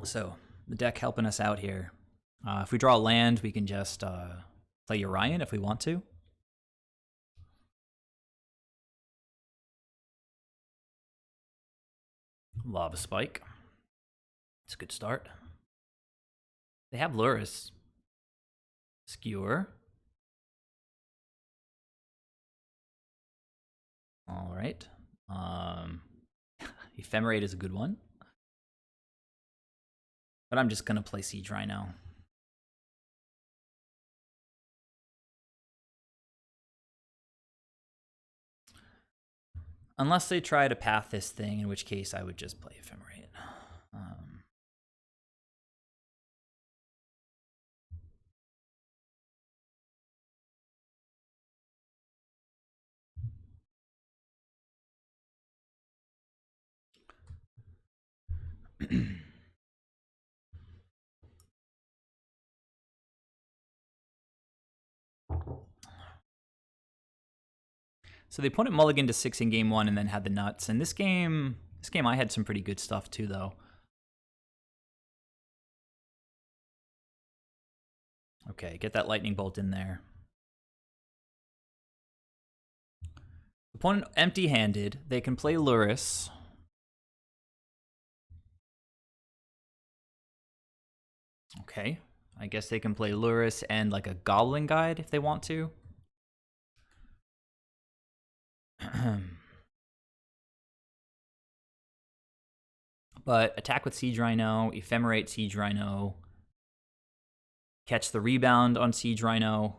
So, the deck helping us out here. If we draw land, we can just play Orion if we want to. Lava Spike. It's a good start. They have Luris. Skewer. All right. Ephemerate is a good one. But I'm just going to play Siege Rhino. Unless they try to path this thing, in which case I would just play Ephemerate. So the opponent mulliganed to 6 in game 1 and then had the nuts. And this game I had some pretty good stuff too, though. Okay, get that lightning bolt in there. Opponent empty-handed. They can play Luris. Okay, I guess they can play Luris and like a Goblin Guide if they want to. But attack with Siege Rhino, Ephemerate Siege Rhino, catch the rebound on Siege Rhino.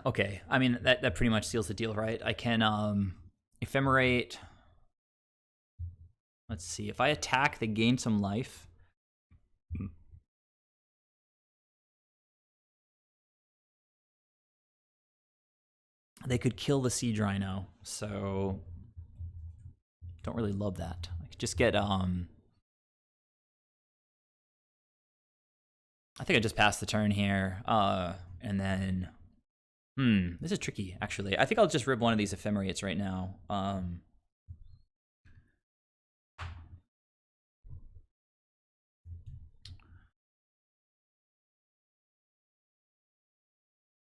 Okay, I mean, that pretty much seals the deal, right? I can Ephemerate. Let's see, if I attack, they gain some life. They could kill the Siege Rhino, so don't really love that. I could just get I think I just passed the turn here, and then this is tricky actually. I think I'll just rib one of these Ephemerates right now.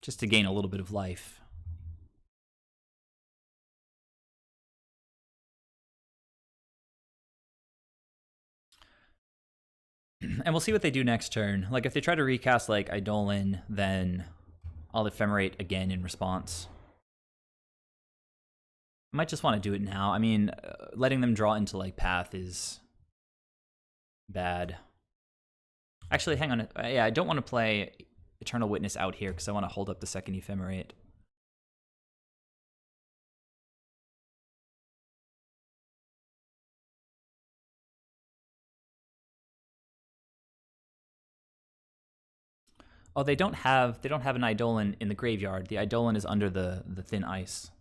Just to gain a little bit of life. And we'll see what they do next turn. Like, if they try to recast, like, Eidolon, then I'll Ephemerate again in response. I might just want to do it now. I mean, letting them draw into, like, Path is bad. Actually, hang on. Yeah, I don't want to play Eternal Witness out here because I want to hold up the second Ephemerate. Oh, they don't have an Eidolon in the graveyard. The Eidolon is under the thin ice.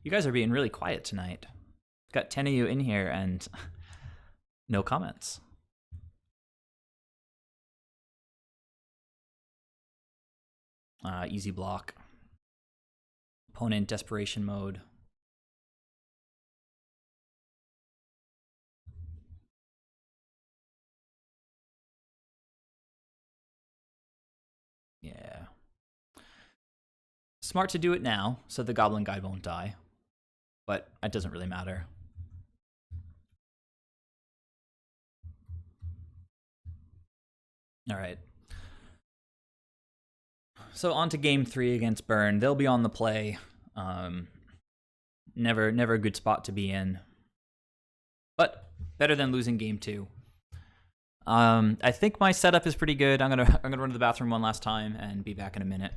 You guys are being really quiet tonight. Got 10 of you in here and no comments. easy block. Opponent desperation mode. Yeah. Smart to do it now, so the goblin guy won't die. But it doesn't really matter. All right. So on to game 3 against Burn. They'll be on the play. Never a good spot to be in. But better than losing game 2. I think my setup is pretty good. I'm gonna run to the bathroom one last time and be back in a minute.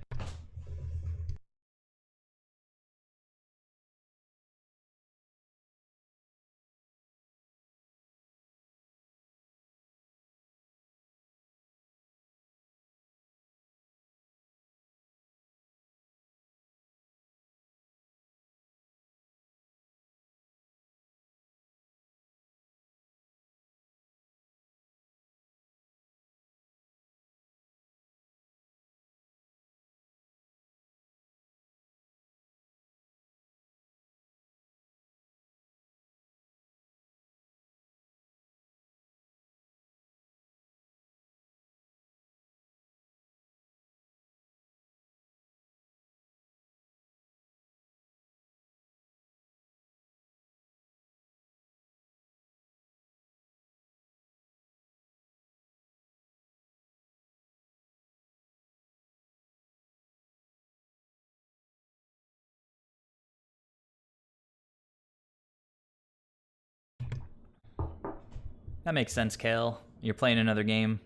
That makes sense, Kale. You're playing another game.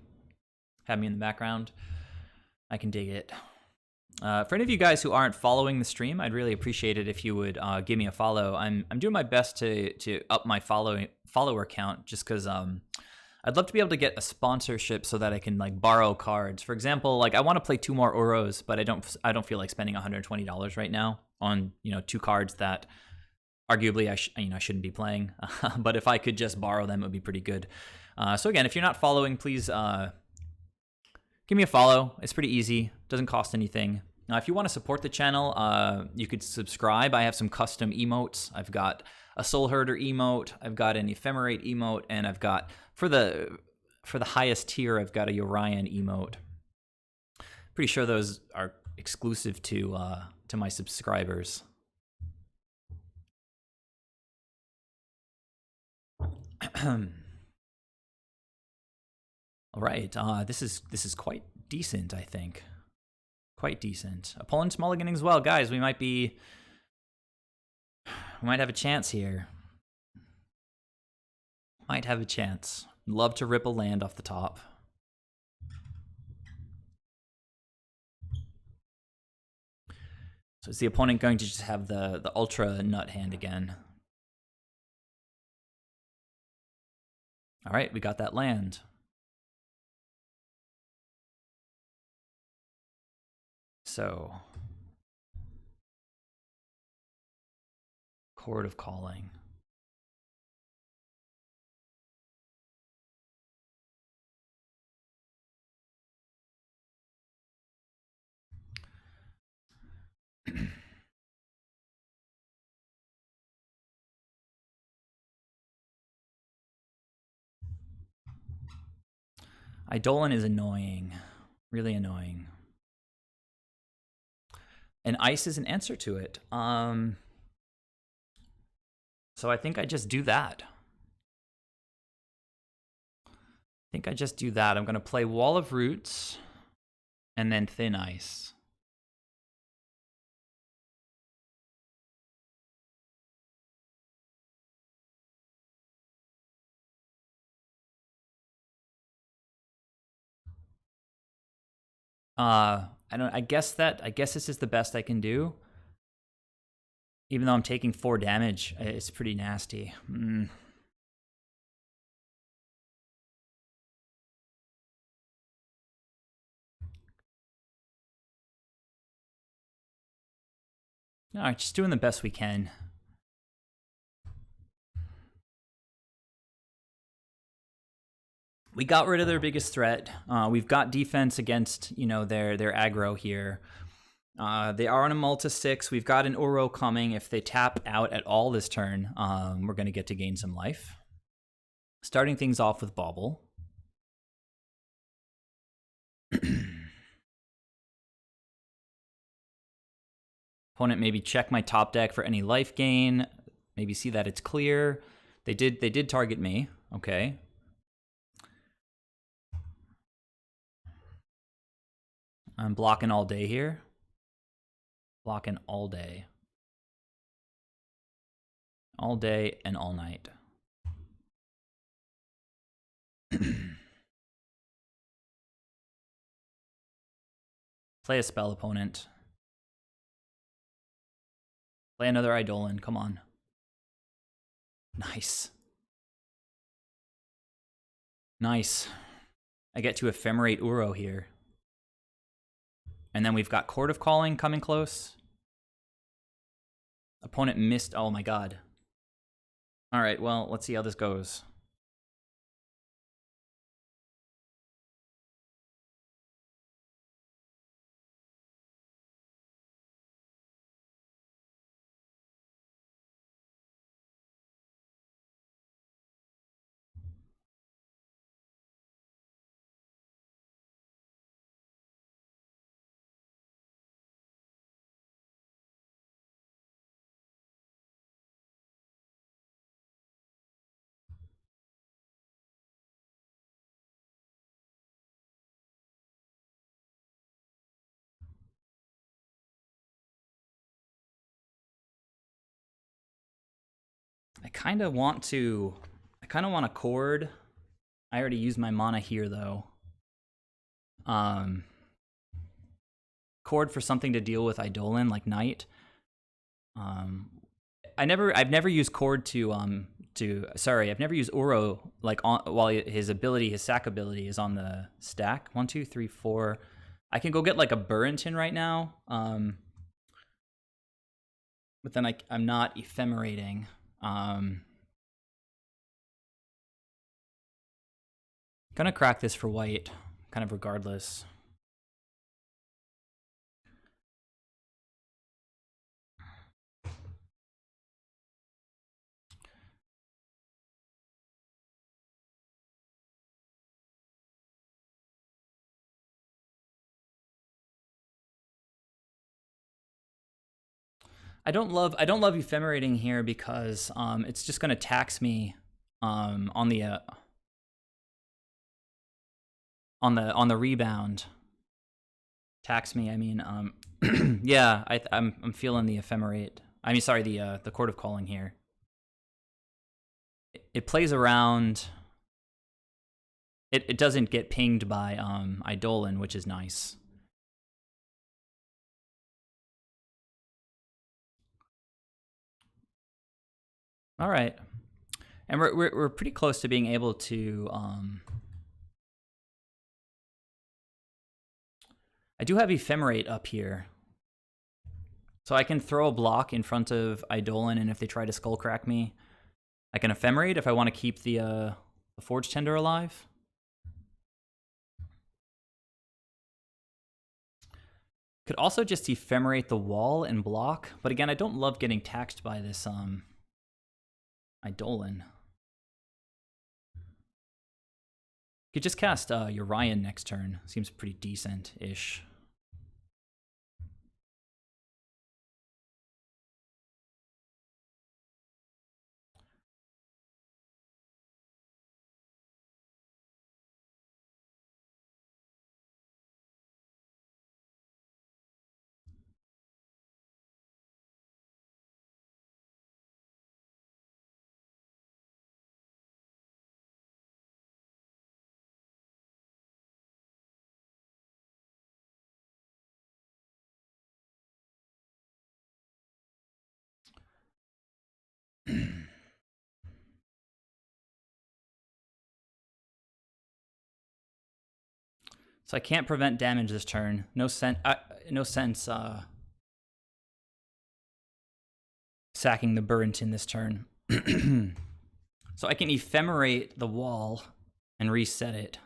Have me in the background. I can dig it. For any of you guys who aren't following the stream, I'd really appreciate it if you would give me a follow. I'm doing my best to up my follower count, just because I'd love to be able to get a sponsorship so that I can like borrow cards. For example, like I want to play 2 more Uros, but I don't feel like spending $120 right now on 2 cards that arguably I shouldn't be playing. But if I could just borrow them, it would be pretty good. So again, if you're not following, please give me a follow. It's pretty easy. Doesn't cost anything. Now, if you want to support the channel, you could subscribe. I have some custom emotes. I've got a Soul Herder emote. I've got an Ephemerate emote, and I've got for the highest tier, I've got a Orion emote. Pretty sure those are exclusive to my subscribers. All right, this is quite decent, I think. Quite decent. Opponent's mulliganing as well, guys. We might have a chance here. Might have a chance. Love to rip a land off the top. So is the opponent going to just have the ultra nut hand again? All right, we got that land. So, Chord of Calling. Eidolon is annoying. Really annoying. And ice is an answer to it. So I think I just do that. I'm going to play Wall of Roots and then Thin Ice. I guess this is the best I can do. Even though I'm taking 4 damage, it's pretty nasty. All right, just doing the best we can. We got rid of their biggest threat. We've got defense against, their aggro here. They are on a Malta 6. We've got an Uro coming. If they tap out at all this turn, we're going to get to gain some life. Starting things off with Bauble. Opponent maybe check my top deck for any life gain. Maybe see that it's clear. They did target me. Okay. I'm blocking all day here. Blocking all day. All day and all night. Play a spell, opponent. Play another Eidolon. Come on. Nice. Nice. I get to Ephemerate Uro here. And then we've got Chord of Calling coming close. Opponent missed. Oh my god. All right, well, let's see how this goes. I kind of want to chord. I already used my mana here though. Chord for something to deal with Eidolon like Knight. I've never used chord I've never used Uro like while his sack ability is on the stack. 1, 2, 3, 4. I can go get like a Burrington right now. But then I'm not ephemerating. Gonna crack this for white, kind of regardless. I don't love ephemerating here because it's just gonna tax me on the rebound. Tax me. I mean, yeah. I'm feeling the ephemerate. I mean, sorry, the Chord of Calling here. It plays around. It doesn't get pinged by Eidolon, which is nice. All right, and we're pretty close to being able to. I do have Ephemerate up here, so I can throw a block in front of Eidolon, and if they try to Skullcrack me, I can Ephemerate if I want to keep the Forge Tender alive. Could also just Ephemerate the wall and block, but again, I don't love getting taxed by this Eidolon. Could just cast Urian next turn. Seems pretty decent-ish. So I can't prevent damage this turn. No sense sacking the Burrington this turn. So I can Ephemerate the wall and reset it.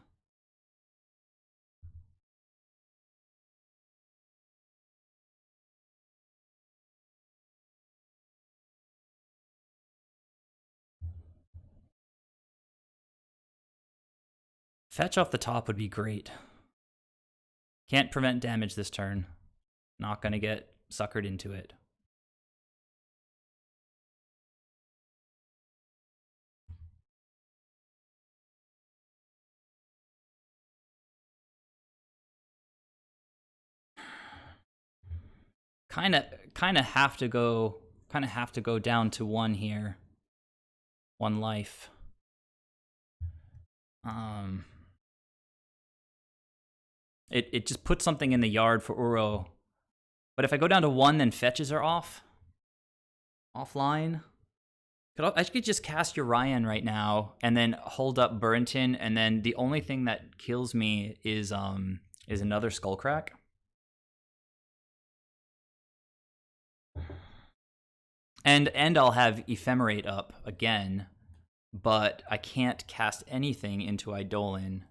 Fetch off the top would be great. Can't prevent damage this turn. Not gonna get suckered into it. Kind of have to go down to 1 here. 1 life. It just puts something in the yard for Uro. But if I go down to 1, then fetches are offline. I could just cast Urian right now and then hold up Burrington, and then the only thing that kills me is another Skullcrack. And I'll have Ephemerate up again, but I can't cast anything into Eidolon.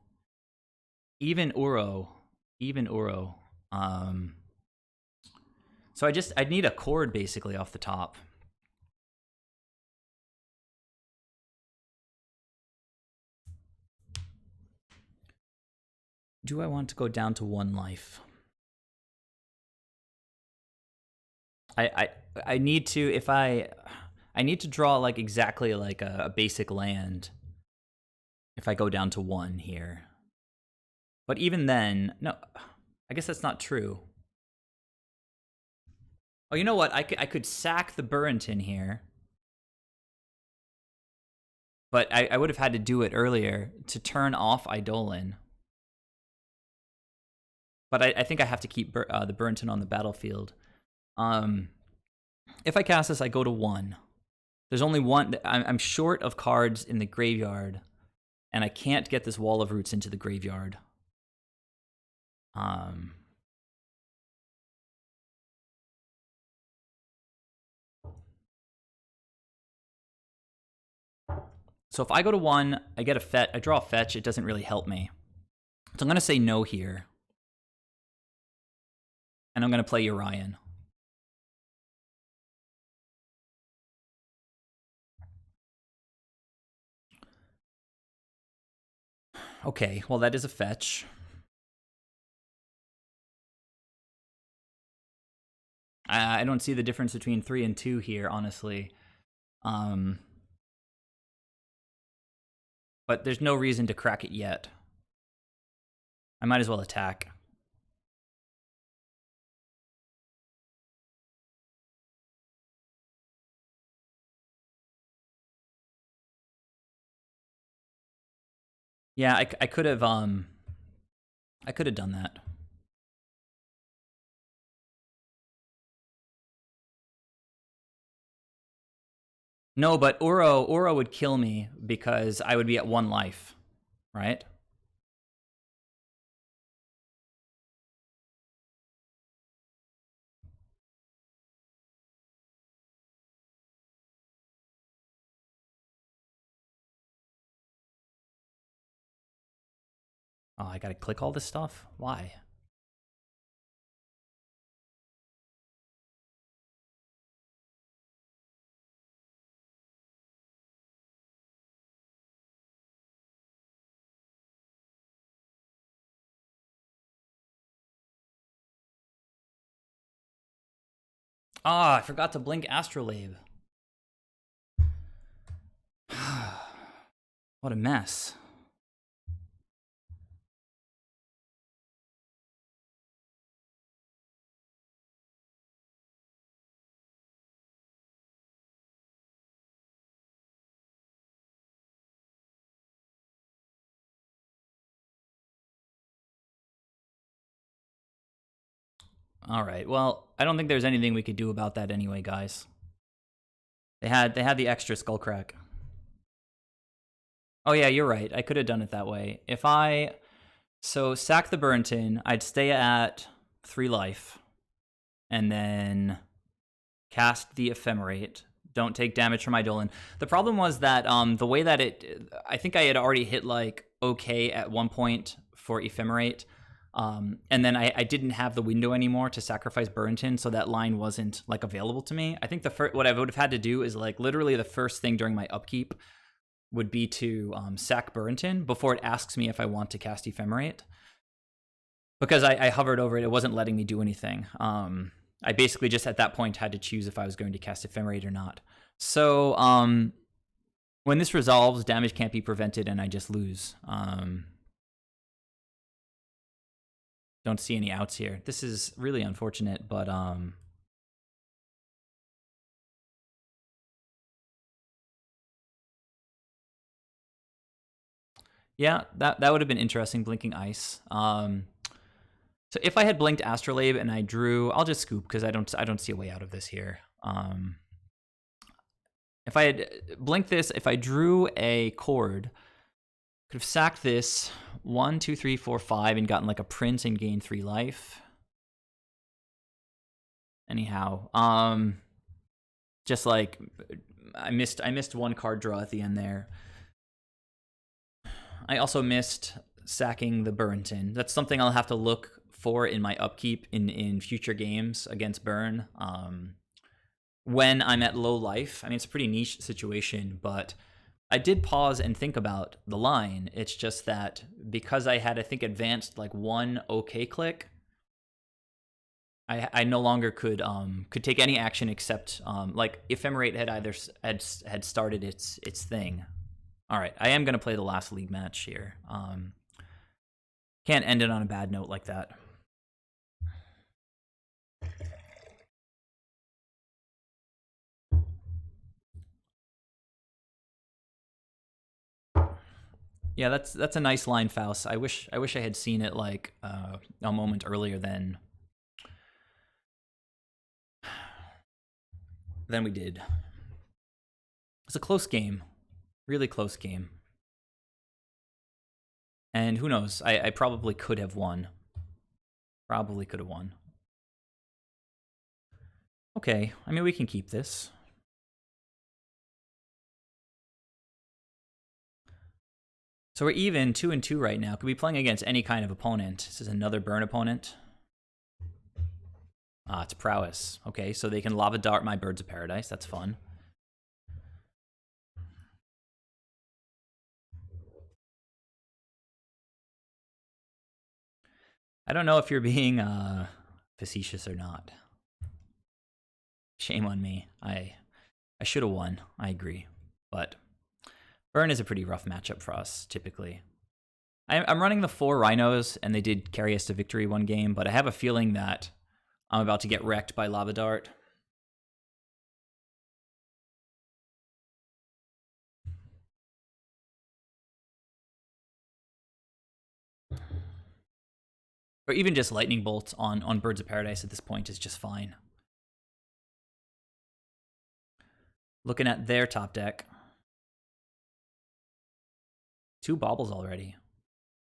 Even Uro. So I'd need a chord basically off the top. Do I want to go down to 1 life? I need to, if I need to draw like exactly like a basic land if I go down to 1 here. But even then, no, I guess that's not true. Oh, you know what? I could sack the Burrington here. But I would have had to do it earlier to turn off Eidolon. But I think I have to keep the Burrington on the battlefield. If I cast this, I go to 1. There's only 1. I'm short of cards in the graveyard, and I can't get this Wall of Roots into the graveyard. So if I go to 1, I get a fetch. I draw a fetch. It doesn't really help me. So I'm going to say no here. And I'm going to play Urian. Okay, well, that is a fetch. I don't see the difference between 3 and 2 here, honestly. But there's no reason to crack it yet. I might as well attack. Yeah, I could have done that. No, but Uro would kill me because I would be at 1 life, right? Oh, I gotta click all this stuff? Why? Ah, I forgot to blink Astrolabe. What a mess. All right. Well, I don't think there's anything we could do about that anyway, guys. They had the extra Skullcrack. Oh yeah, you're right. I could have done it that way. If I sack the Burrington, I'd stay at 3 life, and then cast the Ephemerate. Don't take damage from Eidolon. The problem was that the way that I think I had already hit like okay at one point for Ephemerate. And then I didn't have the window anymore to sacrifice Burrington, so that line wasn't like available to me. I think what I would have had to do is like literally the first thing during my upkeep would be to sack Burrington before it asks me if I want to cast Ephemerate. Because I hovered over it, it wasn't letting me do anything. I basically just at that point had to choose if I was going to cast Ephemerate or not. So when this resolves, damage can't be prevented and I just lose. Don't see any outs here. This is really unfortunate, but yeah, that would have been interesting, blinking ice. So if I had blinked Astrolabe and I drew, I'll just scoop because I don't see a way out of this here. If I had blinked this, if I drew a chord, could have sacked this 1, 2, 3, 4, 5 and gotten like a print and gained 3 life. Anyhow, just like I missed one card draw at the end there. I also missed sacking the Burrington. That's something I'll have to look for in my upkeep in future games against Burn. When I'm at low life, I mean, it's a pretty niche situation, but I did pause and think about the line. It's just that because I had, I think, advanced like one OK click, I no longer could take any action except like Ephemerate had either had started its thing. All right, I am gonna play the last league match here. Can't end it on a bad note like that. Yeah, that's a nice line, Faust. I wish I had seen it like a moment earlier than we did. It's a close game, really close game. And who knows? I probably could have won. Probably could have won. Okay, I mean we can keep this. So we're even 2-2 right now. Could be playing against any kind of opponent. This is another burn opponent. Ah, it's prowess. Okay, so they can lava dart my Birds of Paradise. That's fun. I don't know if you're being facetious or not. Shame on me. I should have won. I agree, but Burn is a pretty rough matchup for us typically. I'm running the 4 Rhinos, and they did carry us to victory one game, but I have a feeling that I'm about to get wrecked by Lava Dart. Or even just Lightning Bolt on Birds of Paradise at this point is just fine. Looking at their top deck. 2 baubles already.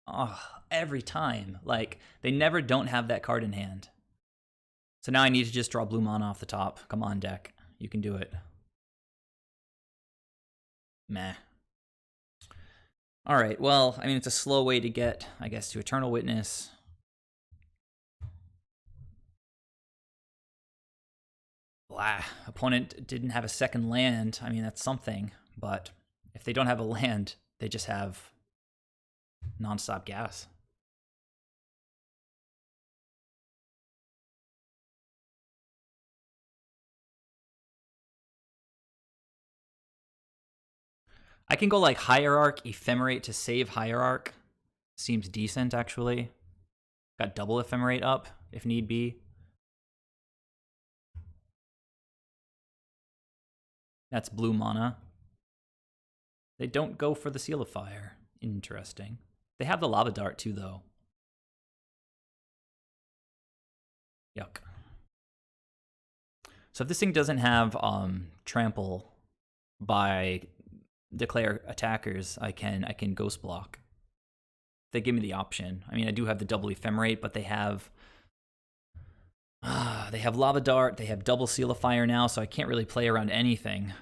Oh, every time. Like, they never don't have that card in hand. So now I need to just draw blue mana off the top. Come on, deck. You can do it. Meh. Alright, well, I mean, it's a slow way to get, I guess, to Eternal Witness. Blah. Opponent didn't have a second land. I mean, that's something. But if they don't have a land, they just have non-stop gas. I can go like Hierarch, Ephemerate to save Hierarch. Seems decent, actually. Got double Ephemerate up, if need be. That's blue mana. They don't go for the Seal of Fire. Interesting. They have the Lava Dart, too, though. Yuck. So if this thing doesn't have trample by declare attackers, I can ghost block. They give me the option. I mean, I do have the double Ephemerate, but they have Lava Dart, they have double Seal of Fire now, so I can't really play around anything.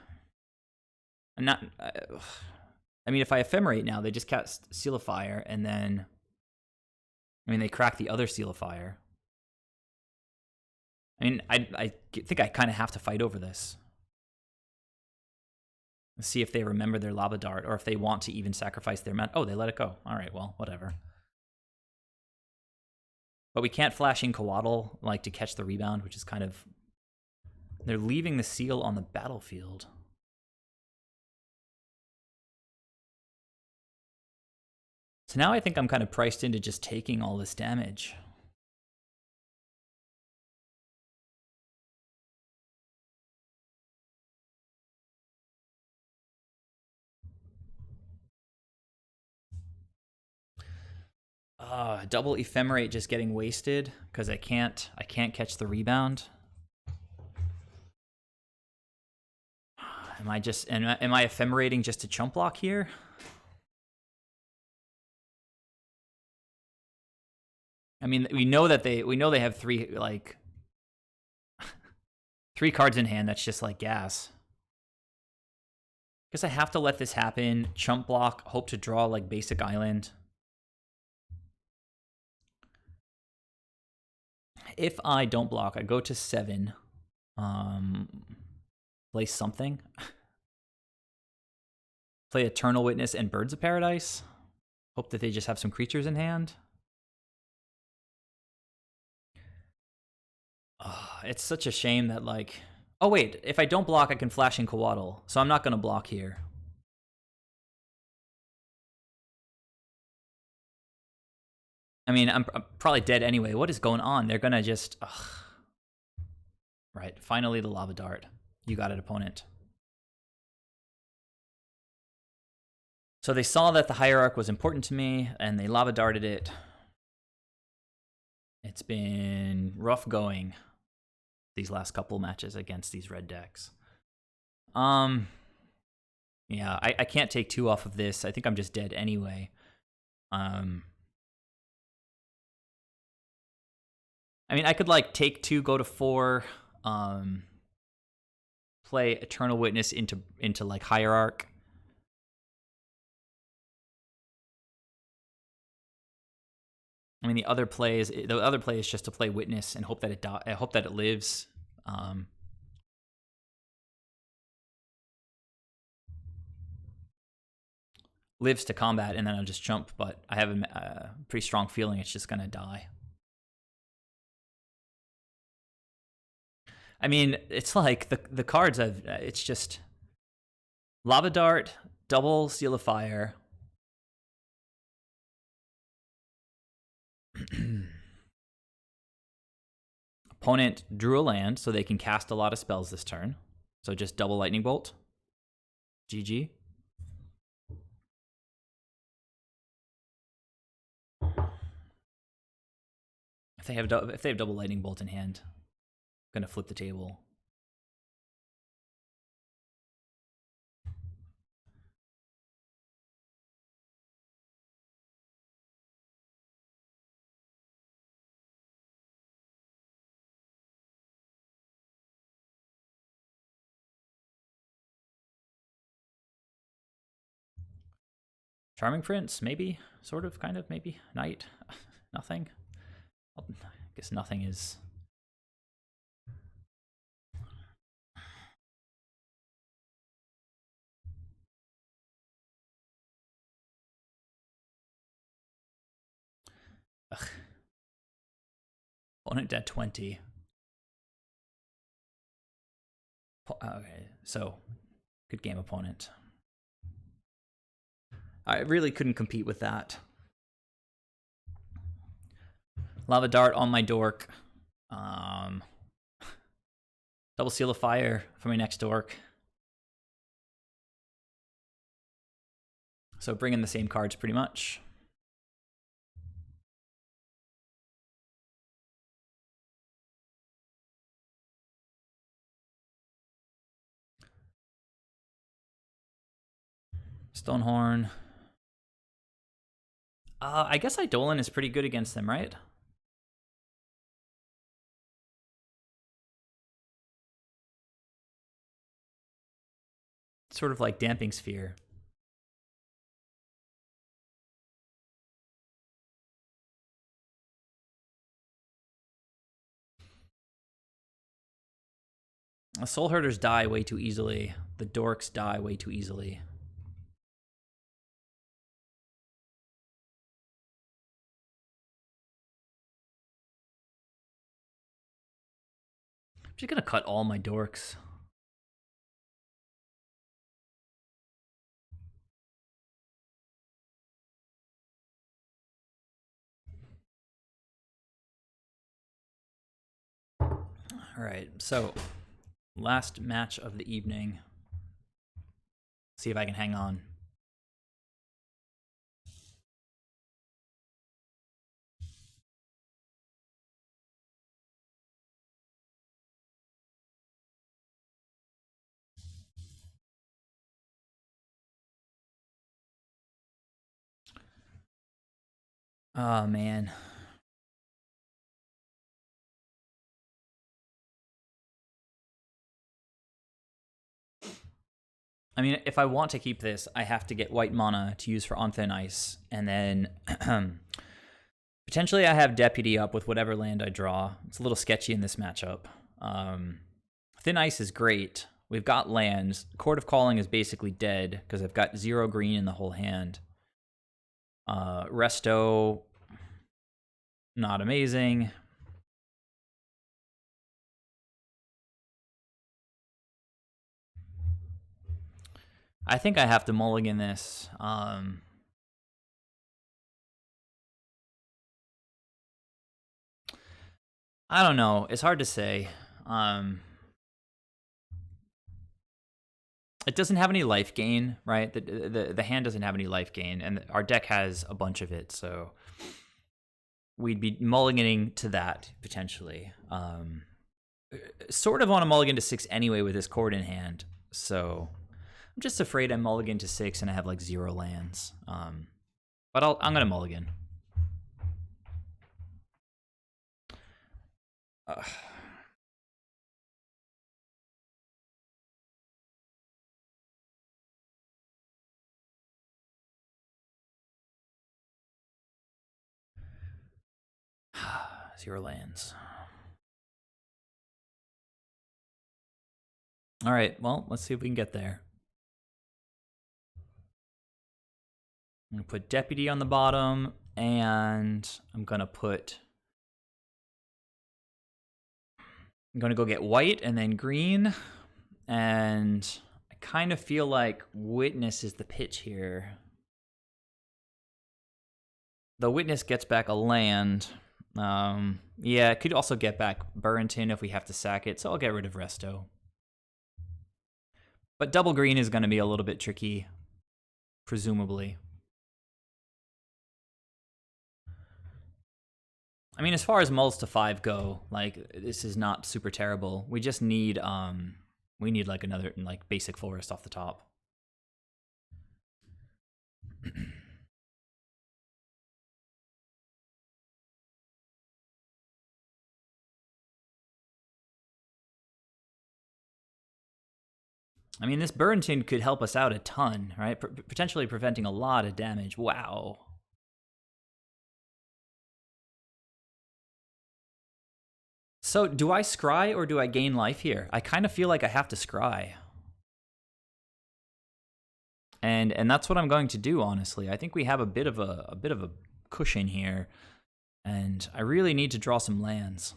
I'm not. I mean, if I Ephemerate now, they just cast Seal of Fire, and then I mean they crack the other Seal of Fire. I mean, I think I kind of have to fight over this. Let's see if they remember their lava dart or if they want to even sacrifice their man. Oh, they let it go. All right, well, whatever. But we can't flash in Coatl, like, to catch the rebound, which is kind of... They're leaving the seal on the battlefield. So now I think I'm kind of priced into just taking all this damage. Double ephemerate just getting wasted because I can't catch the rebound. Am I ephemerating just to chump block here? I mean, we know they have three cards in hand. That's just like gas. Guess I have to let this happen. Chump block, hope to draw like basic island. If I don't block, I go to 7. Play something. Play Eternal Witness and Birds of Paradise. Hope that they just have some creatures in hand. It's such a shame that, like... Oh, wait. If I don't block, I can flash in Coatl. So I'm not going to block here. I mean, I'm probably dead anyway. What is going on? They're going to just... Ugh. Right. Finally, the Lava Dart. You got it, opponent. So they saw that the Hierarch was important to me, and they Lava Darted it. It's been rough going these last couple matches against these red decks. Yeah, I can't take 2 off of this. I think I'm just dead anyway. I mean, I could like take 2, go to 4, play Eternal Witness into like Hierarch. I mean, the other play is just to play Witness and hope that it lives. Lives to combat, and then I'll just jump. But I have a pretty strong feeling it's just gonna die. I mean, it's like the cards it's just Lava Dart, double Seal of Fire. Opponent drew a land, so they can cast a lot of spells this turn. So just double Lightning Bolt. GG. If they have double Lightning Bolt in hand, I'm gonna flip the table. Charming Prince, maybe, sort of, kind of, maybe. Knight, nothing. Well, I guess nothing is. Ugh. Opponent at 20. Okay, so good game, opponent. I really couldn't compete with that. Lava Dart on my dork. Double Seal of Fire for my next dork. So bring in the same cards pretty much. Stonehorn. I guess Eidolon is pretty good against them, right? Sort of like Damping Sphere. Soul Herders die way too easily. the dorks die way too easily. I'm just gonna cut all my dorks. All right, so last match of the evening. See if I can hang on. Oh, man. I mean, if I want to keep this, I have to get white mana to use for on Thin Ice, and then potentially I have Deputy up with whatever land I draw. It's a little sketchy in this matchup. Thin Ice is great. We've got lands. Court of Calling is basically dead because I've got 0 green in the whole hand. Resto, not amazing. I think I have to mulligan this. I don't know. It's hard to say. It doesn't have any life gain, right? The hand doesn't have any life gain, and our deck has a bunch of it, so we'd be mulliganing to that potentially. Sort of want to mulligan to 6 anyway with this Chord in hand, so I'm just afraid I mulligan to 6 and I have like 0 lands. But I'm gonna mulligan. Zero lands. All right, well, let's see if we can get there. I'm gonna put Deputy on the bottom, and I'm gonna go get white and then green, and I kind of feel like Witness is the pitch here. The Witness gets back a land. Yeah, it could also get back Burrington if we have to sack it, so I'll get rid of Resto. But double green is going to be a little bit tricky, presumably. I mean, as far as mulls to 5 go, like, this is not super terrible. We just need, like another, like, basic forest off the top. I mean, this Burrington could help us out a ton, right? Potentially preventing a lot of damage. Wow. So, do I scry or do I gain life here? I kind of feel like I have to scry. And that's what I'm going to do, honestly. I think we have a bit of a cushion here, and I really need to draw some lands.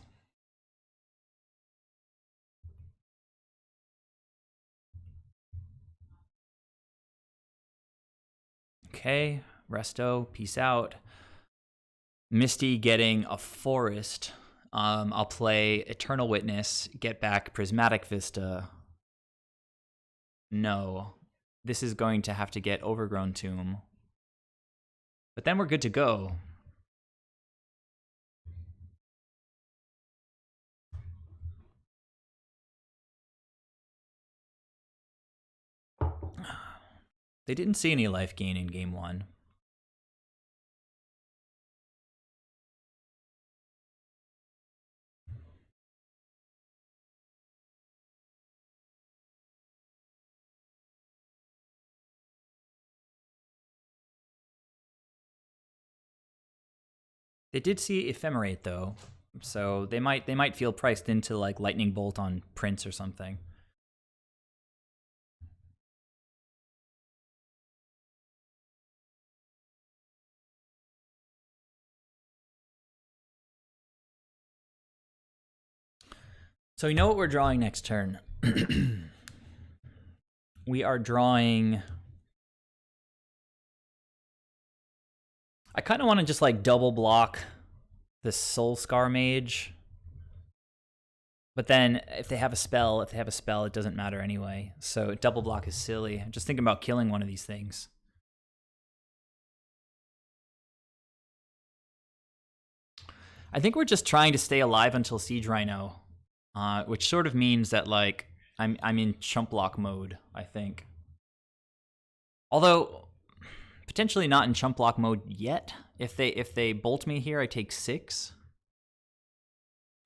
Okay, Resto, peace out. Misty getting a forest. I'll play Eternal Witness, get back Prismatic Vista. No. This is going to have to get Overgrown Tomb. But then we're good to go. They didn't see any life gain in game 1. They did see Ephemerate though, so they might feel priced into like Lightning Bolt on Prince or something. So we know what we're drawing next turn. We are drawing... I kind of want to just like double block the Soul Scar Mage. But then if they have a spell, it doesn't matter anyway. So double block is silly. I'm just thinking about killing one of these things. I think we're just trying to stay alive until Siege Rhino, which sort of means that like I'm in chump block mode, I think. Although potentially not in chump block mode yet. If they bolt me here, I take 6.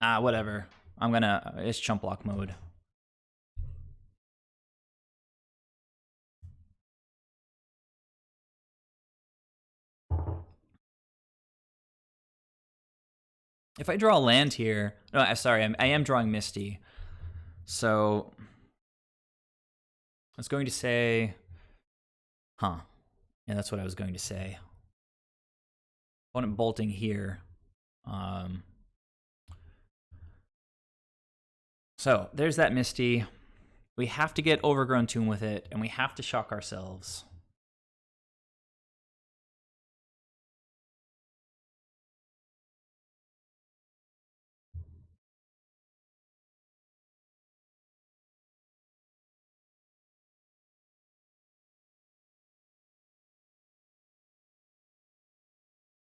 Whatever. It's chump block mode. If I draw a land here, no, sorry, I am drawing Misty. So I was going to say, yeah, that's what I was going to say. Opponent bolting here. So there's that Misty. We have to get Overgrown Tomb with it, and we have to shock ourselves.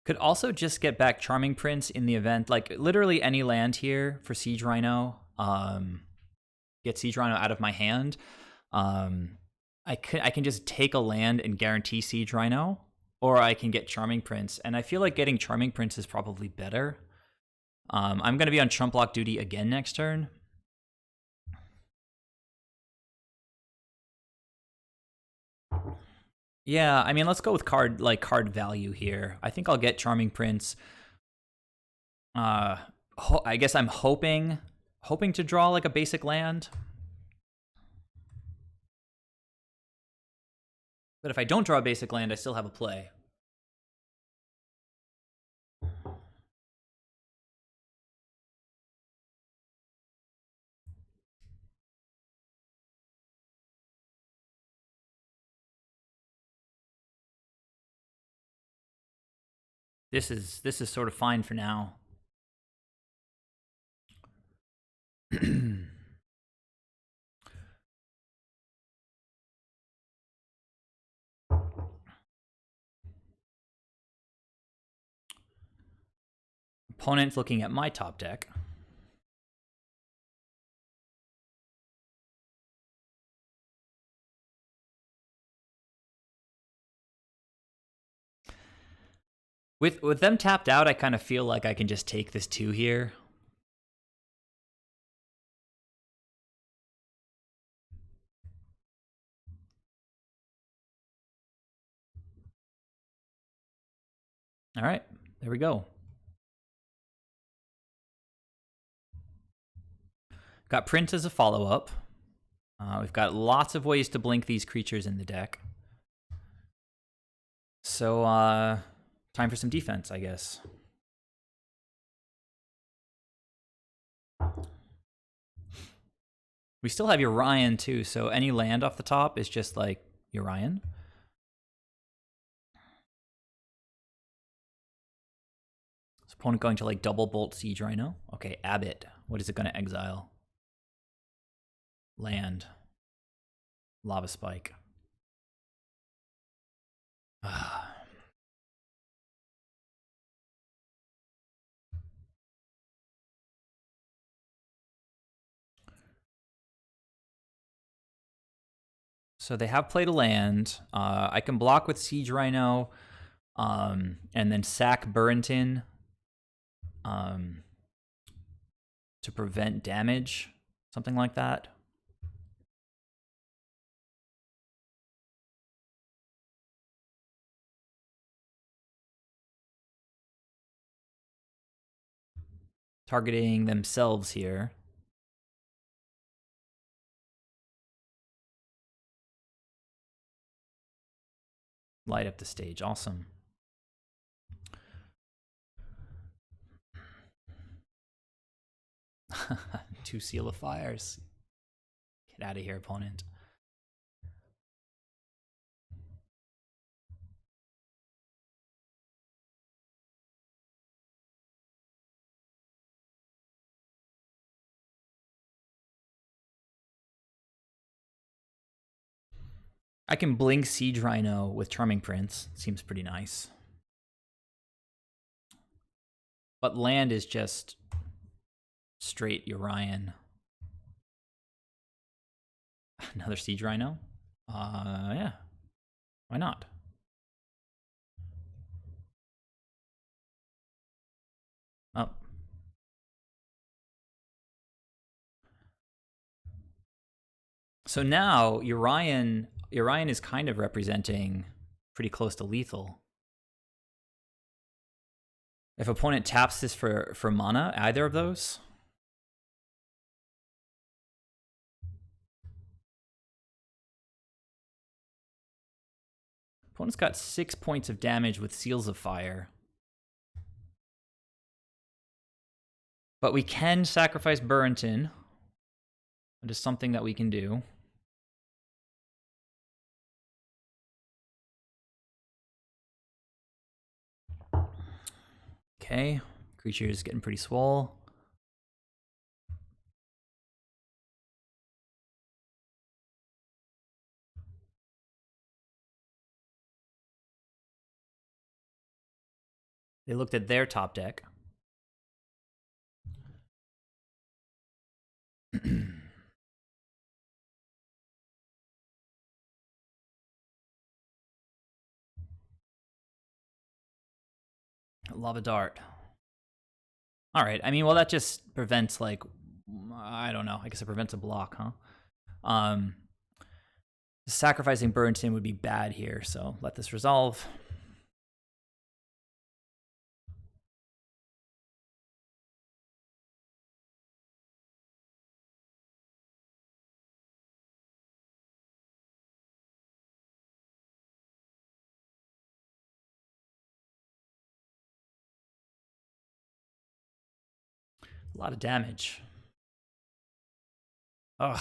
Could also just get back Charming Prince in the event, like literally any land here for Siege Rhino. Get Siege Rhino out of my hand. I can just take a land and guarantee Siege Rhino, or I can get Charming Prince, and I feel like getting Charming Prince is probably better. I'm going to be on Trump Block duty again next turn. Yeah, I mean, let's go with card value here. I think I'll get Charming Prince. I guess I'm hoping to draw like a basic land. But if I don't draw a basic land, I still have a play. This is sort of fine for now. Opponent's looking at my top deck. With them tapped out, I kind of feel like I can just take this 2 here. All right, there we go. Got Prince as a follow-up. We've got lots of ways to blink these creatures in the deck. So, time for some defense, I guess. We still have Urian too, so any land off the top is just like Urian. Is opponent going to like double bolt Siege Rhino? Okay, Abbott. What is it going to exile? Land. Lava Spike. So they have played a land. I can block with Siege Rhino, and then sack Burrington to prevent damage, something like that. Targeting themselves here. Light up the stage. Awesome. 2 Seal of Fires. Get out of here, opponent. I can blink Siege Rhino with Charming Prince. Seems pretty nice. But land is just straight Urian. Another Siege Rhino? Yeah. Why not? Oh. So now Urian is kind of representing pretty close to lethal. If opponent taps this for mana, either of those. Opponent's got 6 points of damage with Seals of Fire. But we can sacrifice Burrington. It is something that we can do. Okay, creature is getting pretty swole. They looked at their top deck. Lava Dart. All right. I mean, well, that just prevents, like, I don't know. I guess it prevents a block, huh? Sacrificing Burrington would be bad here, so let this resolve. A lot of damage. Ugh.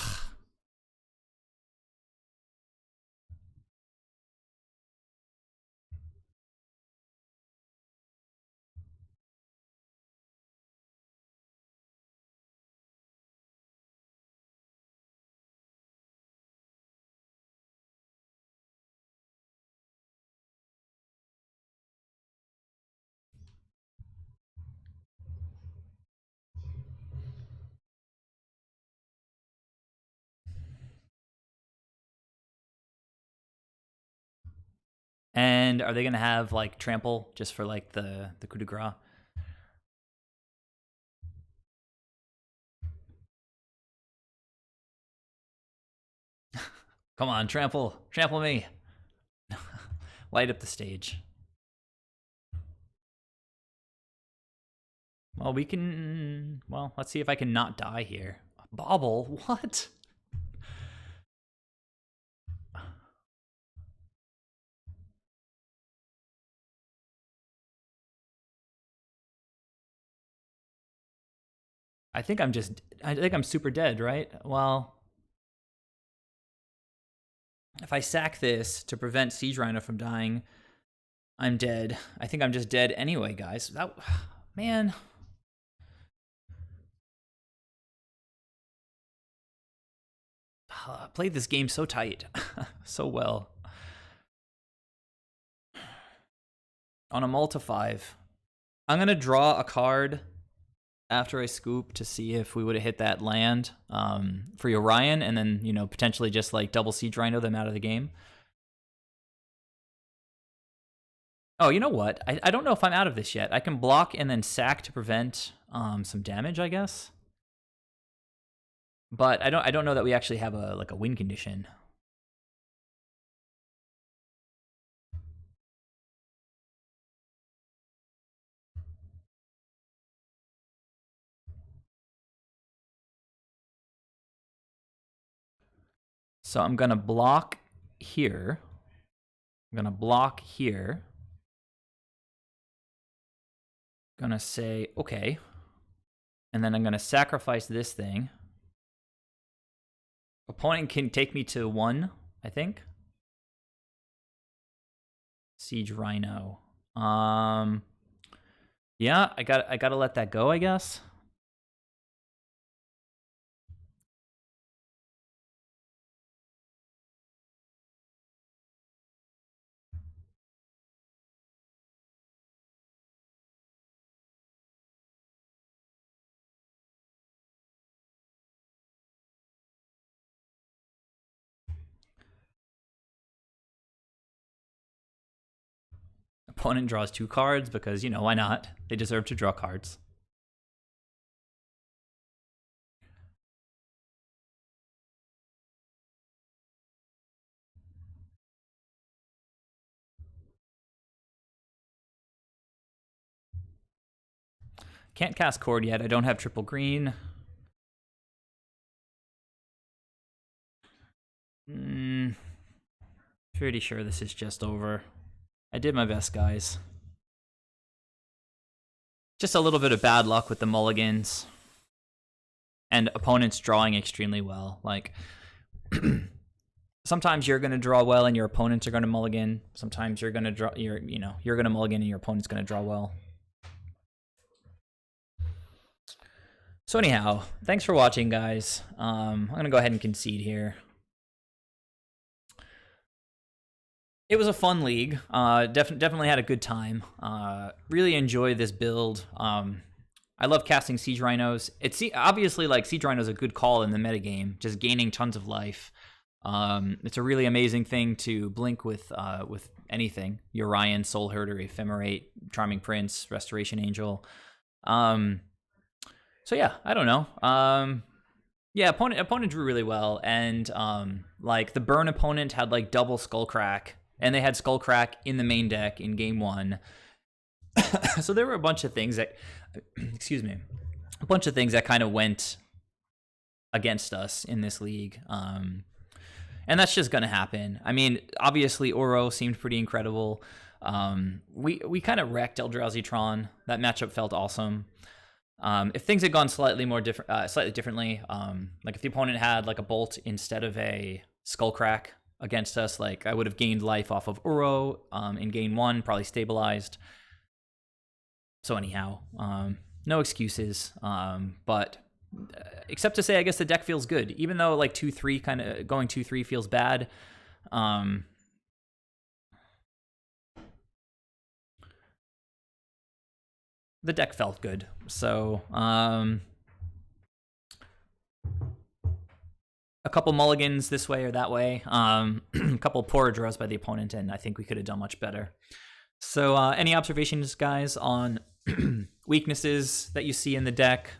And are they going to have, like, trample just for, like, the coup de grace? Come on, trample. Trample me. Light up the stage. Well, we can... Well, let's see if I can not die here. Bobble? What? I think I'm super dead, right? Well, if I sack this to prevent Siege Rhino from dying, I'm dead. I think I'm just dead anyway, guys. That, man. Played this game so tight. So well. On a multi-5. I'm going to draw a card after I scoop to see if we would have hit that land for Orion, and then, you know, potentially just, like, double Siege Rhino them out of the game. Oh, you know what? I don't know if I'm out of this yet. I can block and then sack to prevent some damage, I guess. But I don't know that we actually have a win condition. So I'm gonna block here. I'm gonna block here. Gonna say, okay. And then I'm going to sacrifice this thing. Opponent can take me to 1, I think. Siege Rhino. Yeah, I got to let that go, I guess. Opponent draws 2 cards because, you know, why not? They deserve to draw cards. Can't cast Chord yet. I don't have triple green. Pretty sure this is just over. I did my best, guys. Just a little bit of bad luck with the mulligans. And opponents drawing extremely well. Like, sometimes you're going to draw well and your opponents are going to mulligan. Sometimes you're going to draw, you're going to mulligan and your opponent's going to draw well. So anyhow, thanks for watching, guys. I'm going to go ahead and concede here. It was a fun league. Definitely had a good time. Really enjoy this build. I love casting Siege Rhinos. It's obviously like Siege Rhino is a good call in the metagame, just gaining tons of life. It's a really amazing thing to blink with anything. Urian, Soul Herder, Ephemerate, Charming Prince, Restoration Angel. So yeah, I don't know. Yeah, opponent drew really well, and like the burn opponent had like double Skullcrack, and they had Skullcrack in the main deck in game 1. So there were a bunch of things that, excuse me, a bunch of things that kind of went against us in this league. And that's just going to happen. I mean, obviously Oro seemed pretty incredible. We kind of wrecked Eldrazi-Tron. That matchup felt awesome. If things had gone slightly differently, like if the opponent had like a Bolt instead of a Skullcrack against us, like I would have gained life off of Uro in game 1, probably stabilized. So anyhow, no excuses. But except to say, I guess the deck feels good, even though like 2-3 kind of going 2-3 feels bad. The deck felt good. So a couple mulligans this way or that way, a couple poor draws by the opponent, and I think we could have done much better. So any observations, guys, on weaknesses that you see in the deck,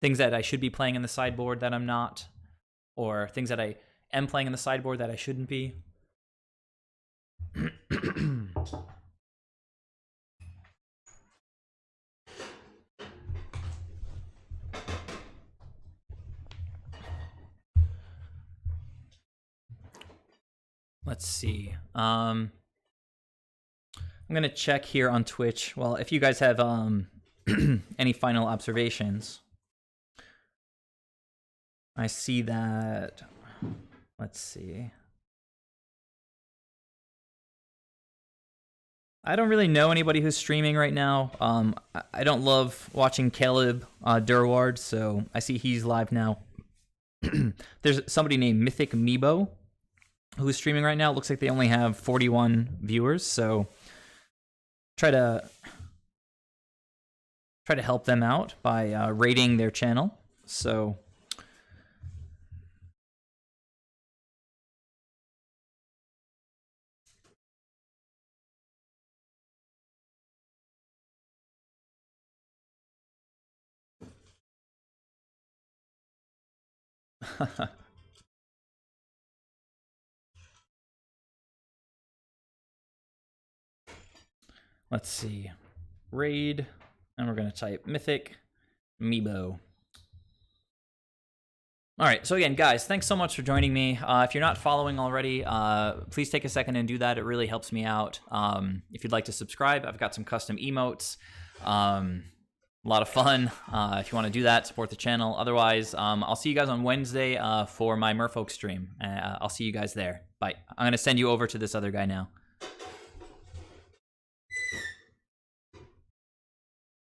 things that I should be playing in the sideboard that I'm not, or things that I am playing in the sideboard that I shouldn't be? Let's see. I'm gonna check here on Twitch. Well, if you guys have any final observations, I see that. Let's see. I don't really know anybody who's streaming right now. I don't love watching Caleb Durward, so I see he's live now. There's somebody named Mythic Meebo who's streaming right now. It looks like they only have 41 viewers, so try to help them out by rating their channel. So let's see. Raid, and we're going to type Mythic Meebo. All right, so again, guys, thanks so much for joining me. If you're not following already, please take a second and do that. It really helps me out. If you'd like to subscribe, I've got some custom emotes. A lot of fun. If you want to do that, support the channel. Otherwise, I'll see you guys on Wednesday for my Merfolk stream. I'll see you guys there. Bye. I'm going to send you over to this other guy now.